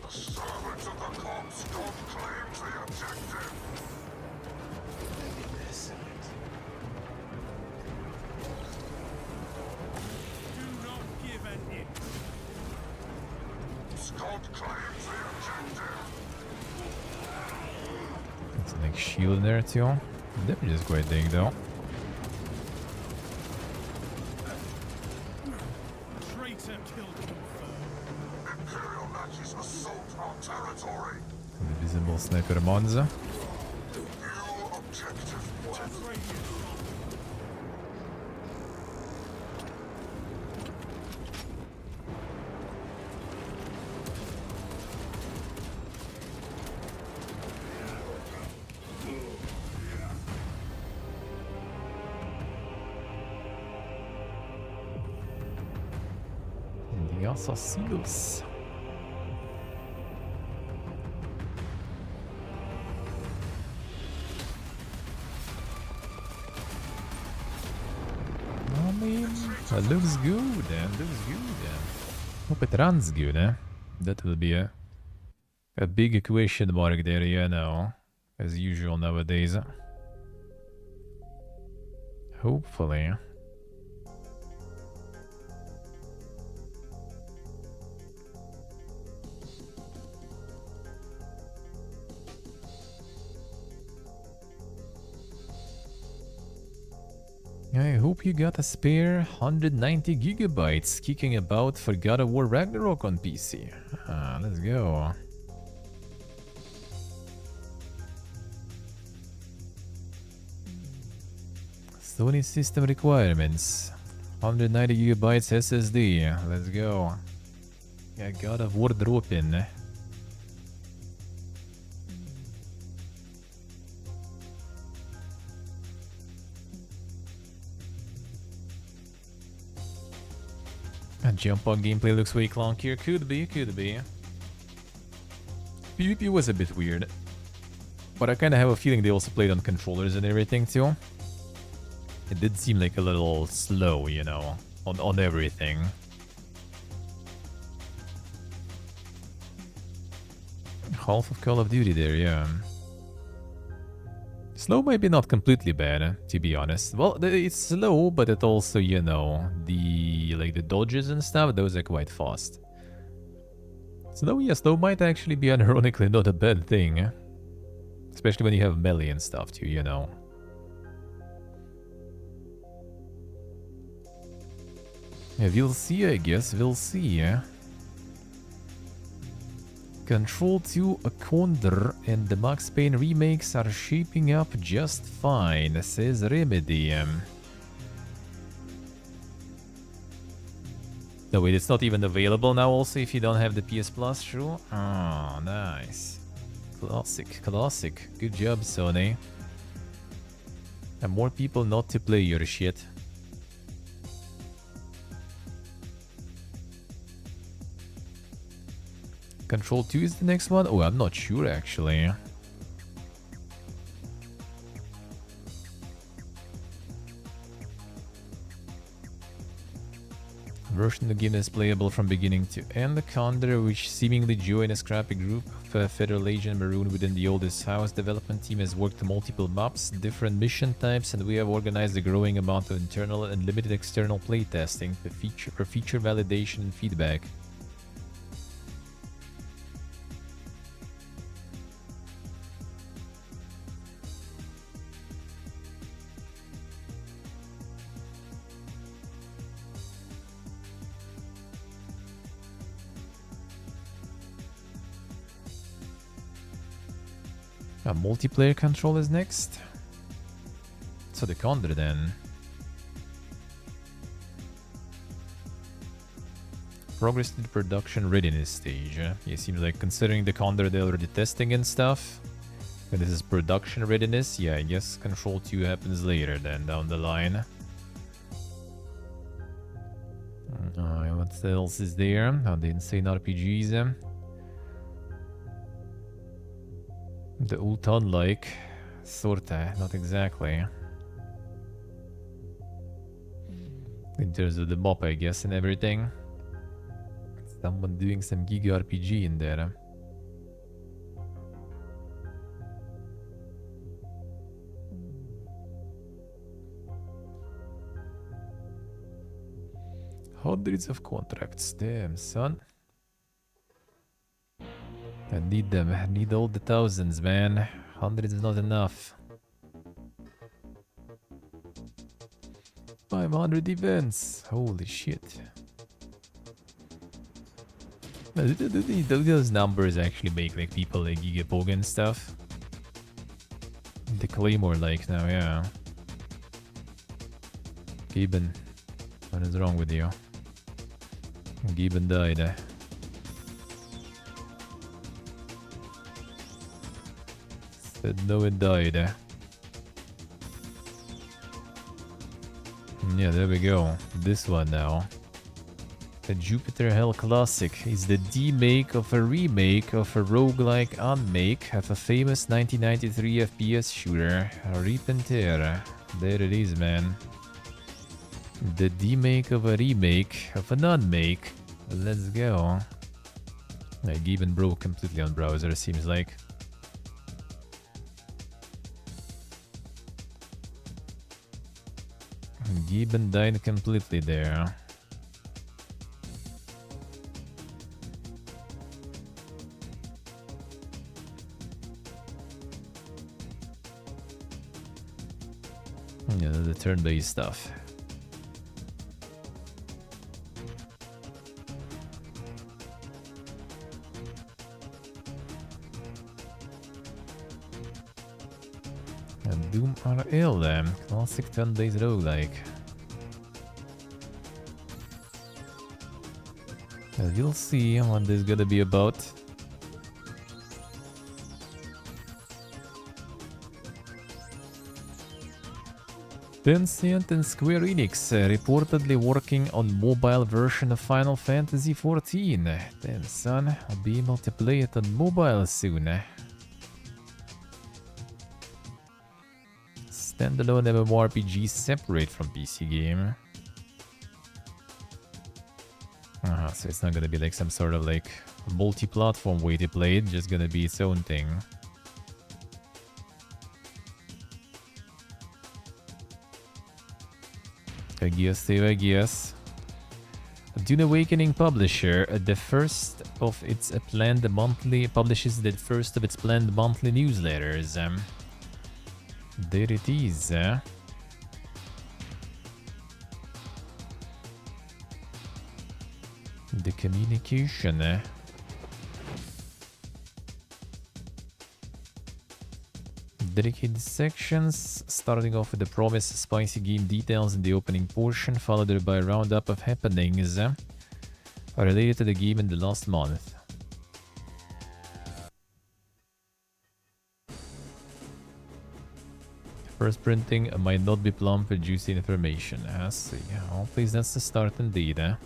The servants of the corpse god claim the objective. Do not give an inch. Scott claims the objective. It's a big shield there too. Damage is quite big though. Traitor kill confirmed. Imperial matches assault our territory. Invisible Sniper Monza. New objective won. Test radius. The Assassinos. I mean, that looks good, and looks good. Hope it runs good, eh? That will be a big question mark there, you know, as usual nowadays. Hopefully. I hope you got a spare 190 gigabytes kicking about for God of War Ragnarok on PC. Let's go. Sony system requirements. 190 gigabytes SSD. Let's go. Yeah, God of War dropping. Jump on gameplay looks way clunkier. Could be, could be. PvP was a bit weird. But I kind of have a feeling they also played on controllers and everything too. It did seem like a little slow, you know, on everything. Half of Call of Duty there, yeah. Slow might be not completely bad, to be honest. Well, it's slow, but it also, you know, the dodges and stuff, those are quite fast. Slow, yeah, slow might actually be unironically not a bad thing. Especially when you have melee and stuff too, you know. Yeah, we'll see, I guess, we'll see, yeah. Control 2, a Condor, and the Max Payne remakes are shaping up just fine, says Remedy. No, wait, it's not even available now also if you don't have the PS Plus, true? Oh, nice. Classic, classic. Good job, Sony. And more people not to play your shit. Control 2 is the next one? Oh, I'm not sure actually. Version of the game is playable from beginning to end. The Condor, which seemingly joined a scrappy group of Federal Agent Maroon within the oldest house development team, has worked multiple maps, different mission types, and we have organized a growing amount of internal and limited external playtesting for feature validation and feedback. Multiplayer control is next. So the Condor then. Progress to the production readiness stage. It seems like considering the Condor they're already testing and stuff. And this is production readiness. Yeah, I guess Control 2 happens later then down the line. What else is there? Oh, the insane RPGs. The Ultan-like. Sorta, not exactly. In terms of the map, I guess, and everything. Someone doing some Giga RPG in there. Hundreds of contracts, damn son. I need them. I need all the thousands, man. Hundreds is not enough. 500 events. Holy shit. Do those numbers actually make like people like Gigapog and stuff? The Claymore like now, yeah. Gibbon. What is wrong with you? Gibbon died. No, it died. Yeah, there we go. This one now. The Jupiter Hell Classic is the demake of a remake of a roguelike unmake of a famous 1993 FPS shooter, Repentir. There it is, man. The demake of a remake of an unmake. Let's go. Like, even broke completely on browser, seems like. Gibbon died completely there. Yeah, the turn-based stuff. And Doom RL, classic turn-based roguelike. You'll see what this is gonna be about. Tencent and Square Enix reportedly working on mobile version of Final Fantasy XIV. Then, son, I'll be able to play it on mobile soon. Standalone MMORPG separate from PC game. So it's not gonna be like some sort of like multi-platform way to play it, just gonna be its own thing. I guess. Dune Awakening publisher, the first of its planned monthly publishes the first of its planned monthly newsletters. There it is. The communication. Dedicated sections, starting off with the promised spicy game details in the opening portion, followed by a roundup of happenings related to the game in the last month. First printing might not be plump with juicy information. I see. Oh, please, that's the start indeed.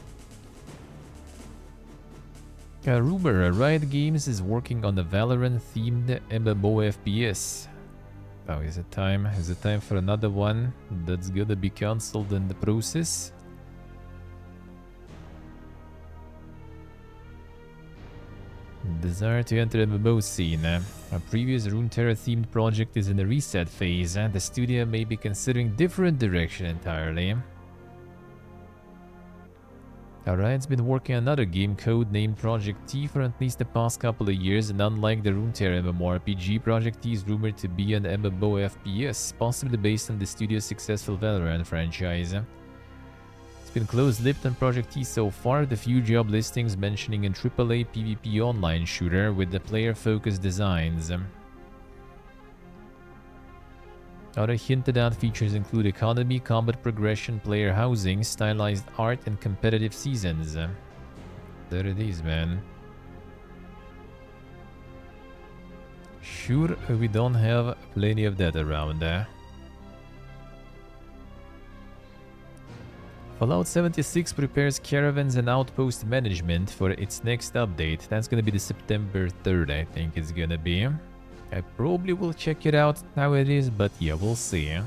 Rumor, Riot Games is working on a Valorant-themed MMO FPS. Oh, is it time? Is it time for another one that's gonna be cancelled in the process? Desire to enter MMO scene. A previous Runeterra-themed project is in the reset phase, and the studio may be considering different direction entirely. Riot's been working on another game code named Project T for at least the past couple of years, and unlike the Runeterra MMORPG, Project T is rumored to be an MMO FPS, possibly based on the studio's successful Valorant franchise. It's been close-lipped on Project T so far, with a few job listings mentioning a AAA PvP online shooter with the player-focused designs. Other hinted at features include economy, combat progression, player housing, stylized art, and competitive seasons. There it is, man. Sure, we don't have plenty of that around. Fallout 76 prepares caravans and outpost management for its next update. That's gonna be the September 3rd, I think it's gonna be. I probably will check it out how it is, but yeah, we'll see. A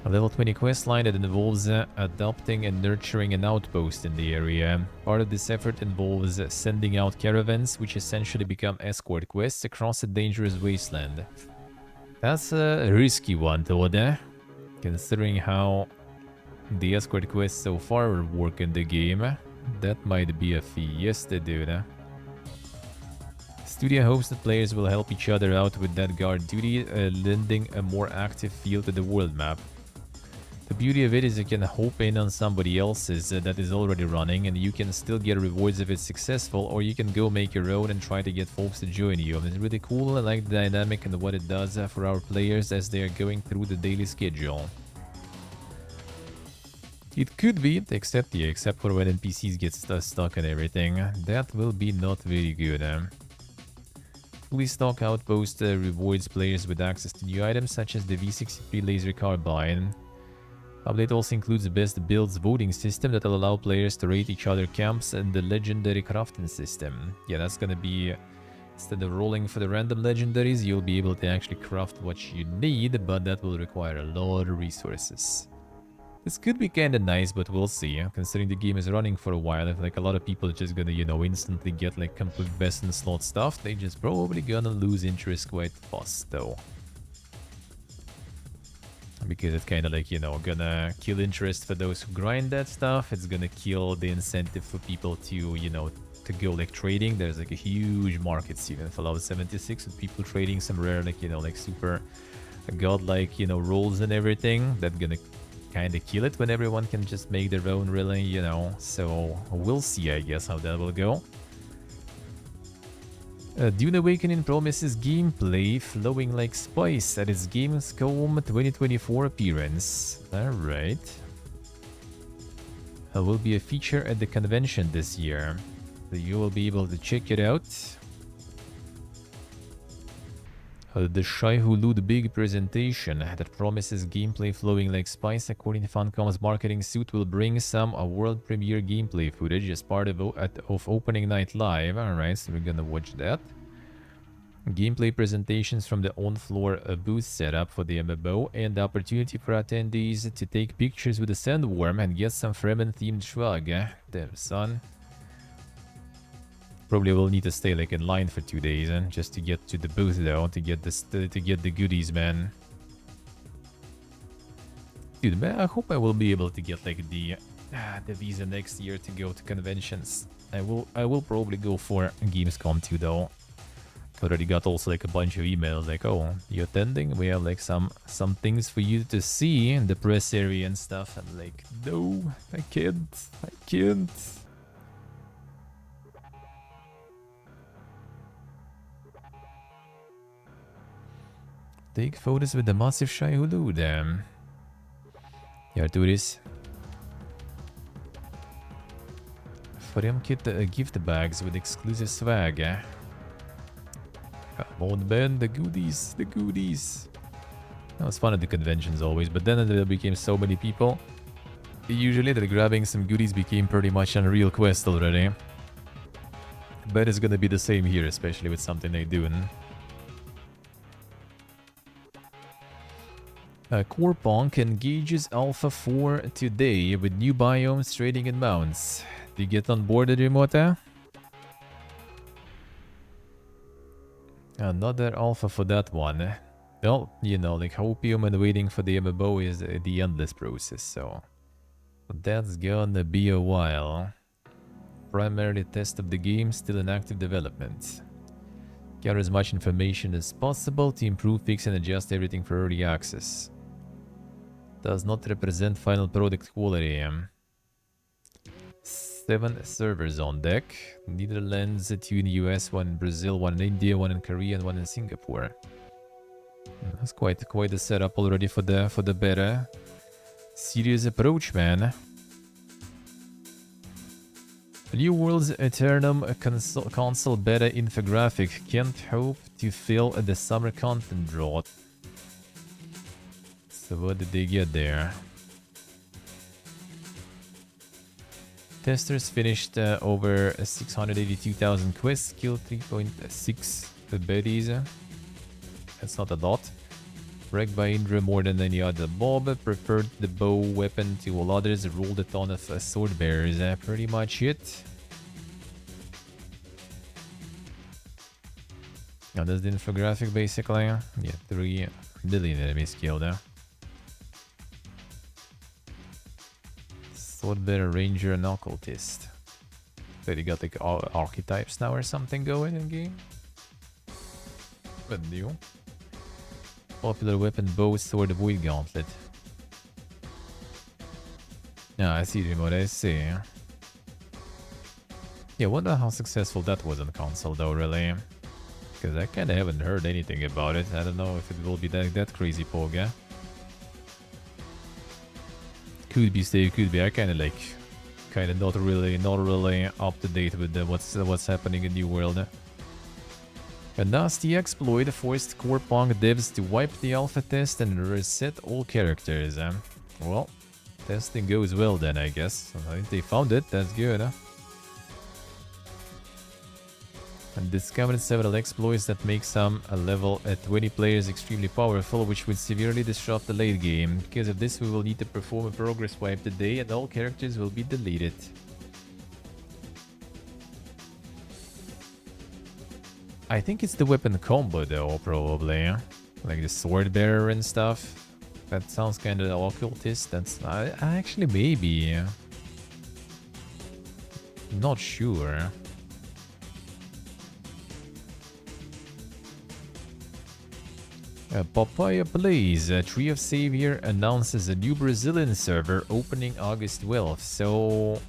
level 20 questline that involves adopting and nurturing an outpost in the area. Part of this effort involves sending out caravans, which essentially become escort quests across a dangerous wasteland. That's a risky one, though, considering how the escort quests so far work in the game. That might be a fiesta, dude. Studio hopes that players will help each other out with that guard duty, lending a more active feel to the world map. The beauty of it is you can hope in on somebody else's that is already running, and you can still get rewards if it's successful, or you can go make your own and try to get folks to join you. And it's really cool. I like the dynamic and what it does for our players as they are going through the daily schedule. It could be, except for when NPCs get stuck and everything. That will be not very good. Fully stock outpost rewards players with access to new items such as the V63 laser carbine. Update also includes the best builds voting system that will allow players to rate each other camps and the legendary crafting system. Yeah, that's gonna be, instead of rolling for the random legendaries, you'll be able to actually craft what you need, but that will require a lot of resources. This could be kinda nice, but we'll see. Considering the game is running for a while, if like a lot of people are just gonna, you know, instantly get like complete best in slot stuff, they just probably gonna lose interest quite fast though. Because it's kinda like, you know, gonna kill interest for those who grind that stuff. It's gonna kill the incentive for people to, you know, to go like trading. There's like a huge market scene in Fallout 76 with people trading some rare, like, you know, like super godlike, you know, roles and everything. That's gonna kind of kill it when everyone can just make their own, really, you know. So we'll see, I guess, how that will go. Dune Awakening promises gameplay flowing like spice at its Gamescom 2024 appearance. Alright. Will be a feature at the convention this year. So you will be able to check it out. The Shai Hulud big presentation that promises gameplay flowing like spice, according to Funcom's marketing suit, will bring some world premiere gameplay footage as part of opening night live. Alright, so we're gonna watch that. Gameplay presentations from the on-floor booth setup for the MMO, and the opportunity for attendees to take pictures with the Sandworm and get some Fremen-themed swag. Damn, son. Probably will need to stay like in line for 2 days, just to get to the booth though, to get the goodies, man. Dude, man, I hope I will be able to get like the visa next year to go to conventions. I will probably go for Gamescom too though. Already got also like a bunch of emails like, oh, you attending? We have like some things for you to see in the press area and stuff. I'm like, no, I can't. Take photos with the massive Shai Hulud. Yeah, do this. For them, kit gift bags with exclusive swag. Come on, man, the goodies. That was fun at the conventions always, but then there became so many people. Usually that grabbing some goodies became pretty much an unreal quest already. Bet it's gonna be the same here, especially with something they do. Corepunk engages Alpha 4 today with new biomes, trading and mounts. Do you get on board, Remota? Another alpha for that one. Well, you know, like Hopium and waiting for the MMO is the endless process, so that's gonna be a while. Primarily test of the game still in active development. Gather as much information as possible to improve, fix and adjust everything for early access. Does not represent final product quality. 7 servers on deck. Netherlands, 2 in the US, 1 in Brazil, 1 in India, 1 in Korea, and 1 in Singapore. That's quite a setup already for the beta. Serious approach, man. New World's Eternum console beta infographic can't hope to fill the summer content drought. So what did they get there? Testers finished over 682,000 quests, killed 3.6 baddies. That's not a lot. Wrecked by Indra more than any other mob. Preferred the bow weapon to all others. Rolled a ton of sword bearers. Pretty much it. Now that's the infographic basically. Yeah, 3 million enemies killed. Sword bearer, ranger, and occultist. So you got like archetypes now or something going in game. But new. Popular weapon, bow, sword, void gauntlet. Yeah, I see, remote, I see. Yeah, wonder how successful that was on console though, really. Because I kinda haven't heard anything about it. I don't know if it will be that crazy poga. Could be Steve, could be. I kinda not really up to date with what's happening in New World. A nasty exploit forced Corepunk devs to wipe the alpha test and reset all characters. Well, testing goes well then, I guess. I think they found it, that's good. And discovered several exploits that make some level at 20 players extremely powerful, which would severely disrupt the late game. Because of this, we will need to perform a progress wipe today and all characters will be deleted. I think it's the weapon combo though, probably. Like the sword bearer and stuff. That sounds kind of occultist. That's actually maybe. Not sure. Papaya Plays, Tree of Savior announces a new Brazilian server opening August 12th. So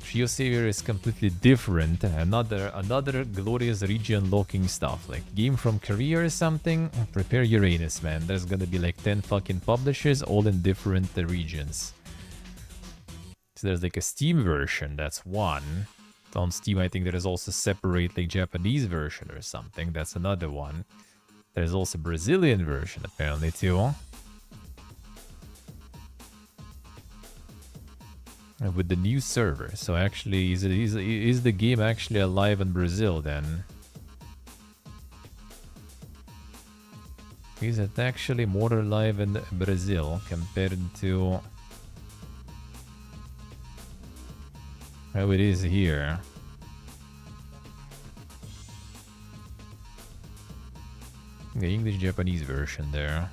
Tree of Savior is completely different. Another glorious region locking stuff. Like game from Korea or something. Prepare Uranus, man. There's gonna be like 10 fucking publishers all in different regions. So there's like a Steam version, that's one. On Steam, I think there is also separate like Japanese version or something. That's another one. There's also Brazilian version apparently too. And with the new server. So actually, is the game actually alive in Brazil then? Is it actually more alive in Brazil compared to how it is here? The English-Japanese version there.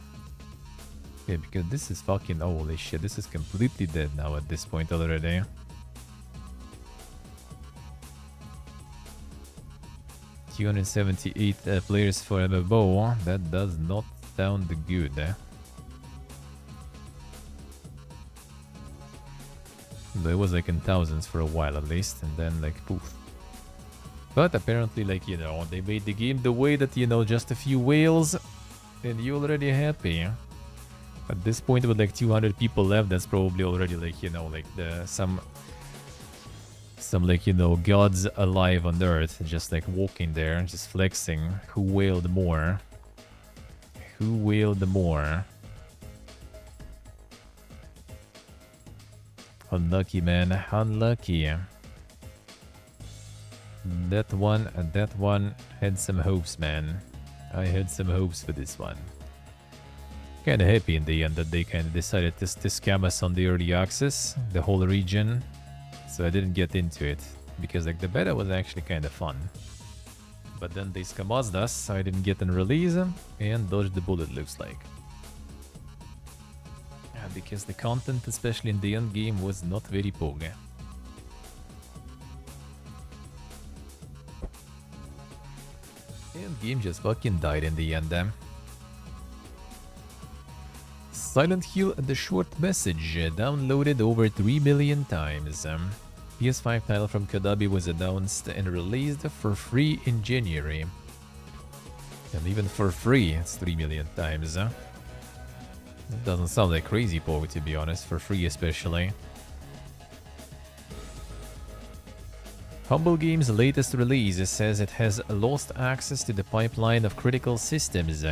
Yeah, because this is fucking... Holy shit, this is completely dead now at this point already. $278 players for MMO. That does not sound good. But it was like in thousands for a while at least, and then like poof. But apparently, like, you know, they made the game the way that, you know, just a few whales and you're already happy. At this point with like 200 people left, that's probably already like, you know, like some like, you know, gods alive on earth, just like walking there, just flexing. Who whaled more? Who whaled more? Unlucky, man. Unlucky. That one had some hopes, man. I had some hopes for this one. Kinda happy in the end that they kinda decided to scam us on the early access, the whole region. So I didn't get into it, because like the beta was actually kinda fun. But then they scammed us, so I didn't get in release, and dodged the bullet looks like. Yeah, because the content, especially in the end game, was not very pogy. And game just fucking died in the end. Silent Hill The Short Message downloaded over 3 million times. PS5 title from Kodabi was announced and released for free in January. And even for free, it's 3 million times. It doesn't sound like crazy poor, to be honest, for free especially. Humble Games' latest release says it has lost access to the pipeline of critical systems.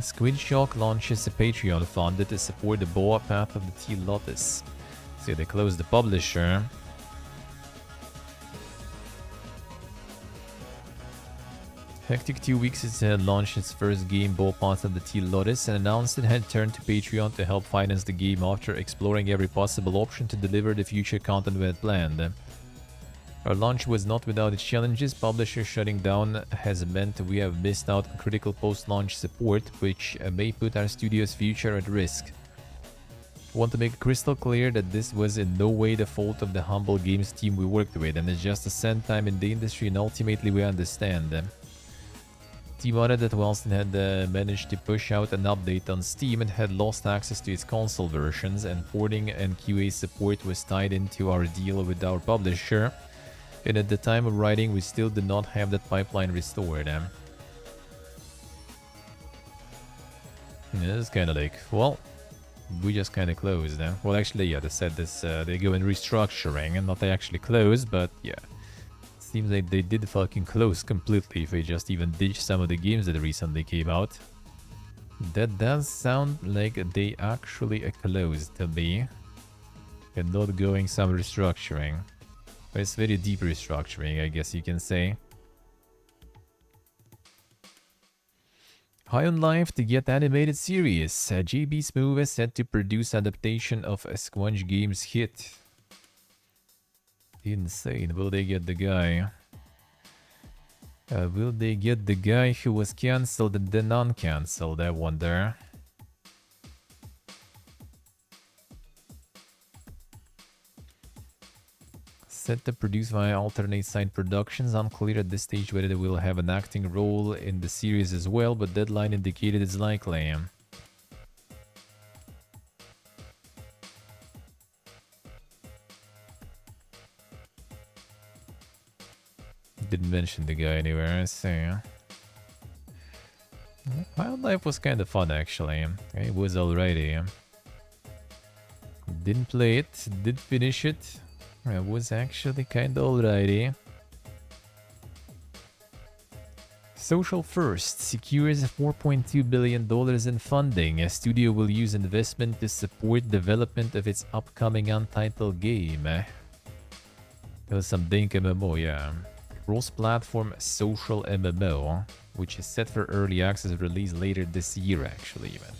Squid Shock launches a Patreon fund to support the BOA path of the T Lotus. So they closed the publisher. Hectic 2 weeks since it had launched its first game, BOA Path of the T Lotus, and announced it had turned to Patreon to help finance the game after exploring every possible option to deliver the future content we had planned. Our launch was not without its challenges. Publisher shutting down has meant we have missed out on critical post-launch support, which may put our studio's future at risk. I want to make it crystal clear that this was in no way the fault of the Humble Games team we worked with, and it's just a sad time in the industry, and ultimately we understand. Team added that whilst it had managed to push out an update on Steam, it had lost access to its console versions, and porting and QA support was tied into our deal with our publisher. And at the time of writing, we still did not have that pipeline restored. Yeah, it's kind of like, well, we just kind of closed. Well, actually, yeah, they said this, they go in restructuring, and not they actually close, but yeah. Seems like they did fucking close completely if they just even ditched some of the games that recently came out. That does sound like they actually closed to me. And not going some restructuring. But it's very deep restructuring, I guess you can say. High on Life to get animated series. JB Smoove is set to produce adaptation of a Squanch Games hit. Insane. Will they get the guy? Will they get the guy who was cancelled and then uncancelled? I wonder. Set to produce via alternate site productions. Unclear at this stage whether they will have an acting role in the series as well, but deadline indicated it's likely. Didn't mention the guy anywhere, I see. Wildlife was kind of fun actually. It was already. Didn't play it, did finish it. It was actually kind of alrighty. Social First secures $4.2 billion in funding. A studio will use investment to support development of its upcoming untitled game. There was some dink MMO, yeah. Cross-platform social MMO, which is set for early access release later this year, actually, even.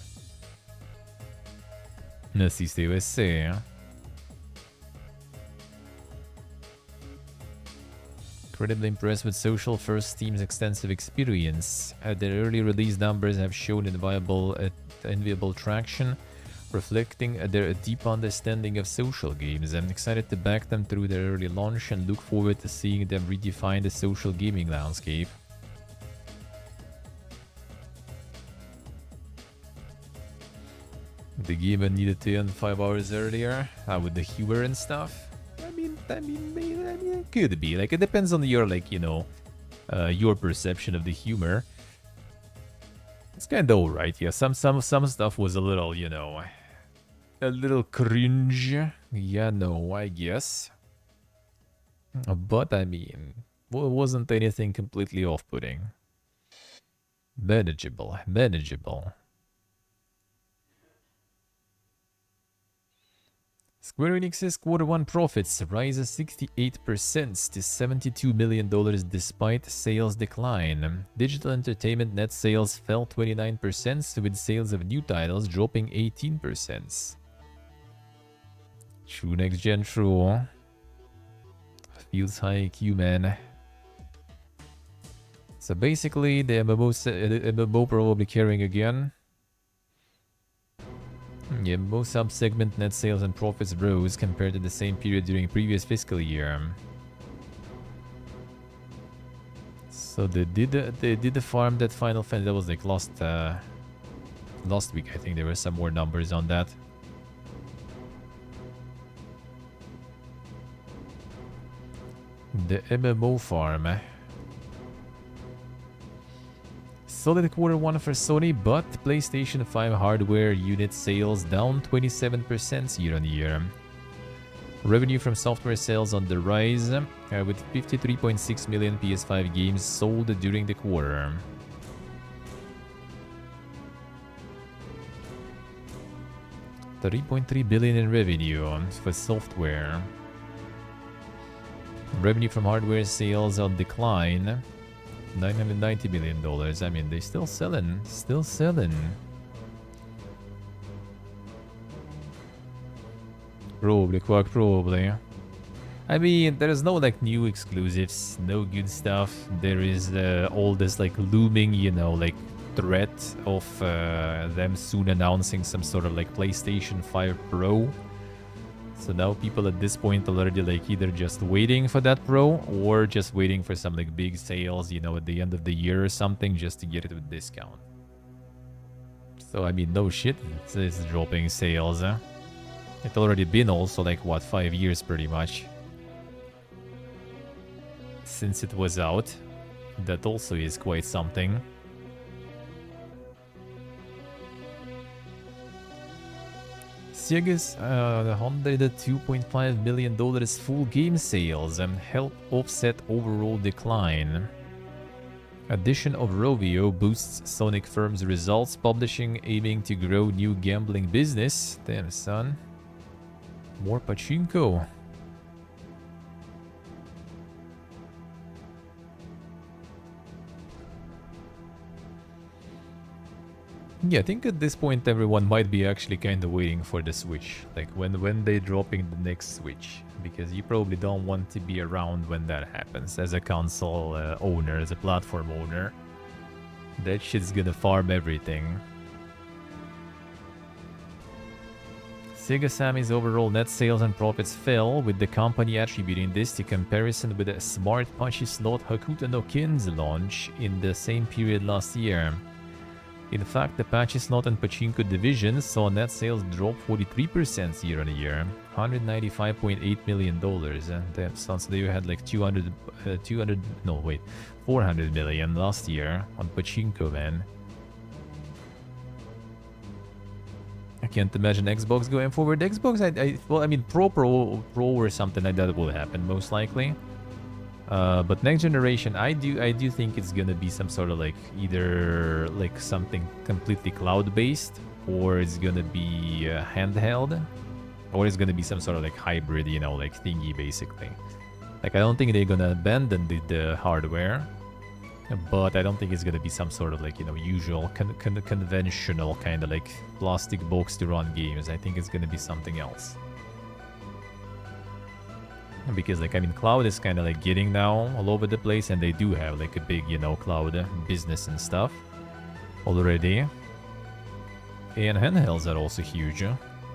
Nasiste USA. Incredibly impressed with Social First team's extensive experience. Their early release numbers have shown enviable traction, reflecting their deep understanding of social games. I'm excited to back them through their early launch and look forward to seeing them redefine the social gaming landscape. The game I needed to end 5 hours earlier, with the humor and stuff. I mean, it could be. Like, it depends on your, like, you know, your perception of the humor. It's kind of alright, yeah. Some stuff was a little, you know, a little cringe. Yeah, no, I guess. But, I mean, it wasn't anything completely off-putting. Manageable, manageable. Square Enix's Q1 profits rise 68% to $72 million despite sales decline. Digital entertainment net sales fell 29%, with sales of new titles dropping 18%. True next gen, true. Feels high IQ, man. So basically, the MMO probably carrying again. Yeah, most sub-segment net sales and profits rose compared to the same period during previous fiscal year. So they did farm that Final Fantasy. That was like last week. I think there were some more numbers on that. The MMO farm. Solid Q1 for Sony, but PlayStation 5 hardware unit sales down 27% year-on-year. Revenue from software sales on the rise, with 53.6 million PS5 games sold during the quarter. $3.3 billion in revenue for software. Revenue from hardware sales on decline. $990 million. I mean, they're still selling. Still selling. Probably, quite probably. I mean, there's no like new exclusives, no good stuff. There is all this like looming, you know, like threat of them soon announcing some sort of like PlayStation 5 Pro. So now people at this point are already like either just waiting for that Pro or just waiting for some like big sales, you know, at the end of the year or something just to get it with discount. So I mean, no shit, it's dropping sales. It's already been also like what, 5 years pretty much since it was out. That also is quite something. Sega's $102.5 million full game sales and help offset overall decline. Addition of Rovio boosts Sonic firm's results, publishing aiming to grow new gambling business. Damn, son. More pachinko. Yeah, I think at this point everyone might be actually kind of waiting for the Switch. Like when they dropping the next Switch. Because you probably don't want to be around when that happens as a console owner, as a platform owner. That shit's gonna farm everything. Sega Sammy's overall net sales and profits fell, with the company attributing this to comparison with the Smart Punchy Slot Hakuto no Kin's launch in the same period last year. In fact, the Patchy Slot and Pachinko divisions saw net sales drop 43% year-on-year, $195.8 million. Damn, so they had like 400 million last year on Pachinko, man. I can't imagine Xbox going forward. Xbox, I mean, Pro or something like that will happen most likely. But next generation, I do think it's gonna be some sort of like either like something completely cloud-based, or it's gonna be handheld, or it's gonna be some sort of like hybrid, you know, like thingy basically. Like I don't think they're gonna abandon the hardware, but I don't think it's gonna be some sort of like, you know, usual conventional kind of like plastic box to run games. I think it's gonna be something else. Because like, I mean, cloud is kind of like getting now all over the place, and they do have like a big, you know, cloud business and stuff already. And handhelds are also huge.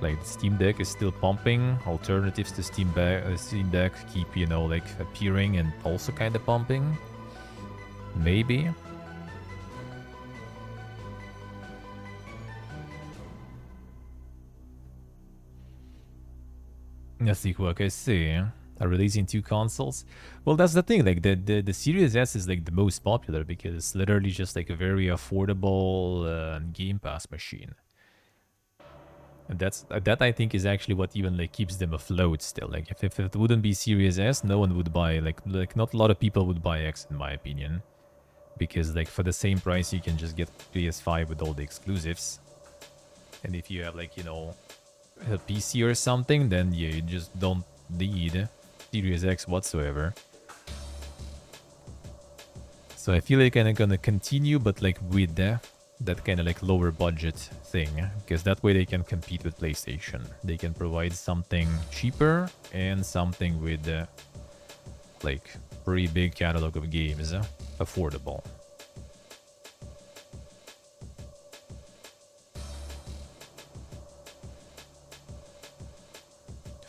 Like the Steam Deck is still pumping. Alternatives to Steam Deck keep, you know, like appearing and also kind of pumping. Maybe. Let's see what I see. Are releasing 2 consoles. Well, that's the thing. Like the Series S is like the most popular because it's literally just like a very affordable Game Pass machine. And that I think is actually what even like keeps them afloat still. Like if it wouldn't be Series S, no one would buy like not a lot of people would buy X in my opinion. Because like for the same price you can just get PS5 with all the exclusives. And if you have like, you know, a PC or something, then yeah, you just don't need Series X whatsoever. So I feel like I'm gonna continue, but like with that kind of like lower budget thing, because that way they can compete with PlayStation. They can provide something cheaper and something with like pretty big catalog of games, affordable.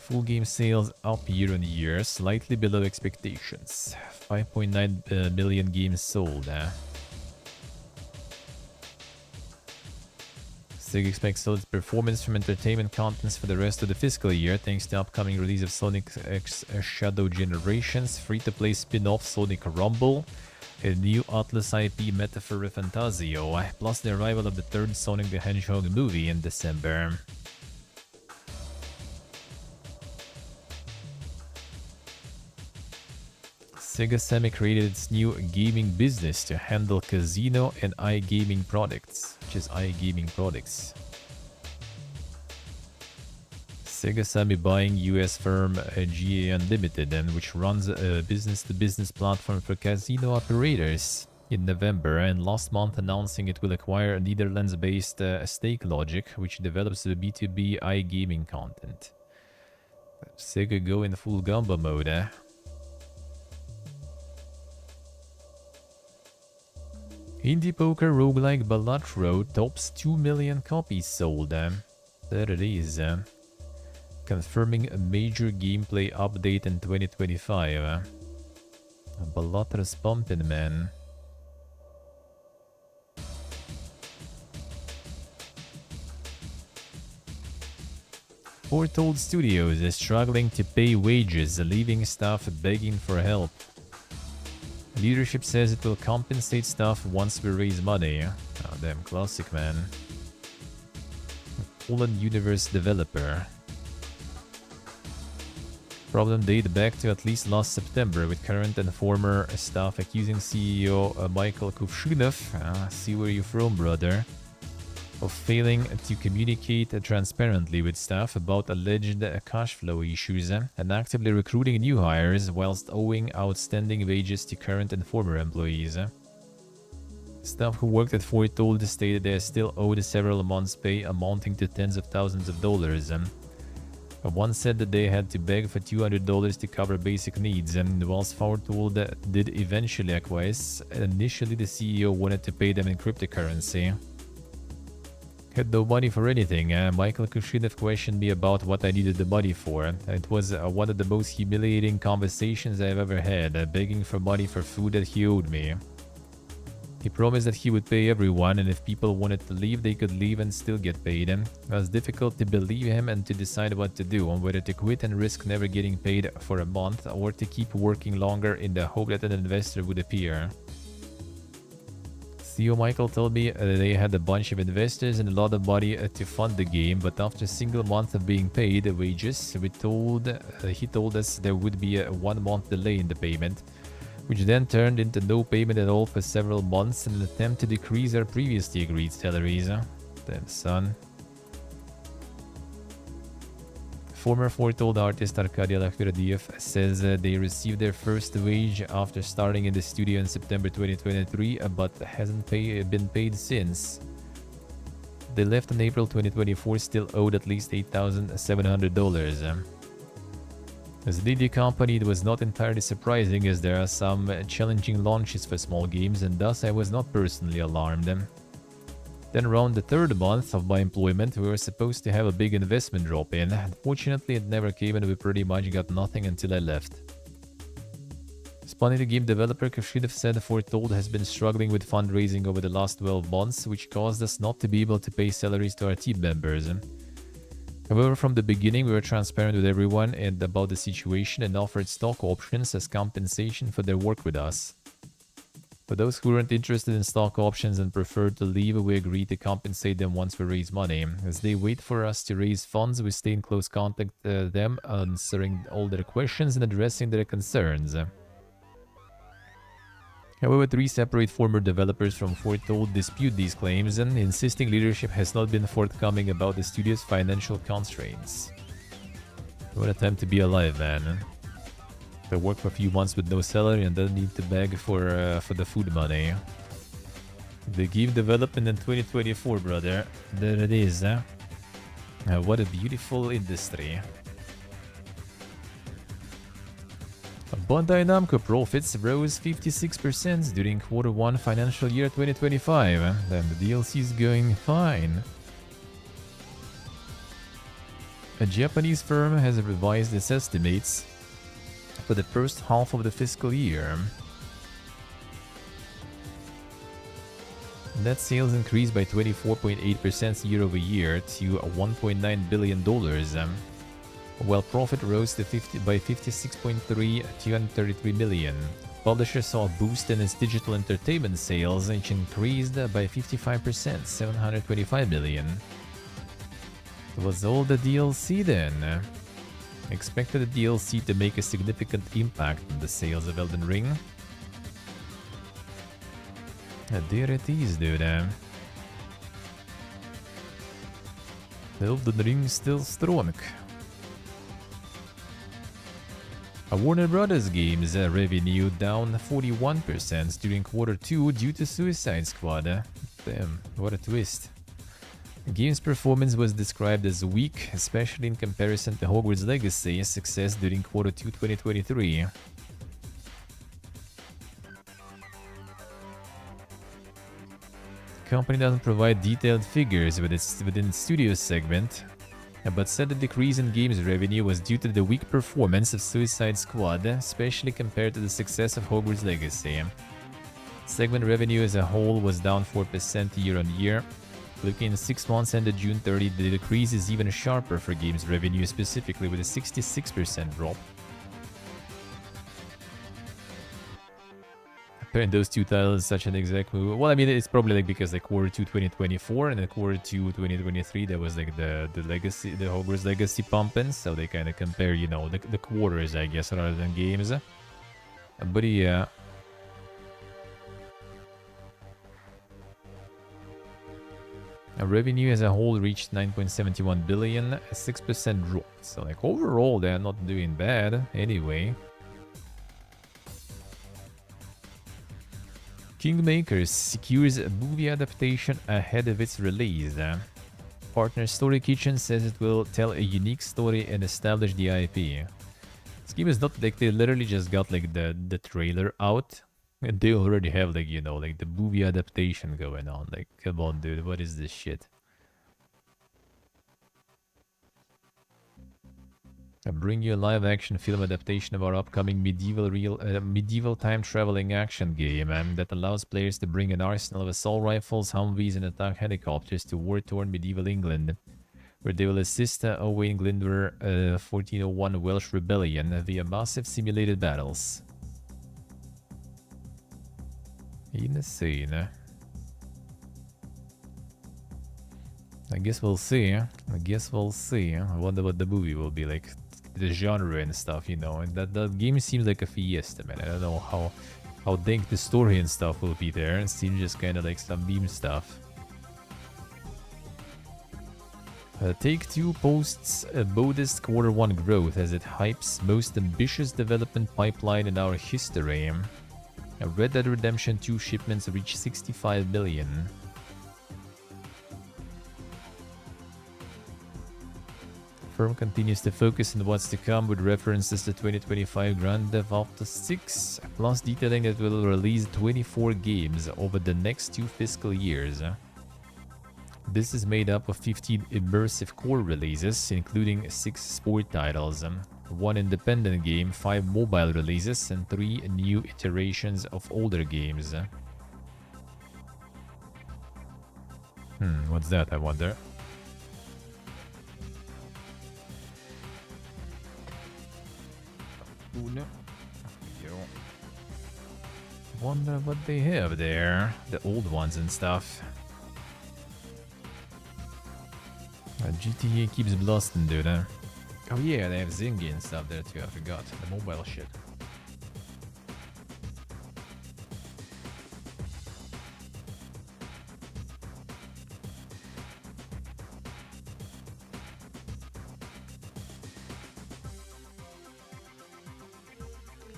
Full game sales up year-on-year, slightly below expectations. 5.9 million games sold. Sega expects solid performance from entertainment contents for the rest of the fiscal year, thanks to the upcoming release of Sonic X Shadow Generations, free-to-play spin-off Sonic Rumble, a new Atlas IP Metaphor Fantasio, plus the arrival of the third Sonic the Hedgehog movie in December. Sega Sammy created its new gaming business to handle casino and iGaming products, which is iGaming products. Sega Sammy buying US firm GA Unlimited, and which runs a business-to-business platform for casino operators in November, and last month announcing it will acquire a Netherlands-based Stake Logic, which develops the B2B iGaming content. Sega go in full gamba mode, Indie poker roguelike Balatro tops 2 million copies sold. There it is. Confirming a major gameplay update in 2025. Balatra's pumping, man. Foretold Studios is struggling to pay wages, leaving staff begging for help. Leadership says it will compensate staff once we raise money. Oh, damn, classic, man. Fallen Universe developer. Problem date back to at least last September, with current and former staff accusing CEO Michael Kuvshunov, see where you're from, brother, of failing to communicate transparently with staff about alleged cash flow issues and actively recruiting new hires whilst owing outstanding wages to current and former employees. Staff who worked at Foretold stated they are still owed several months' pay amounting to tens of thousands of dollars. One said that they had to beg for $200 to cover basic needs, and whilst Foretold did eventually acquiesce, initially the CEO wanted to pay them in cryptocurrency. Had no money for anything. Michael Kushkinov questioned me about what I needed the money for. It was one of the most humiliating conversations I've ever had, begging for money for food that he owed me. He promised that he would pay everyone, and if people wanted to leave, they could leave and still get paid. It was difficult to believe him and to decide what to do, on whether to quit and risk never getting paid for a month, or to keep working longer in the hope that an investor would appear. CEO Michael told me they had a bunch of investors and a lot of money to fund the game, but after a single month of being paid wages, he told us there would be a 1 month delay in the payment, which then turned into no payment at all for several months in an attempt to decrease our previously agreed salaries. Damn son. Former Foretold artist Arkady Lakhveradiev says they received their first wage after starting in the studio in September 2023, but hasn't been paid since. They left in April 2024 still owed at least $8,700. As a indie company, it was not entirely surprising, as there are some challenging launches for small games, and thus I was not personally alarmed. Then around the third month of my employment, we were supposed to have a big investment drop in. Unfortunately, it never came, and we pretty much got nothing until I left. Spawning the game developer Kushkinov said Foretold has been struggling with fundraising over the last 12 months, which caused us not to be able to pay salaries to our team members. However, from the beginning, we were transparent with everyone and about the situation and offered stock options as compensation for their work with us. For those who weren't interested in stock options and preferred to leave, we agreed to compensate them once we raise money. As they wait for us to raise funds, we stay in close contact with them, answering all their questions and addressing their concerns. However, 3 separate former developers from Foretold dispute these claims, and insisting leadership has not been forthcoming about the studio's financial constraints. What a time to be alive, man. They work for a few months with no salary and then need to beg for the food money. The game development in 2024, brother. There it is, huh? What a beautiful industry. Bandai Namco profits rose 56% during Q1 financial year 2025, and the DLC is going fine. A Japanese firm has revised its estimates for the first half of the fiscal year. Net sales increased by 24.8% year over year to $1.9 billion, while profit rose to by 56.3% to $233 million. Publisher saw a boost in its digital entertainment sales, which increased by 55%, $725 million. That was all the DLC then. Expected the DLC to make a significant impact on the sales of Elden Ring. There it is, dude. Elden Ring still strong. Warner Brothers games revenue down 41% during Q2 due to Suicide Squad. Damn, what a twist. The game's performance was described as weak, especially in comparison to Hogwarts Legacy's success during Q2 2023. The company doesn't provide detailed figures within its studio segment, but said the decrease in games revenue was due to the weak performance of Suicide Squad, especially compared to the success of Hogwarts Legacy. Segment revenue as a whole was down 4% year on year. Looking at 6 months ended June 30, the decrease is even sharper for games revenue, specifically with a 66% drop. Comparing those two titles, such an exact move. Well, I mean, it's probably like because like Q2 2024 and then Q2 2023, there was like the legacy, the Hogwarts Legacy pumping, so they kind of compare, you know, the quarters, I guess, rather than games. But yeah. Revenue as a whole reached 9.71 billion, a 6% drop. So like overall, they're not doing bad anyway. Kingmakers secures a movie adaptation ahead of its release. Partner Story Kitchen says it will tell a unique story and establish the IP. This game is not like they literally just got like the trailer out. And they already have like, you know, like the movie adaptation going on. Like, come on, dude, what is this shit? I bring you a live-action film adaptation of our upcoming medieval time-traveling action game that allows players to bring an arsenal of assault rifles, Humvees, and attack helicopters to war-torn medieval England, where they will assist Owain Glyndwr 1401 Welsh rebellion via massive simulated battles. Insane. I guess we'll see. I wonder what the movie will be like. The genre and stuff, you know. And that game seems like a fiesta, man. I don't know how dank the story and stuff will be there. It seems just kind of like some meme stuff. Take-Two posts a modest Q1 growth as it hypes most ambitious development pipeline in our history. Red Dead Redemption 2 shipments reached 65 million. Firm continues to focus on what's to come with references to 2025 Grand Theft Auto 6, plus detailing that it will release 24 games over the next 2 fiscal years. This is made up of 15 immersive core releases, including 6 sport titles, 1 independent game, 5 mobile releases, and 3 new iterations of older games. What's that, I wonder? Wonder what they have there. The old ones and stuff. GTA keeps blasting, dude. Oh yeah, they have Zingy and stuff there too. I forgot. The mobile shit.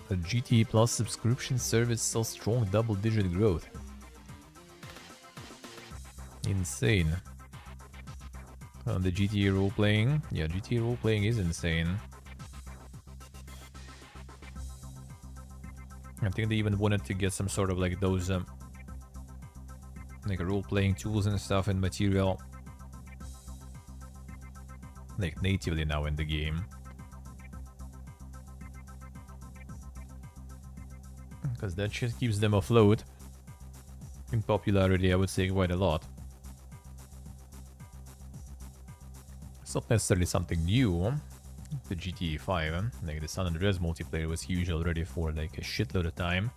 The GTA Plus subscription service saw strong double-digit growth. Insane. The GTA role-playing? Yeah, GTA role-playing is insane. I think they even wanted to get some sort of like those like role-playing tools and stuff and material like natively now in the game. Because that shit keeps them afloat. In popularity, I would say quite a lot. It's not necessarily something new. The GTA 5, like the San Andreas multiplayer was huge already for like a shitload of time.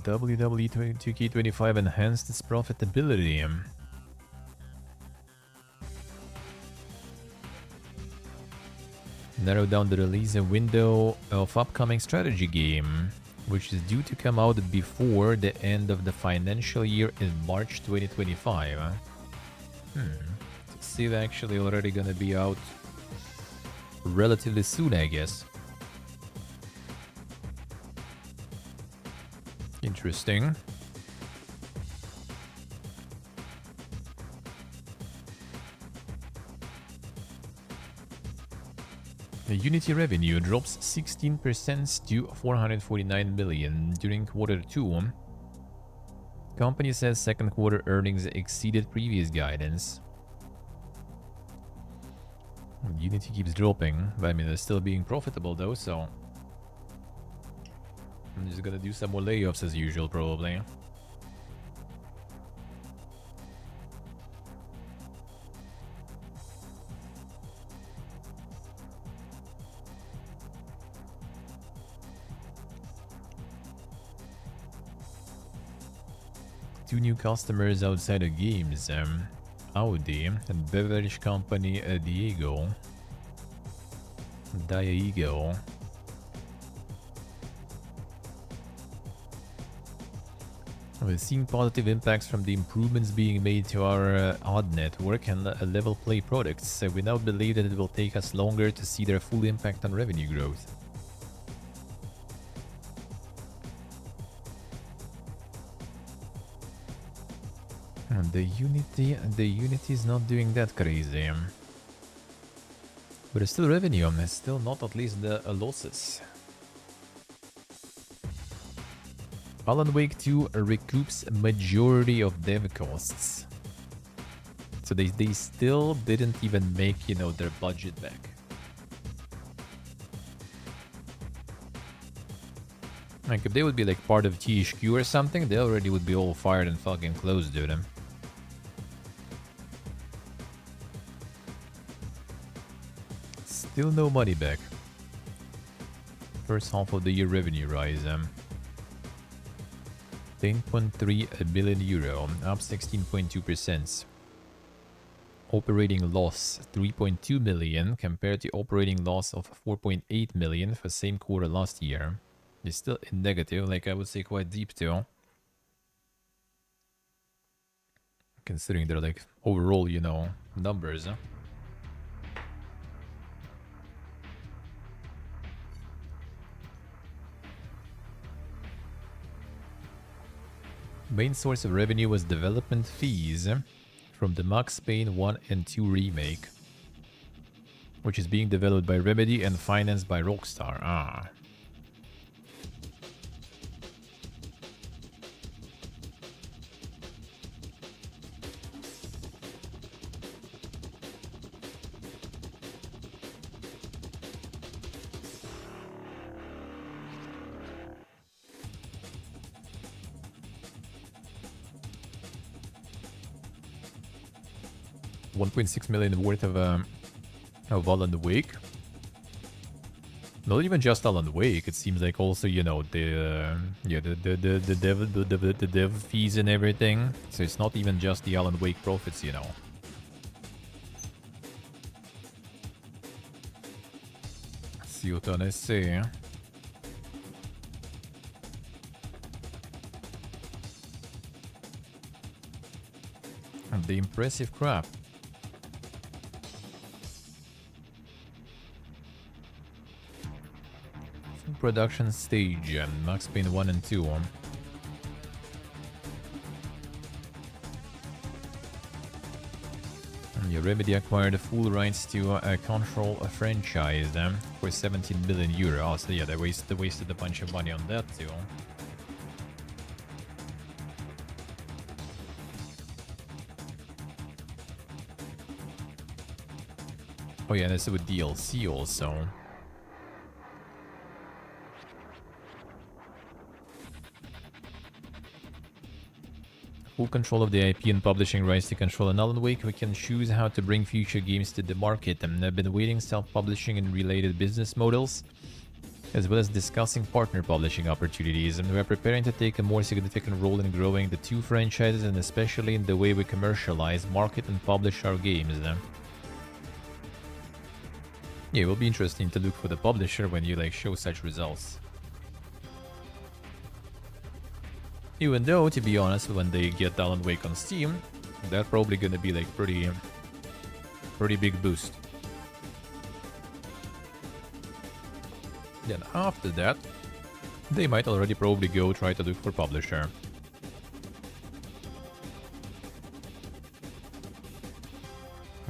WWE 2K25 enhanced its profitability. Narrowed down the release window of upcoming strategy game, which is due to come out before the end of the financial year in March 2025. It's actually already gonna be out relatively soon, I guess. Interesting. The Unity revenue drops 16% to 449 million during Q2. Company says second quarter earnings exceeded previous guidance. Unity keeps dropping, but I mean they're still being profitable though, so I'm just gonna do some more layoffs as usual, probably. Two new customers outside of games, Audi and beverage company Diageo. We're seeing positive impacts from the improvements being made to our ad network and level play products. We now believe that it will take us longer to see their full impact on revenue growth. And the Unity is not doing that crazy. But it's still revenue, it's still not at least the losses. Alan Wake 2 recoups a majority of dev costs. So they still didn't even make, you know, their budget back. Like, if they would be like part of THQ or something, they already would be all fired and fucking closed, dude. Still no money back. First half of the year revenue rise. 10.3 billion euro, up 16.2%. Operating loss 3.2 million compared to operating loss of 4.8 million for same quarter last year. It's still in negative, like I would say quite deep too. Considering they're like overall, you know, numbers. Main source of revenue was development fees from the Max Payne 1 and 2 remake, which is being developed by Remedy and financed by Rockstar. Ah. $1.6 million worth of Alan Wake. Not even just Alan Wake. It seems like also, you know, the dev fees and everything. So it's not even just the Alan Wake profits, you know. See what I say. And the impressive crap. Production stage, Max Payne 1 and 2. And Remedy acquired the full rights to Control a franchise for 17 billion euro. Oh, so yeah, they wasted a bunch of money on that too. Oh yeah, and this is with DLC also. Full control of the IP and publishing rights to Control and Alan Wake, we can choose how to bring future games to the market, and have been waiting self-publishing and related business models, as well as discussing partner publishing opportunities, and we are preparing to take a more significant role in growing the two franchises, and especially in the way we commercialize, market, and publish our games. Yeah, it will be interesting to look for the publisher when you like show such results. Even though, to be honest, when they get Alan Wake on Steam, that's probably gonna be like pretty big boost. Then after that, they might already probably go try to look for publisher.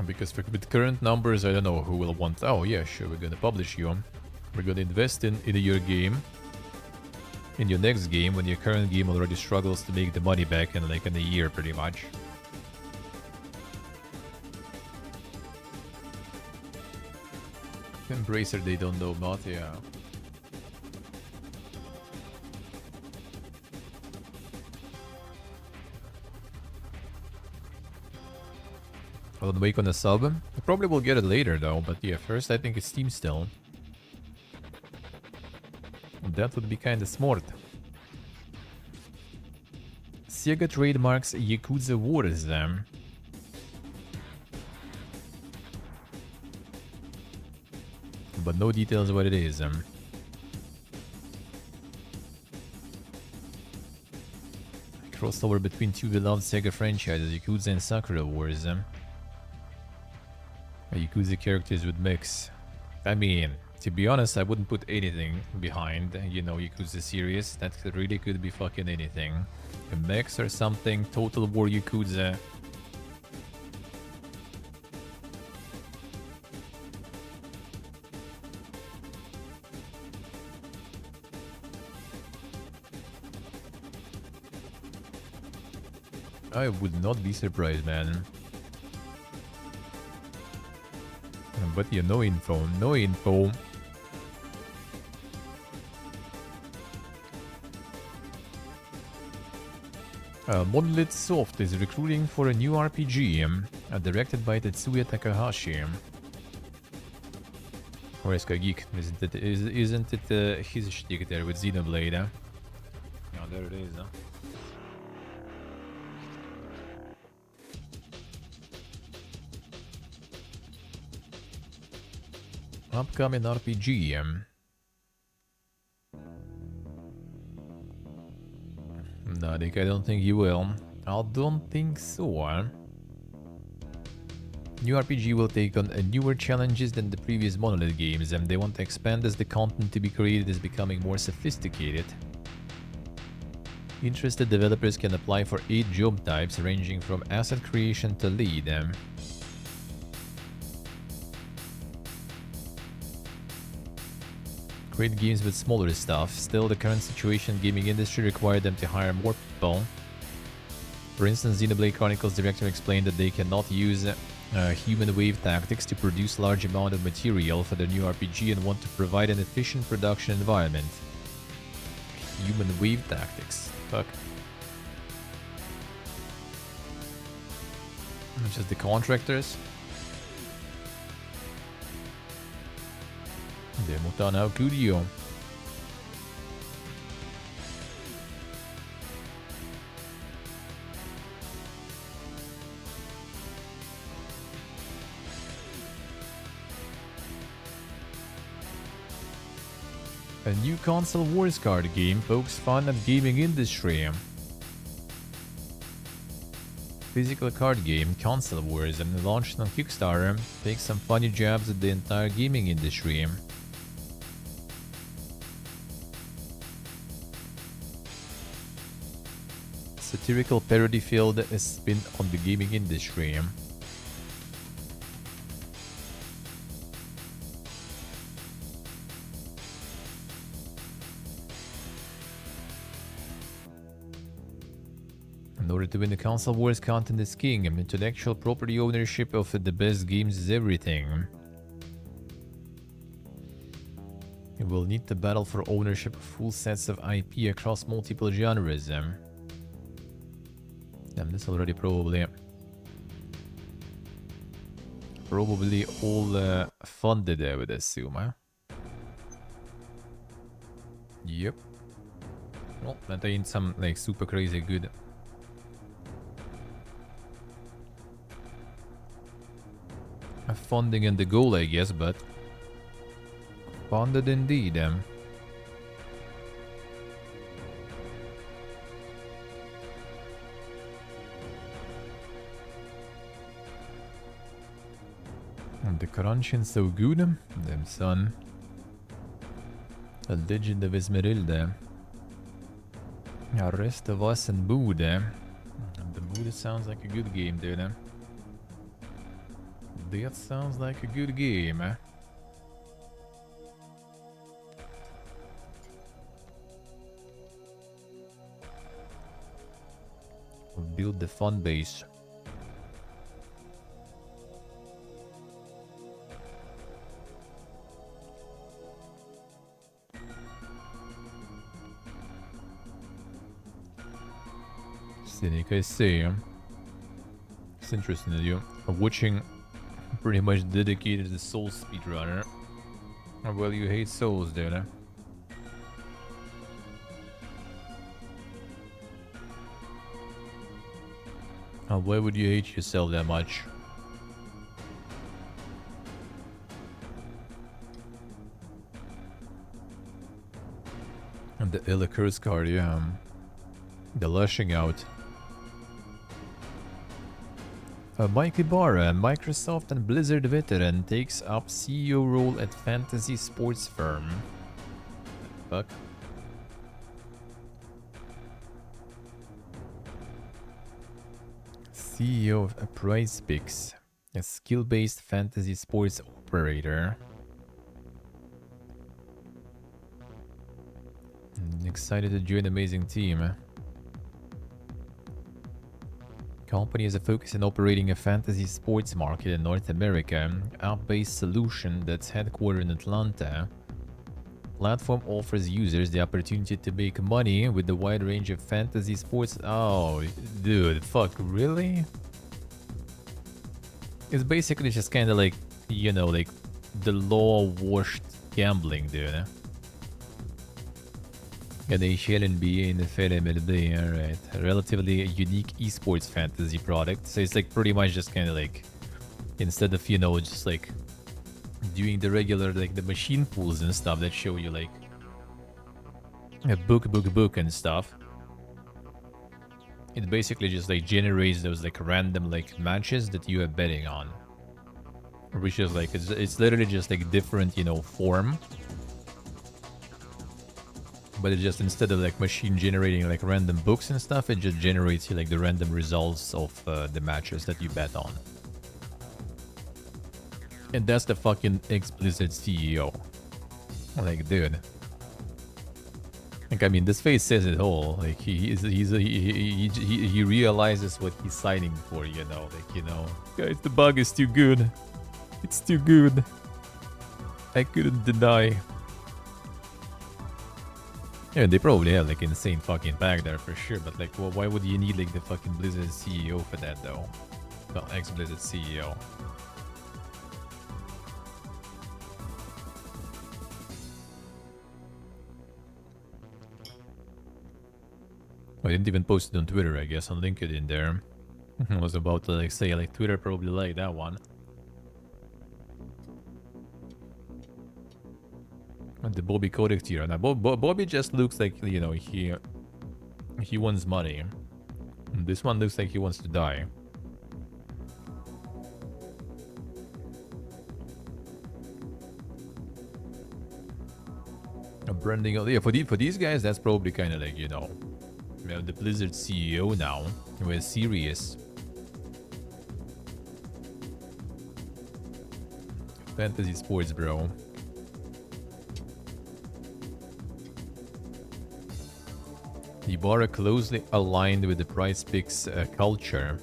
Because with current numbers, I don't know who will want. Oh yeah, sure, we're gonna publish you. We're gonna invest in your game. In your next game, when your current game already struggles to make the money back in like in a year, pretty much. Embracer, they don't know about, yeah. Alan Wake on the sub. I probably will get it later though, but yeah, first I think it's Steam still. That would be kinda smart. Sega trademarks Yakuza Wars. But no details what it is. Crossover between two beloved Sega franchises, Yakuza and Sakura Wars. Yakuza characters would mix. I mean, to be honest, I wouldn't put anything behind, you know, Yakuza series. That really could be fucking anything. A mix or something, Total War Yakuza. I would not be surprised, man. But yeah, no info. No info. Monolith Soft is recruiting for a new RPG, directed by Tetsuya Takahashi. Where's Kagik? Isn't it his shtick there with Xenoblade? Yeah, there it is. Upcoming RPG. No, Nick, I don't think you will. I don't think so. New RPG will take on newer challenges than the previous Monolith games, and they want to expand as the content to be created is becoming more sophisticated. Interested developers can apply for 8 job types ranging from asset creation to lead. Create games with smaller stuff. Still, the current situation in gaming industry required them to hire more people. For instance, Xenoblade Chronicles director explained that they cannot use human wave tactics to produce large amount of material for their new RPG and want to provide an efficient production environment. Human wave tactics. Fuck. Just the contractors. Demuta now Kudio. A new console wars card game pokes fun at gaming industry. Physical card game Console Wars and launched on Kickstarter takes some funny jabs at the entire gaming industry. Satirical parody filled a spin on the gaming industry. In order to win the console wars, content is king, and intellectual property ownership of the best games is everything. You will need to battle for ownership of full sets of IP across multiple genres. Damn, this already probably all funded, I would assume, huh? Yep. Well, that ain't some like super crazy good. Funding and the goal, I guess, but funded indeed. And the crunching so good, them son. A Legend of Esmeralda. The rest of us and Buddha. The Buddha sounds like a good game, dude. That sounds like a good game. Build the fun base. Cynic, I see. It's interesting that you're watching pretty much dedicated to the Soul speedrunner. Well, you hate Souls, dude. Why would you hate yourself that much? And the Ill Curse card, yeah. The Lushing Out. Mike Ibarra, Microsoft and Blizzard veteran, takes up CEO role at fantasy sports firm. Fuck. CEO of Prize Picks, a skill-based fantasy sports operator. Excited to join the amazing team. Company has a focus on operating a fantasy sports market in North America. App-based solution that's headquartered in Atlanta. Platform offers users the opportunity to make money with the wide range of fantasy sports. Oh, dude, fuck, really? It's basically just kind of like, you know, like the law-washed gambling, dude. NHL, NBA, NFL, MLB, alright. A relatively unique esports fantasy product. So it's like pretty much just kind of like, instead of, you know, just like doing the regular, like the machine pools and stuff that show you like a book and stuff. It basically just like generates those like random like matches that you are betting on. Which is like, it's literally just like different, you know, form. But it just, instead of like machine generating like random books and stuff, it just generates you like the random results of the matches that you bet on. And that's the fucking ex-Blizzard CEO. Like, dude. Like, I mean, this face says it all. Like, he realizes what he's signing for, you know. Like, you know, guys, the bug is too good. It's too good. I couldn't deny. Yeah, they probably have like insane fucking pack there for sure, but like, well, why would you need like the fucking Blizzard CEO for that though? Well, ex-Blizzard CEO. I didn't even post it on Twitter, I guess, on LinkedIn there. I was about to like say like Twitter probably like that one. And the Bobby Kotick tier. Now Bobby just looks like, you know, he wants money. This one looks like he wants to die. Branding, yeah, for these guys, that's probably kind of like, you know, the Blizzard CEO now. We're serious. Fantasy sports, bro. Ibarra closely aligned with the Prize Picks culture.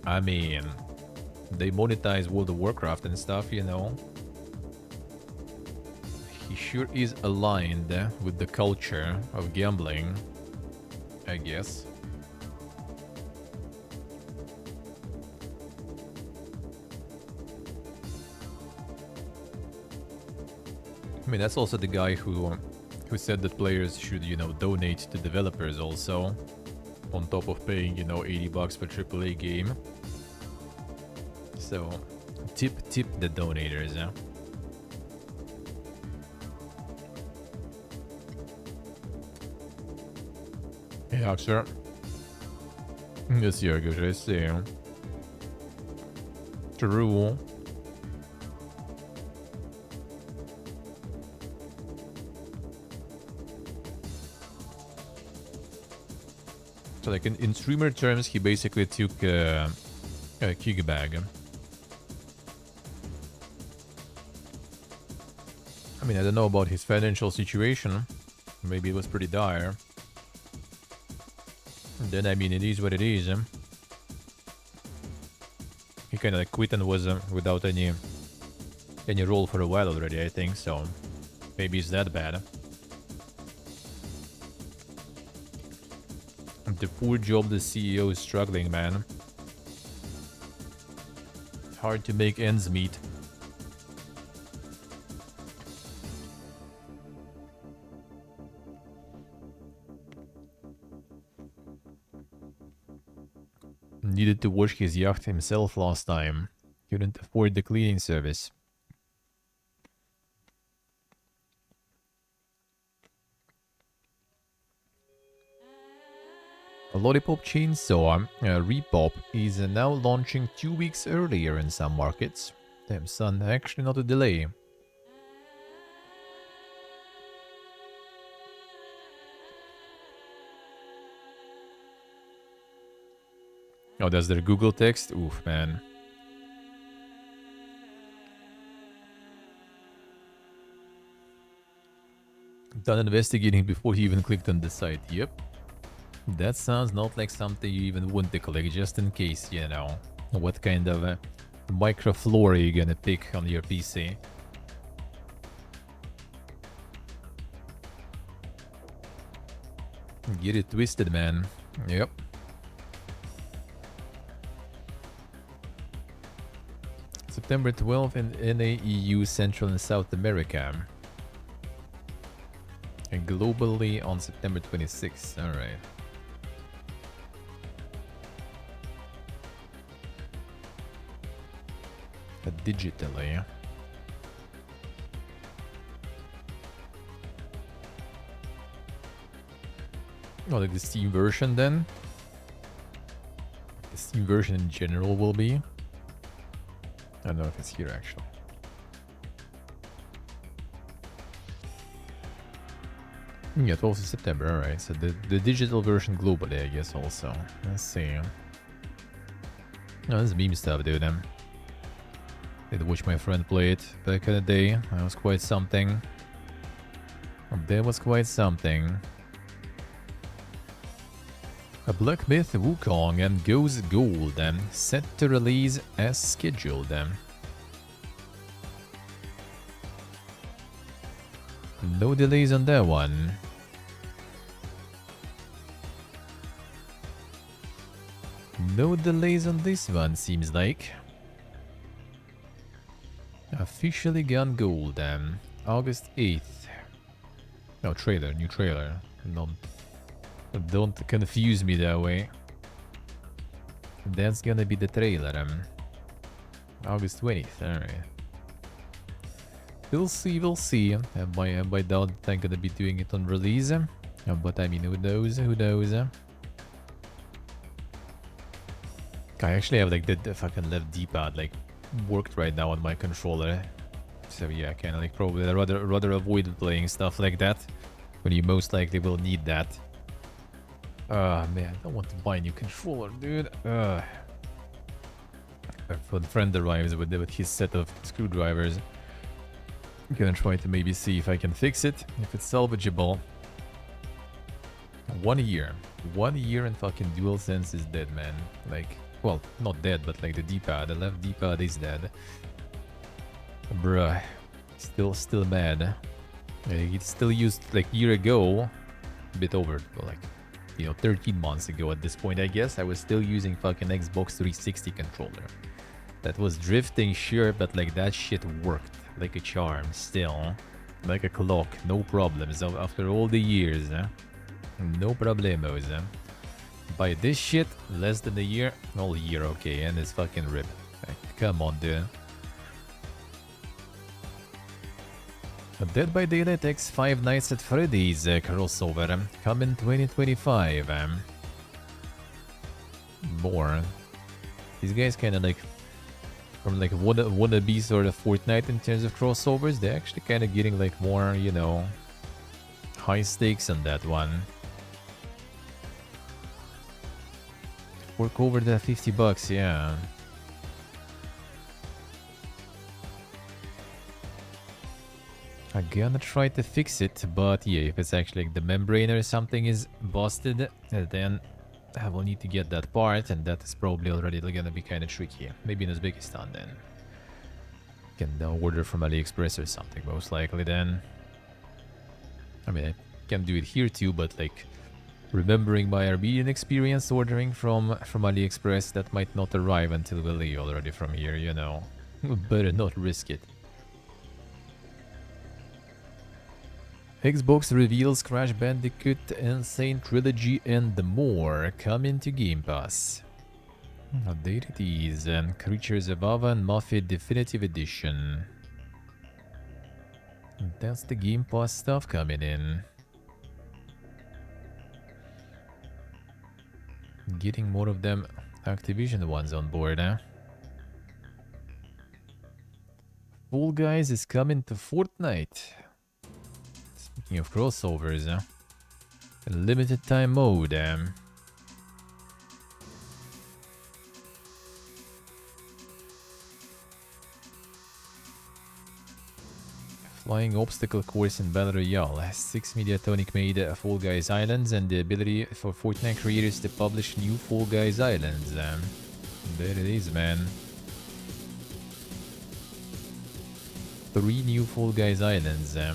I mean, they monetize World of Warcraft and stuff, you know. He sure is aligned with the culture of gambling, I guess. I mean, that's also the guy who said that players should, you know, donate to developers also, on top of paying, you know, $80 per AAA game. So, tip the donators, yeah. Yeah, sure. Yes, Jörg, I see. True. So like in streamer terms, he basically took a kickback. I mean, I don't know about his financial situation. Maybe it was pretty dire. And then, I mean, it is what it is. He kind of like quit and was without any role for a while already, I think. So maybe it's that bad. The poor job the CEO is struggling, man. Hard to make ends meet. Needed to wash his yacht himself last time. Couldn't afford the cleaning service. A Lollipop Chainsaw Repop is now launching 2 weeks earlier in some markets. Damn son, actually not a delay. Oh, that's their Google text? Oof, man. Done investigating before he even clicked on the site. Yep. That sounds not like something you even want to collect, just in case, you know. What kind of microflora you gonna pick on your PC? Get it twisted, man. Yep. September 12th in NAEU Central and South America. And globally on September 26th. Alright. Digitally. Oh, like the Steam version then? The Steam version in general will be? I don't know if it's here actually. Yeah, 12th of September, alright. So the digital version globally, I guess, also. Let's see. Oh, this is meme stuff, dude. Did watch my friend play it back in the day. That was quite something. That was quite something. A Black Myth Wukong and Goes Gold, set to release as scheduled. No delays on that one. No delays on this one, seems like. Officially gone gold, August 8th. No, trailer, new trailer. No, don't confuse me that way. That's gonna be the trailer, August 20th, alright. We'll see, we'll see. By doubt I'm gonna be doing it on release. But I mean, who knows, who knows. I actually have like the fucking left D-pad like worked right now on my controller. So yeah, I kind of like probably rather avoid playing stuff like that when you most likely will need that. Man, I don't want to buy a new controller, dude. When the friend arrives with his set of screwdrivers, I'm gonna try to maybe see if I can fix it, if it's salvageable. 1 year. 1 year and fucking DualSense is dead, man. Like, well, not dead, but like the D-pad, the left D-pad is dead. Bruh. Still mad. It's still used like a year ago. A bit over, like, you know, 13 months ago at this point, I guess. I was still using fucking Xbox 360 controller. That was drifting, sure, but like that shit worked like a charm still. Like a clock, no problems. After all the years, no problemos. Buy this shit, less than a year, all year, okay, and it's fucking rip. Like, come on, dude. A Dead by Daylight X Five Nights at Freddy's crossover coming 2025. More. These guys kind of like from like wannabe sort of Fortnite in terms of crossovers. They're actually kind of getting like more, you know, high stakes on that one. Work over the $50, yeah. I'm gonna try to fix it, but yeah, if it's actually like the membrane or something is busted, then I will need to get that part, and that is probably already gonna be kind of tricky. Maybe in Uzbekistan then. Can order from AliExpress or something, most likely then. I mean, I can do it here too, but like, remembering my Armenian experience ordering from AliExpress, that might not arrive until we leave already from here, you know. Better not risk it. Xbox reveals Crash Bandicoot Insane Trilogy and more coming to Game Pass. There it is, and Creatures of Ava and Mafia Definitive Edition. That's the Game Pass stuff coming in. Getting more of them Activision ones on board, huh? Fall Guys is coming to Fortnite. Speaking of crossovers, limited time mode. Flying obstacle course in Battle Royale. 6 Mediatonic made Fall Guys Islands and the ability for Fortnite creators to publish new Fall Guys Islands. There it is, man. 3 new Fall Guys Islands. There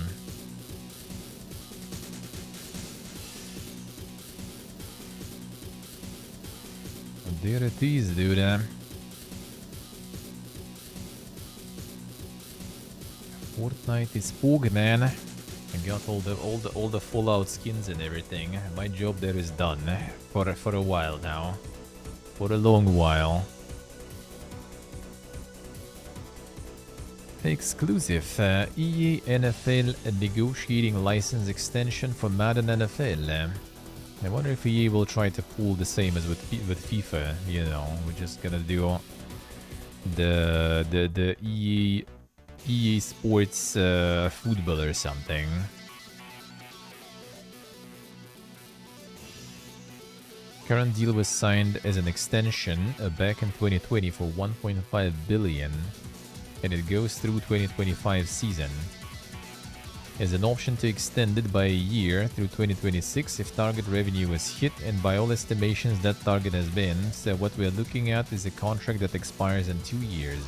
it is, dude. Fortnite is spook, man. I got all the Fallout skins and everything. My job there is done for a while now, for a long while. Exclusive EA NFL negotiating license extension for Madden NFL. I wonder if EA will try to pull the same as with FIFA. You know, we're just gonna do the EA Sports football or something. Current deal was signed as an extension back in 2020 for 1.5 billion, and it goes through 2025 season. As an option to extend it by a year through 2026 if target revenue is hit, and by all estimations that target has been. So what we are looking at is a contract that expires in 2 years.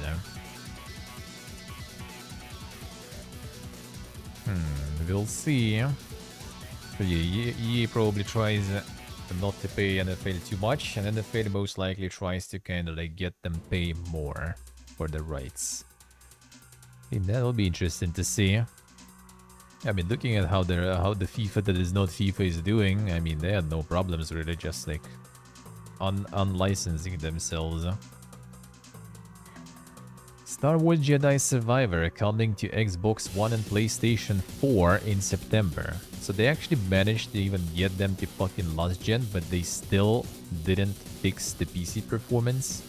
We'll see. So yeah, EA probably tries not to pay NFL too much, and NFL most likely tries to kind of like get them pay more for the rights. That'll be interesting to see. I mean, looking at how the FIFA that is not FIFA is doing, I mean, they had no problems really, just like unlicensing themselves. Star Wars Jedi Survivor coming to Xbox One and PlayStation 4 in September. So they actually managed to even get them to fucking last gen, but they still didn't fix the PC performance.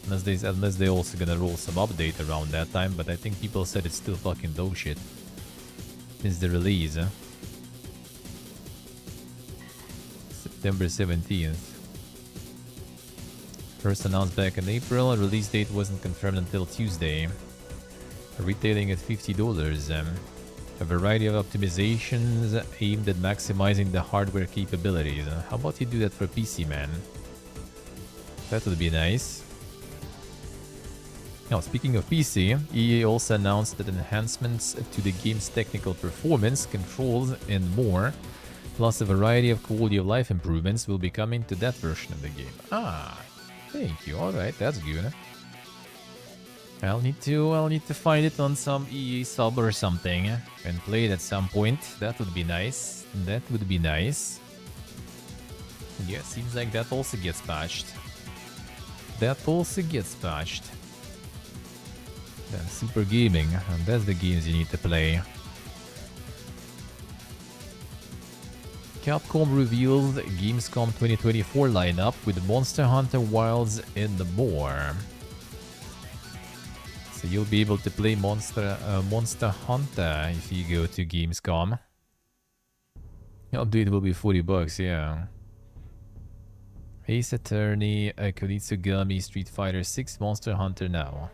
Unless they also gonna roll some update around that time, but I think people said it's still fucking dog shit since the release. September 17th. First announced back in April, a release date wasn't confirmed until Tuesday. Retailing at $50. A variety of optimizations aimed at maximizing the hardware capabilities. How about you do that for PC, man? That would be nice. Now, speaking of PC, EA also announced that enhancements to the game's technical performance, controls, and more, plus a variety of quality of life improvements, will be coming to that version of the game. Ah, thank you. All right, that's good. I'll need to find it on some EA sub or something and play it at some point. That would be nice. That would be nice. Yeah, seems like that also gets patched. That also gets patched. Then Super Gaming, and that's the games you need to play. Capcom revealed Gamescom 2024 lineup with Monster Hunter Wilds and more. So you'll be able to play Monster Hunter if you go to Gamescom. Update will be $40, yeah. Ace Attorney, Konitsugami, Street Fighter 6, Monster Hunter now.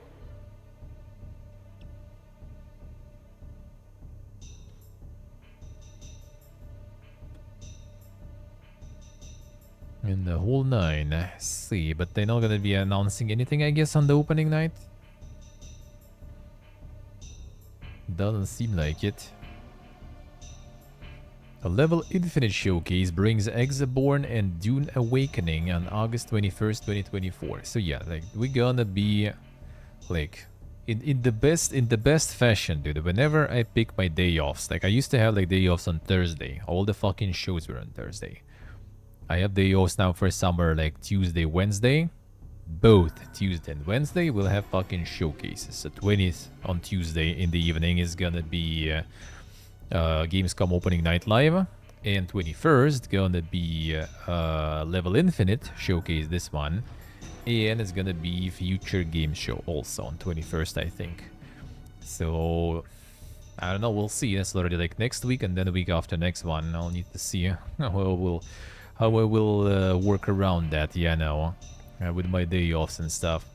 In the whole 9. See, but they're not gonna be announcing anything, I guess, on the opening night. Doesn't seem like it. A Level Infinite showcase brings Exaborn and Dune Awakening on August 21st, 2024. So yeah, like we're gonna be like in the best fashion, dude. Whenever I pick my day offs, like I used to have like day offs on Thursday. All the fucking shows were on Thursday. I have day offs now for summer, like Tuesday, Wednesday. Both Tuesday and Wednesday we'll have fucking showcases. So 20th on Tuesday in the evening is gonna be Gamescom opening night live, and 21st gonna be Level Infinite showcase, this one, and it's gonna be Future Game Show also on 21st, I think. So I don't know, we'll see. That's already like next week, and then the week after next one. I'll need to see how I will work around that, yeah, now with my day offs and stuff.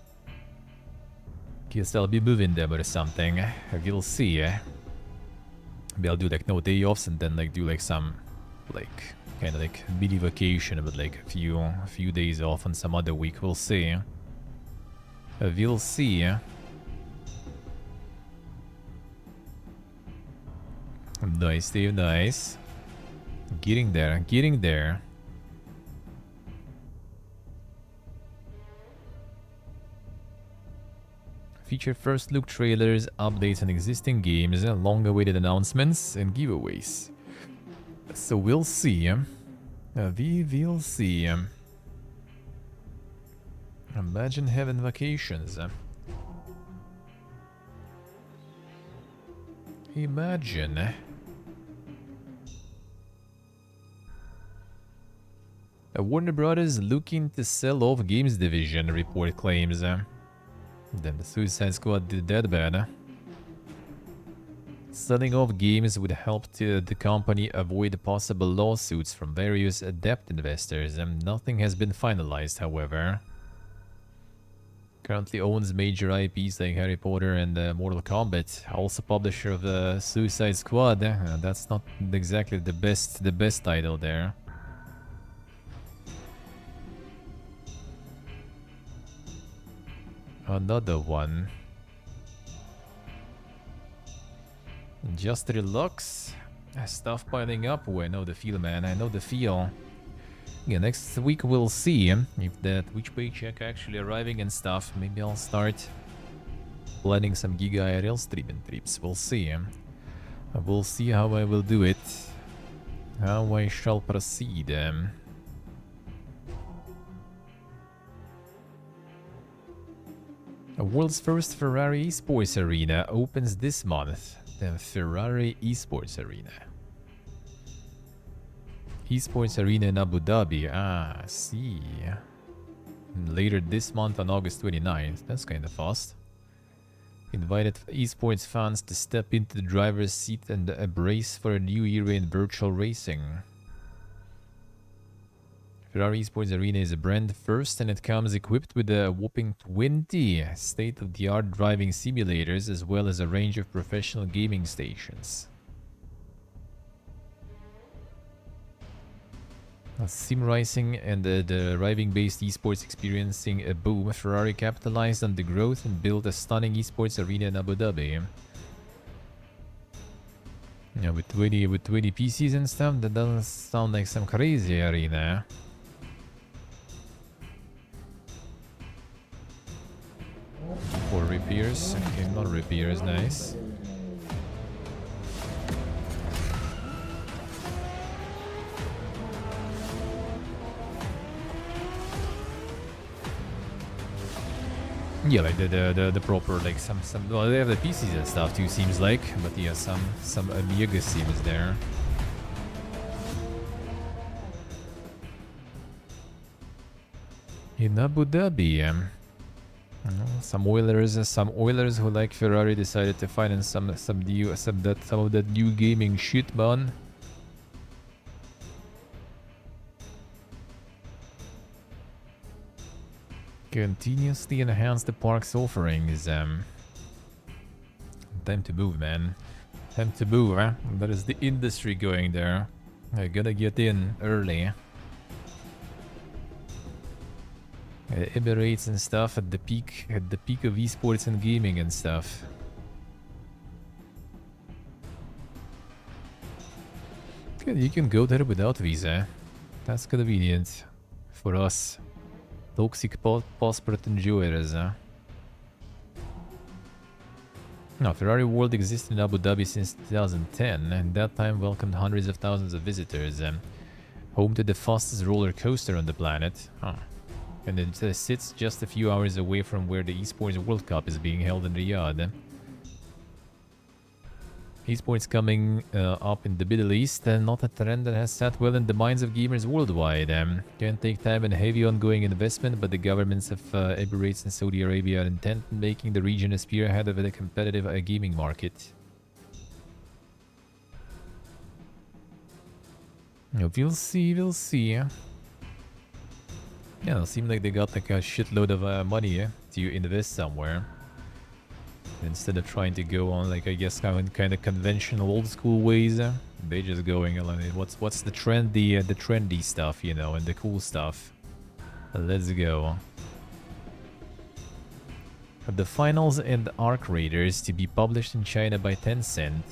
Guess I'll be moving them or something. We'll see. Maybe I'll do like no day offs and then like do like some like kind of like mini vacation with like a few days off on some other week. We'll see. We'll see. Nice, Steve, nice. Getting there, getting there. Feature first look trailers, updates on existing games, long-awaited announcements, and giveaways. So we'll see. We will see. Imagine having vacations. Imagine. Warner Brothers looking to sell off games division, report claims. Then the Suicide Squad did that bad. Selling off games would help the company avoid possible lawsuits from various debt investors. Nothing has been finalized, however. Currently owns major IPs like Harry Potter and Mortal Kombat. Also publisher of the Suicide Squad. That's not exactly the best title there. Another one. Just relax. Stuff piling up. Oh, I know the feel, man. I know the feel. Yeah, next week we'll see if that which paycheck actually arriving and stuff. Maybe I'll start planning some Giga IRL streaming trips. We'll see. We'll see how I will do it. How I shall proceed. The world's first Ferrari esports arena opens this month. The Ferrari esports arena. Esports arena in Abu Dhabi. Ah, see. Later this month on August 29th. That's kind of fast. Invited esports fans to step into the driver's seat and embrace for a new era in virtual racing. Ferrari Esports Arena is a brand first and it comes equipped with a whopping 20 state-of-the-art driving simulators as well as a range of professional gaming stations. Sim racing and the driving-based esports experiencing a boom, Ferrari capitalized on the growth and built a stunning esports arena in Abu Dhabi. Yeah, with 20 PCs and stuff, that doesn't sound like some crazy arena. For repairs, okay, not repairs, nice. Yeah, like the proper like some well, they have the PCs and stuff too, seems like, but yeah, some Amiga sims there. In Abu Dhabi, some Oilers who like Ferrari decided to finance some of that new gaming shit, man. Continuously enhance the park's offerings. Time to move, man. Time to move, huh? That is the industry going there. I gotta get in early. Emirates and stuff at the peak of esports and gaming and stuff. Good, you can go there without visa. That's convenient for us toxic passport enjoyers. Now, Ferrari World existed in Abu Dhabi since 2010, and that time welcomed hundreds of thousands of visitors. Home to the fastest roller coaster on the planet. And it sits just a few hours away from where the Esports World Cup is being held in Riyadh. Esports coming up in the Middle East, and not a trend that has sat well in the minds of gamers worldwide. Can take time and heavy ongoing investment, but the governments of Emirates and Saudi Arabia are intent on making the region a spearhead of a competitive gaming market. We'll see, we'll see. Yeah, it seems like they got like a shitload of money to invest somewhere. Instead of trying to go on, like, I guess, kind of conventional old school ways, they just going along. What's the trendy stuff, you know, and the cool stuff. Let's go. The finals and Arc Raiders to be published in China by Tencent.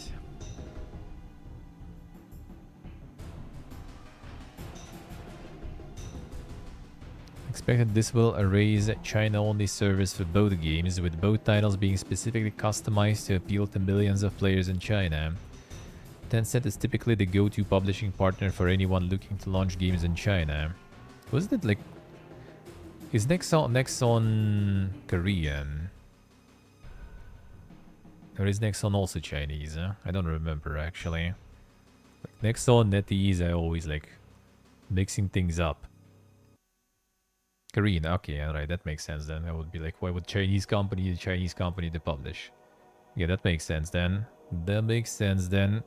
Expected this will erase China-only service for both games, with both titles being specifically customized to appeal to millions of players in China. Tencent is typically the go-to publishing partner for anyone looking to launch games in China. Wasn't it like... Is Nexon Korean? Or is Nexon also Chinese? I don't remember actually. Like Nexon, NetEase, I always like mixing things up. Korean, okay, alright, that makes sense then. I would be like, why would Chinese company to publish? Yeah, that makes sense then. That makes sense then.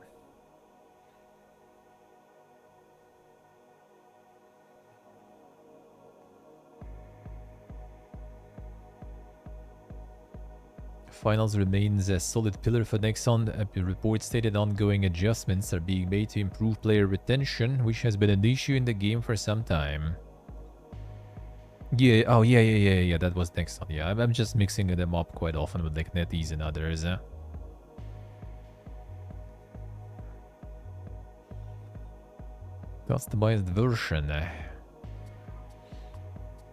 Finals remains a solid pillar for Nexon. A report stated ongoing adjustments are being made to improve player retention, which has been an issue in the game for some time. Yeah, oh yeah, that was Nexon. Yeah, I'm just mixing them up quite often with like NetEase and others. Customized version.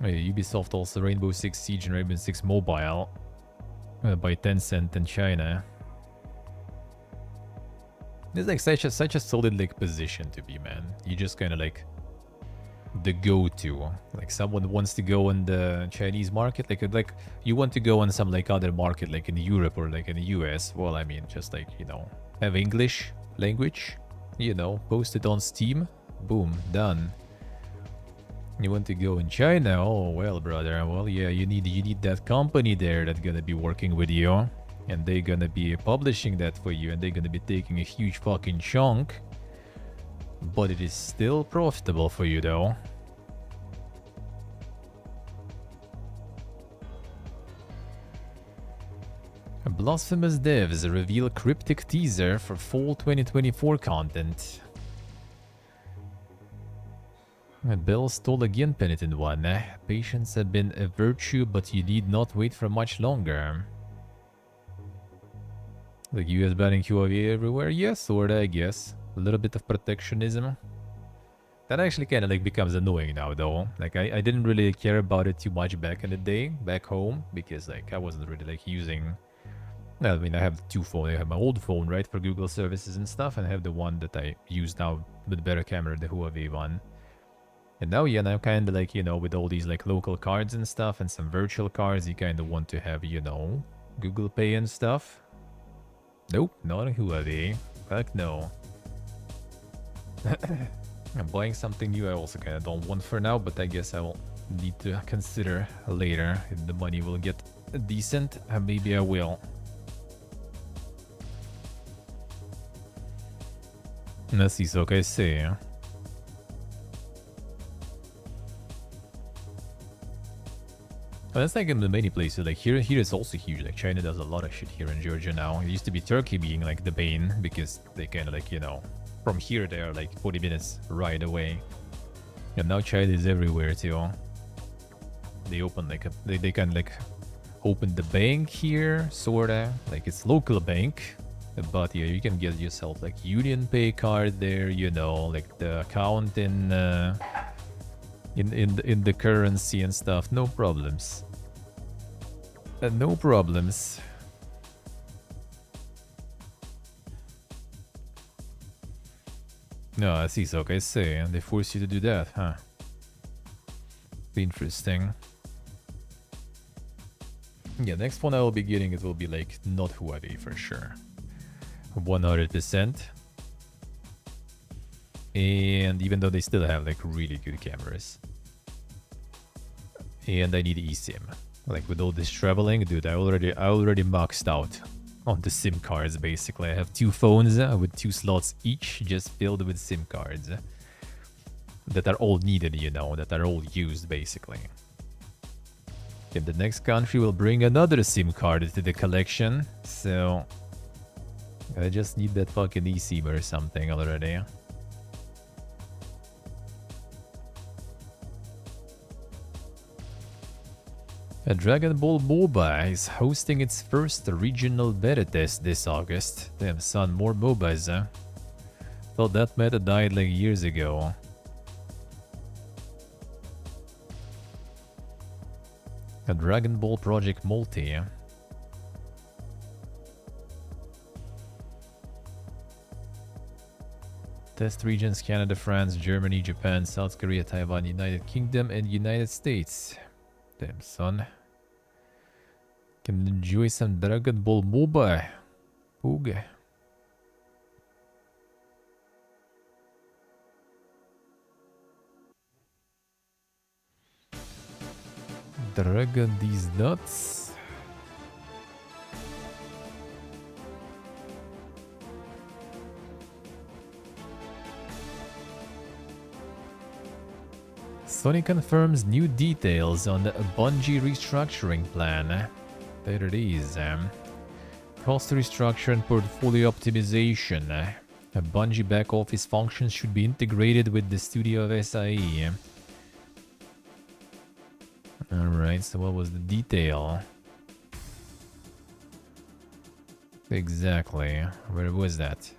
Oh, yeah, Ubisoft also Rainbow Six Siege and Rainbow Six Mobile. By Tencent in China. It's like such a solid like position to be, man. You just kind of like the go-to. Like someone wants to go in the Chinese market, like you want to go on some like other market, like in Europe or like in the US. Well, I mean, just like, you know, have English language, you know, post it on Steam, boom, done. You want to go in China? Oh, well, brother. Well, yeah, you need that company there that's gonna be working with you. And they're gonna be publishing that for you. And they're gonna be taking a huge fucking chunk. But it is still profitable for you, though. Blasphemous devs reveal cryptic teaser for fall 2024 content. Bells toll again, penitent one. Patience has been a virtue, but you need not wait for much longer. The US banning QAV everywhere? Yes, sorta, I guess. A little bit of protectionism. That actually kind of like becomes annoying now, though. Like, I didn't really care about it too much back in the day, back home, because like I wasn't really like using... I mean, I have two phones. I have my old phone, right, for Google services and stuff, and I have the one that I use now with better camera, the Huawei one. And now, yeah, now kind of like, you know, with all these like local cards and stuff and some virtual cards, you kind of want to have, you know, Google Pay and stuff. Nope, not a Huawei. Fuck no. I'm buying something new I also kind of don't want for now, but I guess I will need to consider later if the money will get decent. Maybe I will. Let's see, so okay, see. But that's like in the many places, like here it's also huge. Like China does a lot of shit here in Georgia now. It used to be Turkey being like the bane because they kind of like, you know, from here they are like 40 minutes ride away. And now China is everywhere too. They open like they kind of like open the bank here, sorta. Like it's local bank, but yeah, you can get yourself like Union Pay card there, you know, like the account in the currency and stuff. No problems. No problems. No, I see. So okay, say, and they force you to do that, huh? Interesting. Yeah, next one I will be getting, it will be like not Huawei for sure. 100%. And even though they still have like really good cameras. And I need eSIM. Like with all this traveling, dude, I already maxed out on the SIM cards basically. I have two phones with 2 slots each just filled with SIM cards. That are all needed, you know, that are all used basically. Okay, the next country will bring another SIM card to the collection, so I just need that fucking eSIM or something already. Dragon Ball MOBA is hosting its first regional beta test this August. Damn son, more MOBAs, huh? Thought that meta died like years ago. A Dragon Ball Project Multi. Test regions: Canada, France, Germany, Japan, South Korea, Taiwan, United Kingdom, and United States. Damn son. Can enjoy some Dragon Ball MOBA. Ooga. Dragon these nuts. Sony confirms new details on the Bungie restructuring plan. There it is. Cost restructure and portfolio optimization. A Bungie back office functions should be integrated with the studio of SIE. Alright, so what was the detail? Exactly. Where was that?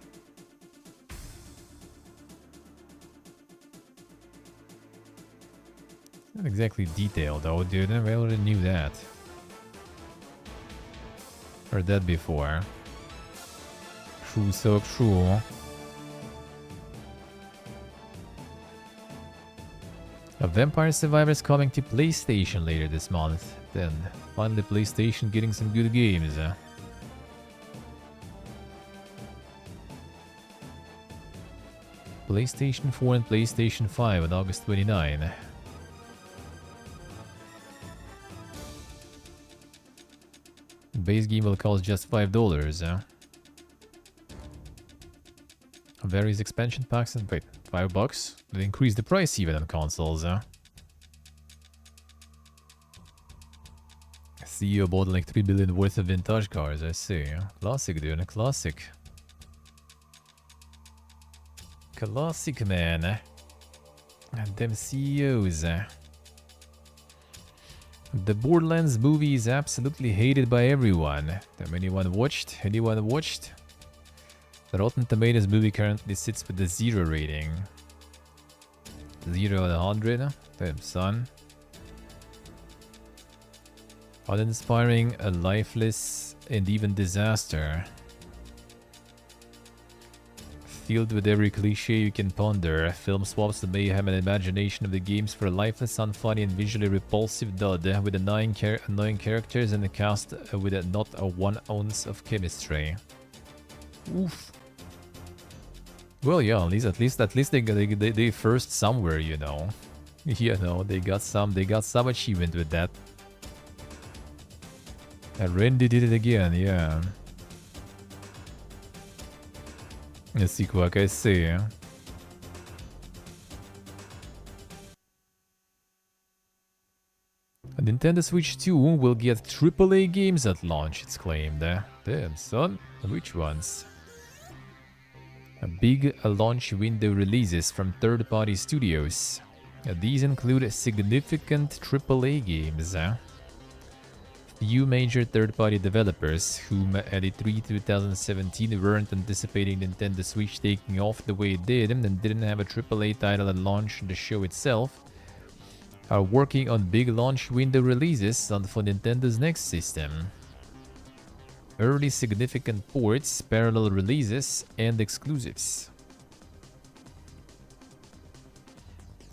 Not exactly detailed though, dude. I already knew that. Heard that before. True, so true. A Vampire Survivors coming to PlayStation later this month. Then, finally PlayStation getting some good games. PlayStation 4 and PlayStation 5 on August 29. Base game will cost just $5. Various expansion packs and wait, $5? They increase the price even on consoles. CEO bought like 3 billion worth of vintage cars, I see. Classic, dude, classic. Classic, man. And them CEOs. The Borderlands movie is absolutely hated by everyone. Anyone watched? Anyone watched? The Rotten Tomatoes movie currently sits with a 0 rating. 0 out of 100? Damn son. Uninspiring, a lifeless, and even disaster. Filled with every cliche you can ponder, film swaps the mayhem and imagination of the games for a lifeless, unfunny, and visually repulsive dud with annoying characters and a cast with not a 1 ounce of chemistry. Oof. Well, yeah, at least they first somewhere, you know. You know, they got some achievement with that. And Randy did it again, yeah. Let's see what I say. A Nintendo Switch 2 will get AAA games at launch, it's claimed. Damn, son. Which ones? A big launch window releases from third-party studios. These include significant AAA games. Few major third-party developers, whom at E3 2017 weren't anticipating Nintendo Switch taking off the way it did and didn't have a AAA title at launch the show itself, are working on big launch window releases for Nintendo's next system. Early significant ports, parallel releases, and exclusives.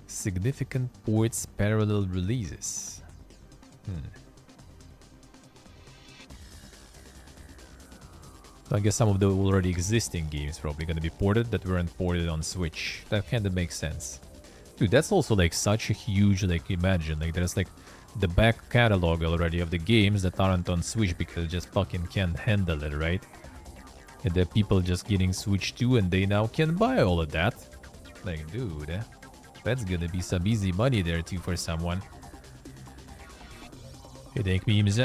Significant ports, parallel releases. I guess some of the already existing games probably gonna be ported that weren't ported on Switch. That kinda makes sense. Dude, that's also like such a huge, like, imagine, like there's like the back catalog already of the games that aren't on Switch because it just fucking can't handle it, right? And there are people just getting Switch 2 and they now can buy all of that. Like, dude, that's gonna be some easy money there too for someone. Headache memes.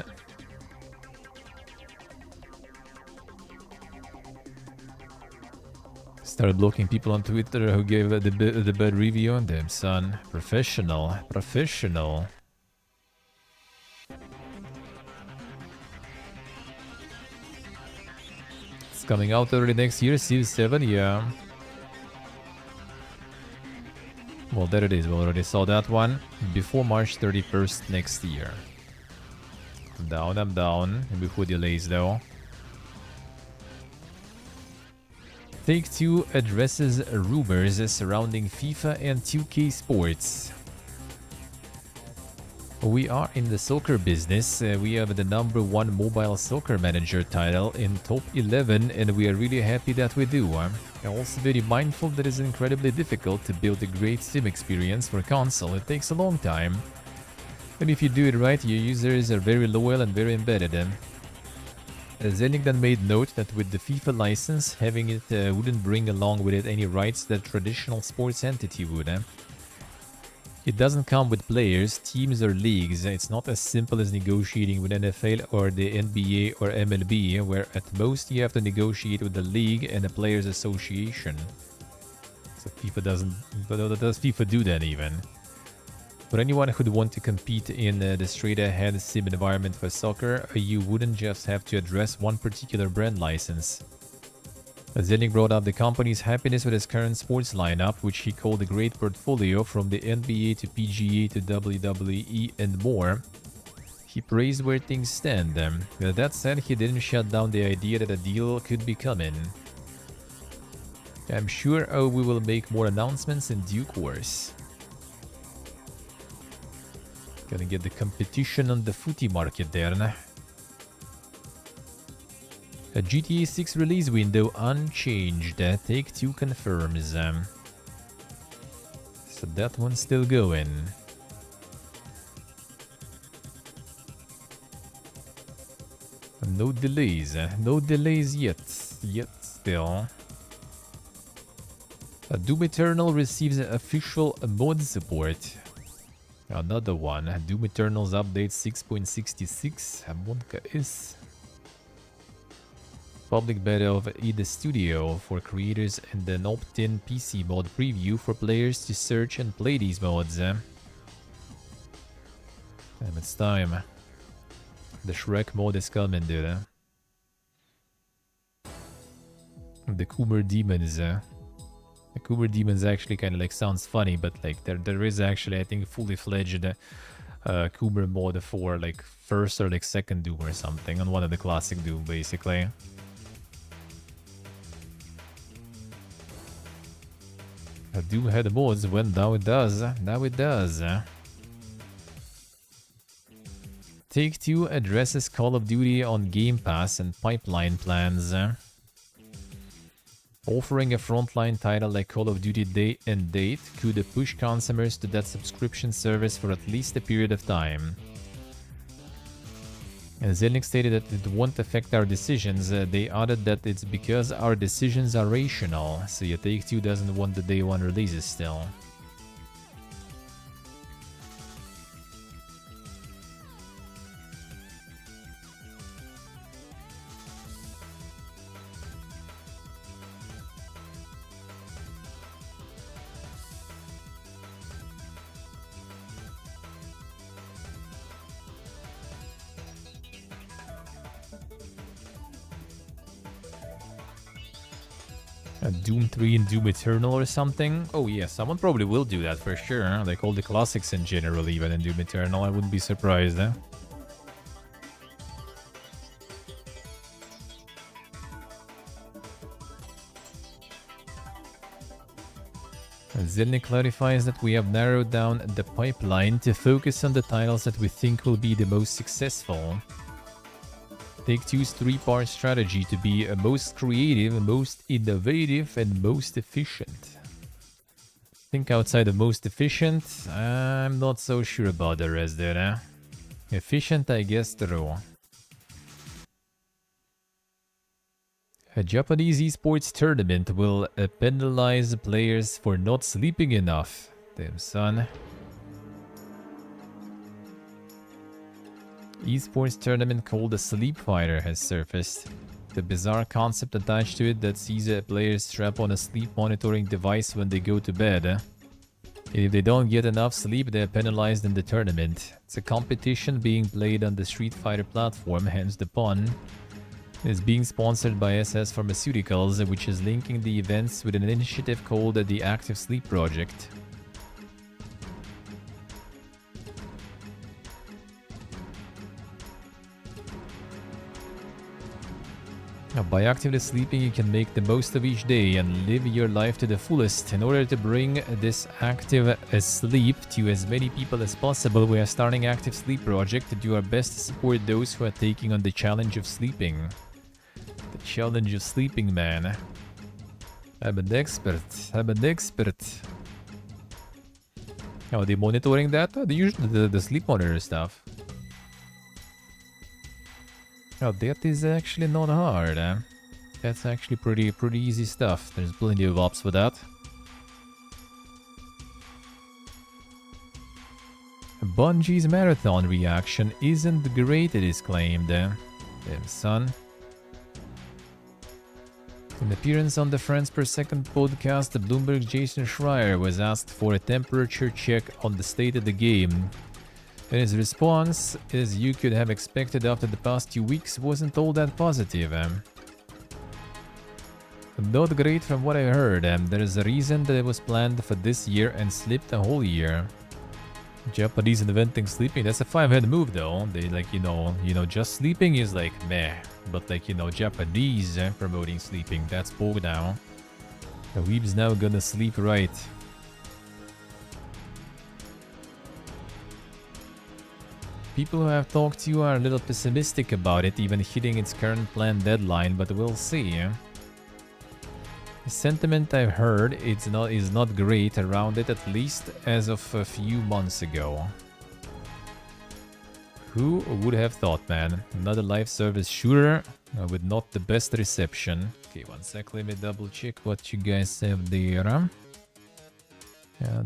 Started blocking people on Twitter who gave the bad review on them, son. Professional. Professional. It's coming out early next year, Civ 7, yeah. Well, there it is. We already saw that one. Before March 31st next year. I'm down. Before delays, though. Take-Two addresses rumors surrounding FIFA and 2K Sports. We are in the soccer business. We have the #1 mobile soccer manager title in top 11, and we are really happy that we do. I'm also very mindful that it's incredibly difficult to build a great sim experience for console. It takes a long time. And if you do it right, your users are very loyal and very embedded. Zelig then made note that with the FIFA license, having it wouldn't bring along with it any rights that traditional sports entity would. It doesn't come with players, teams or leagues. It's not as simple as negotiating with NFL or the NBA or MLB, where at most you have to negotiate with the league and the players association. So FIFA doesn't... Does FIFA do that even? For anyone who'd want to compete in the straight-ahead sim environment for soccer, you wouldn't just have to address one particular brand license. Zelig brought up the company's happiness with its current sports lineup, which he called a great portfolio from the NBA to PGA to WWE and more. He praised where things stand. That said, he didn't shut down the idea that a deal could be coming. I'm sure we will make more announcements in due course. Gonna get the competition on the footy market there. A GTA 6 release window unchanged. Take-Two confirms. So that one's still going. No delays. No delays yet. Yet still. Doom Eternal receives official mod support. Another one. Doom Eternal's update 6.66. Monka is public beta of the Studio for creators and an opt-in PC mod preview for players to search and play these mods. Damn, it's time. The Shrek mod is coming, dude. The Coomer Demons. The Coomer Demons actually kind of like sounds funny, but like there is actually, I think, fully fledged Coomer mod for like first or like second Doom or something on one of the classic Doom, basically. Doom had mods when now it does. Now it does. Take-Two addresses Call of Duty on Game Pass and pipeline plans. Offering a frontline title like Call of Duty Day and Date could push consumers to that subscription service for at least a period of time. Zelig stated that it won't affect our decisions. They added that it's because our decisions are rational, so yeah, Take-Two doesn't want the day one releases still. Doom 3 and Doom Eternal or something? Oh yeah, someone probably will do that for sure. Like all the classics in general, even in Doom Eternal, I wouldn't be surprised. Zelig clarifies that we have narrowed down the pipeline to focus on the titles that we think will be the most successful. Take-Two's three-part strategy to be most creative, most innovative, and most efficient. Think outside of most efficient? I'm not so sure about the rest there. Efficient, I guess, though. A Japanese esports tournament will penalize players for not sleeping enough. Damn, son. Esports tournament called the Sleep Fighter has surfaced. The bizarre concept attached to it that sees players strap on a sleep monitoring device when they go to bed. If they don't get enough sleep, they're penalized in the tournament. It's a competition being played on the Street Fighter platform, hence the pun. It's being sponsored by SS Pharmaceuticals, which is linking the events with an initiative called the Active Sleep Project. Now, by actively sleeping, you can make the most of each day and live your life to the fullest. In order to bring this active sleep to as many people as possible, we are starting Active Sleep Project to do our best to support those who are taking on the challenge of sleeping. The challenge of sleeping, man. I'm an expert. I'm an expert. Are they monitoring that? They use the sleep monitor stuff. Oh, that is actually not hard. That's actually pretty easy stuff. There's plenty of ops for that. Bungie's marathon reaction isn't great, it is claimed. Damn, son. In an appearance on the Friends Per Second podcast, the Bloomberg Jason Schreier was asked for a temperature check on the state of the game. And his response, as you could have expected after the past 2 weeks, wasn't all that positive. Not great from what I heard. There's a reason that it was planned for this year and slipped a whole year. Japanese inventing sleeping, that's a 5-head move though. They like, you know, just sleeping is like meh. But like, Japanese promoting sleeping, that's bold now. The weeb's now gonna sleep right. People who have talked to you are a little pessimistic about it, even hitting its current planned deadline, but we'll see. The sentiment I've heard is not great around it, at least as of a few months ago. Who would have thought, man? Another live service shooter with not the best reception. Okay, one sec, let me double check what you guys have there. How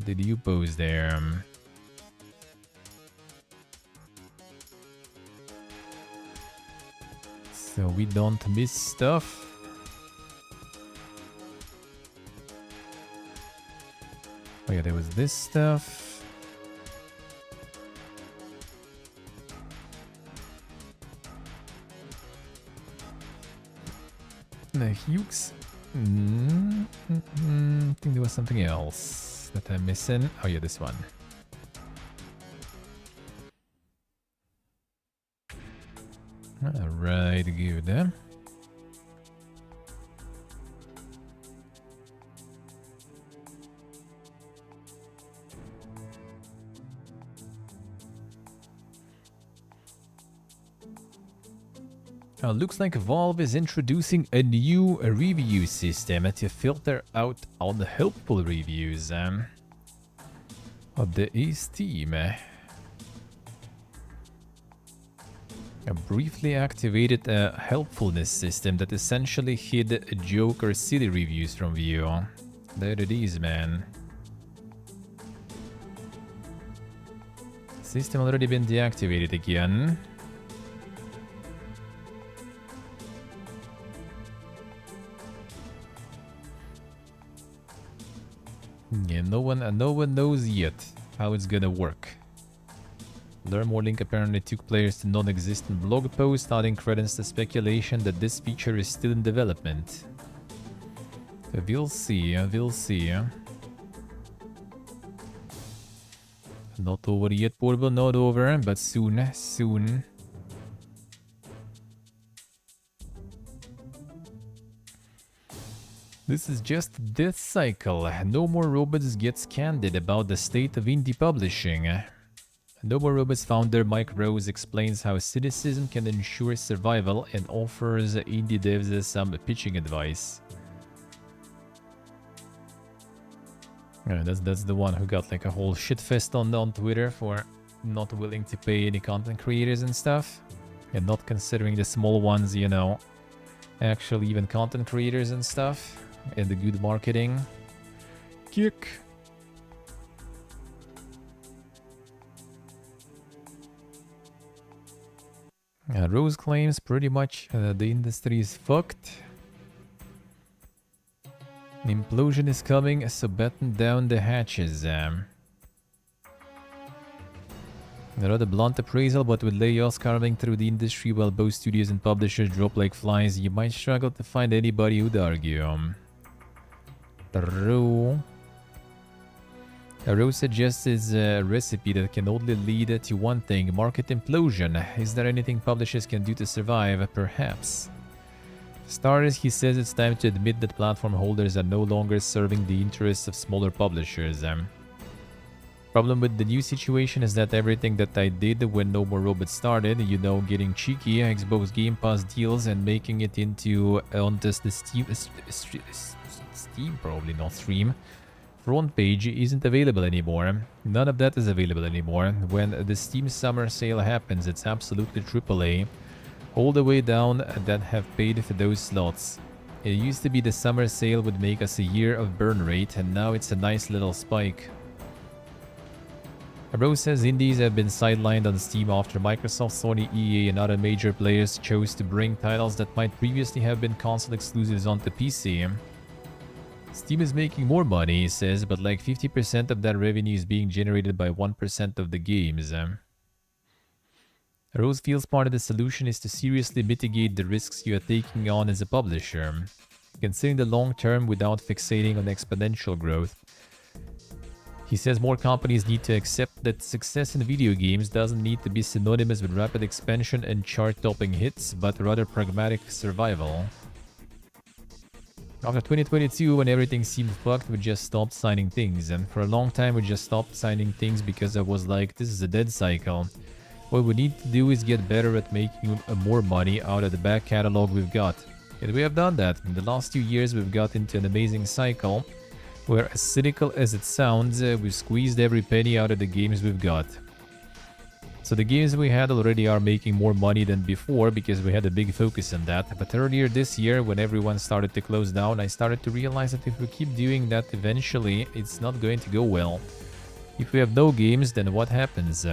did you pose there? So we don't miss stuff. Oh yeah, there was this stuff. The Hughes. I think there was something else that I'm missing. Oh yeah, this one. Alright, good. Looks like Valve is introducing a new review system to filter out unhelpful reviews. There is Steam. A briefly activated helpfulness system that essentially hid joke or silly reviews from view. There it is, man. System already been deactivated again. Yeah, no one knows yet how it's gonna work. Learn more link apparently took players to non-existent blog post, adding credence to speculation that this feature is still in development. We'll see, we'll see. Not over yet, Portable, not over, but soon, soon. This is just Death Cycle. No More Robots gets candid about the state of indie publishing. No More Robots founder Mike Rose explains how cynicism can ensure survival and offers indie devs some pitching advice. That's the one who got like a whole shitfest on Twitter for not willing to pay any content creators and stuff. And not considering the small ones, actually even content creators and stuff. And the good marketing. Kick. Rose claims pretty much the industry is fucked. An implosion is coming, so batten down the hatches. Not a blunt appraisal, but with layoffs carving through the industry while both studios and publishers drop like flies, you might struggle to find anybody who'd argue. True. Rose suggests a recipe that can only lead to one thing, market implosion. Is there anything publishers can do to survive? Perhaps. For starters, he says it's time to admit that platform holders are no longer serving the interests of smaller publishers. Problem with the new situation is that everything that I did when No More Robots started, you know, getting cheeky, Xbox Game Pass deals and making it onto the Steam, probably not Stream, front page isn't available anymore. None of that is available anymore. When the Steam summer sale happens, it's absolutely AAA. All the way down that have paid for those slots. It used to be the summer sale would make us a year of burn rate, and now it's a nice little spike. Rose says indies have been sidelined on Steam after Microsoft, Sony, EA and other major players chose to bring titles that might previously have been console exclusives onto PC. Steam is making more money, he says, but like 50% of that revenue is being generated by 1% of the games. Rose feels part of the solution is to seriously mitigate the risks you are taking on as a publisher, considering the long term without fixating on exponential growth. He says more companies need to accept that success in video games doesn't need to be synonymous with rapid expansion and chart-topping hits, but rather pragmatic survival. After 2022, when everything seemed fucked, we just stopped signing things, and for a long time we just stopped signing things because I was like, this is a dead cycle. What we need to do is get better at making more money out of the back catalog we've got. And we have done that. In the last 2 years we've got into an amazing cycle, where as cynical as it sounds, we've squeezed every penny out of the games we've got. So the games we had already are making more money than before because we had a big focus on that. But earlier this year, when everyone started to close down, I started to realize that if we keep doing that, eventually it's not going to go well. If we have no games, then what happens?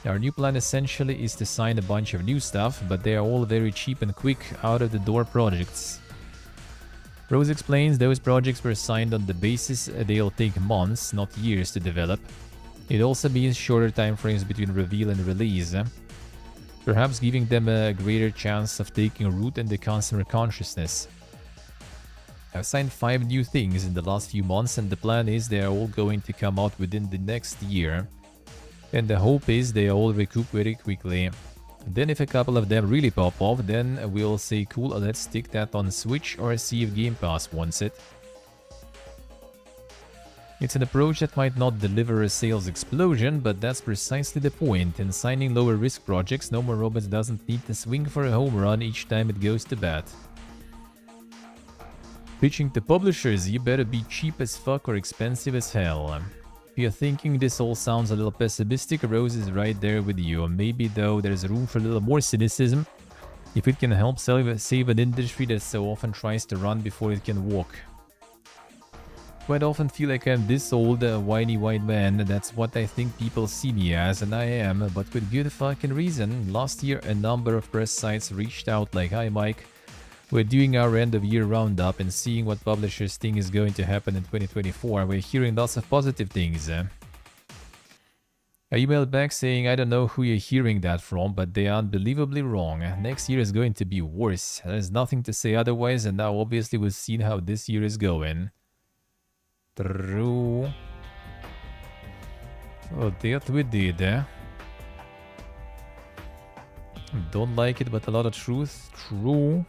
Our new plan essentially is to sign a bunch of new stuff, but they are all very cheap and quick out-of-the-door projects. Rose explains those projects were signed on the basis they'll take months, not years to develop. It also means shorter time frames between reveal and release, perhaps giving them a greater chance of taking root in the consumer consciousness. I've signed 5 new things in the last few months, and the plan is they are all going to come out within the next year. And the hope is they all recoup very quickly. Then if a couple of them really pop off, then we'll say cool, let's stick that on Switch or see if Game Pass wants it. It's an approach that might not deliver a sales explosion, but that's precisely the point. In signing lower risk projects, No More Robots doesn't need to swing for a home run each time it goes to bat. Pitching to publishers, you better be cheap as fuck or expensive as hell. If you're thinking this all sounds a little pessimistic, Rose is right there with you. Maybe though there's room for a little more cynicism if it can help save an industry that so often tries to run before it can walk. Quite often feel like I'm this old, whiny white man. That's what I think people see me as, and I am, but with good fucking reason. Last year a number of press sites reached out like, hi Mike, we're doing our end of year roundup and seeing what publishers think is going to happen in 2024. We're hearing lots of positive things. I emailed back saying I don't know who you're hearing that from, but they are unbelievably wrong. Next year is going to be worse. There's nothing to say otherwise, and now obviously we've seen how this year is going. True. Oh, that we did, eh? Don't like it, but a lot of truth. True.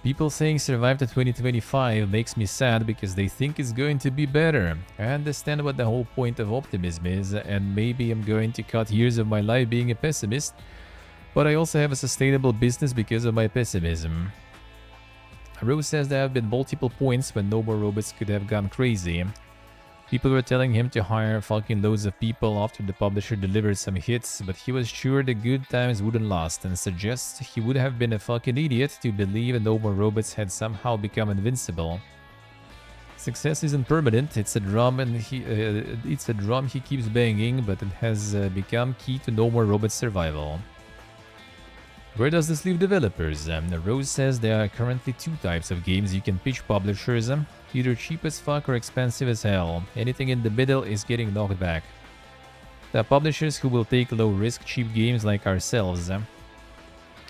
People saying survive to 2025 makes me sad because they think it's going to be better. I understand what the whole point of optimism is, and maybe I'm going to cut years of my life being a pessimist, but I also have a sustainable business because of my pessimism. Rose says there have been multiple points when No More Robots could have gone crazy. People were telling him to hire fucking loads of people after the publisher delivered some hits, but he was sure the good times wouldn't last and suggests he would have been a fucking idiot to believe No More Robots had somehow become invincible. Success isn't permanent. It's a drum, and it's a drum he keeps banging, but it has become key to no more robot survival. Where does this leave developers? Rose says there are currently two types of games you can pitch publishers, either cheap as fuck or expensive as hell. Anything in the middle is getting knocked back. There are publishers who will take low-risk, cheap games like ourselves.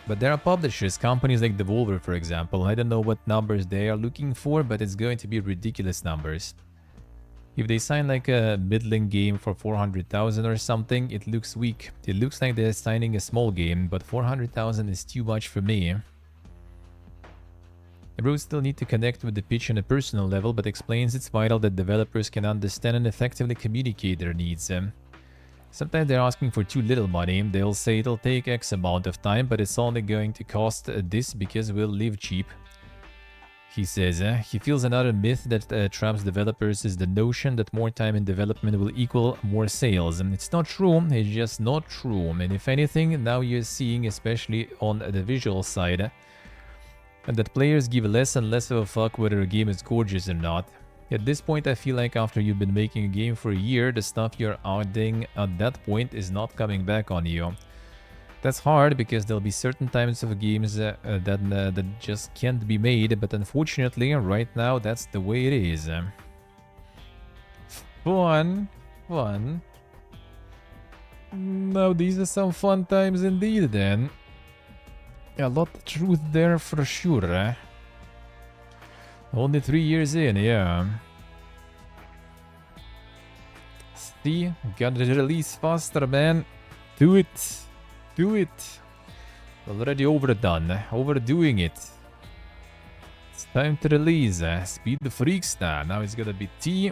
But there are publishers, companies like Devolver for example. I don't know what numbers they are looking for, but it's going to be ridiculous numbers. If they sign like a middling game for 400,000 or something, it looks weak. It looks like they're signing a small game, but 400,000 is too much for me. The Rose still need to connect with the pitch on a personal level, but explains it's vital that developers can understand and effectively communicate their needs. Sometimes they're asking for too little money. They'll say it'll take X amount of time, but it's only going to cost this because we'll live cheap. He says he feels another myth that traps developers is the notion that more time in development will equal more sales. And it's not true, it's just not true. And if anything, now you're seeing, especially on the visual side, that players give less and less of a fuck whether a game is gorgeous or not. At this point, I feel like after you've been making a game for a year, the stuff you're adding at that point is not coming back on you. That's hard because there'll be certain times of games that just can't be made, but unfortunately, right now, that's the way it is. Fun. Now, these are some fun times indeed, then. A lot of truth there for sure. Only 3 years in, yeah. See, gotta release faster, man. Do it. Do it. Already overdone. Overdoing it. It's time to release. Speed the freaks now. Now it's gonna be T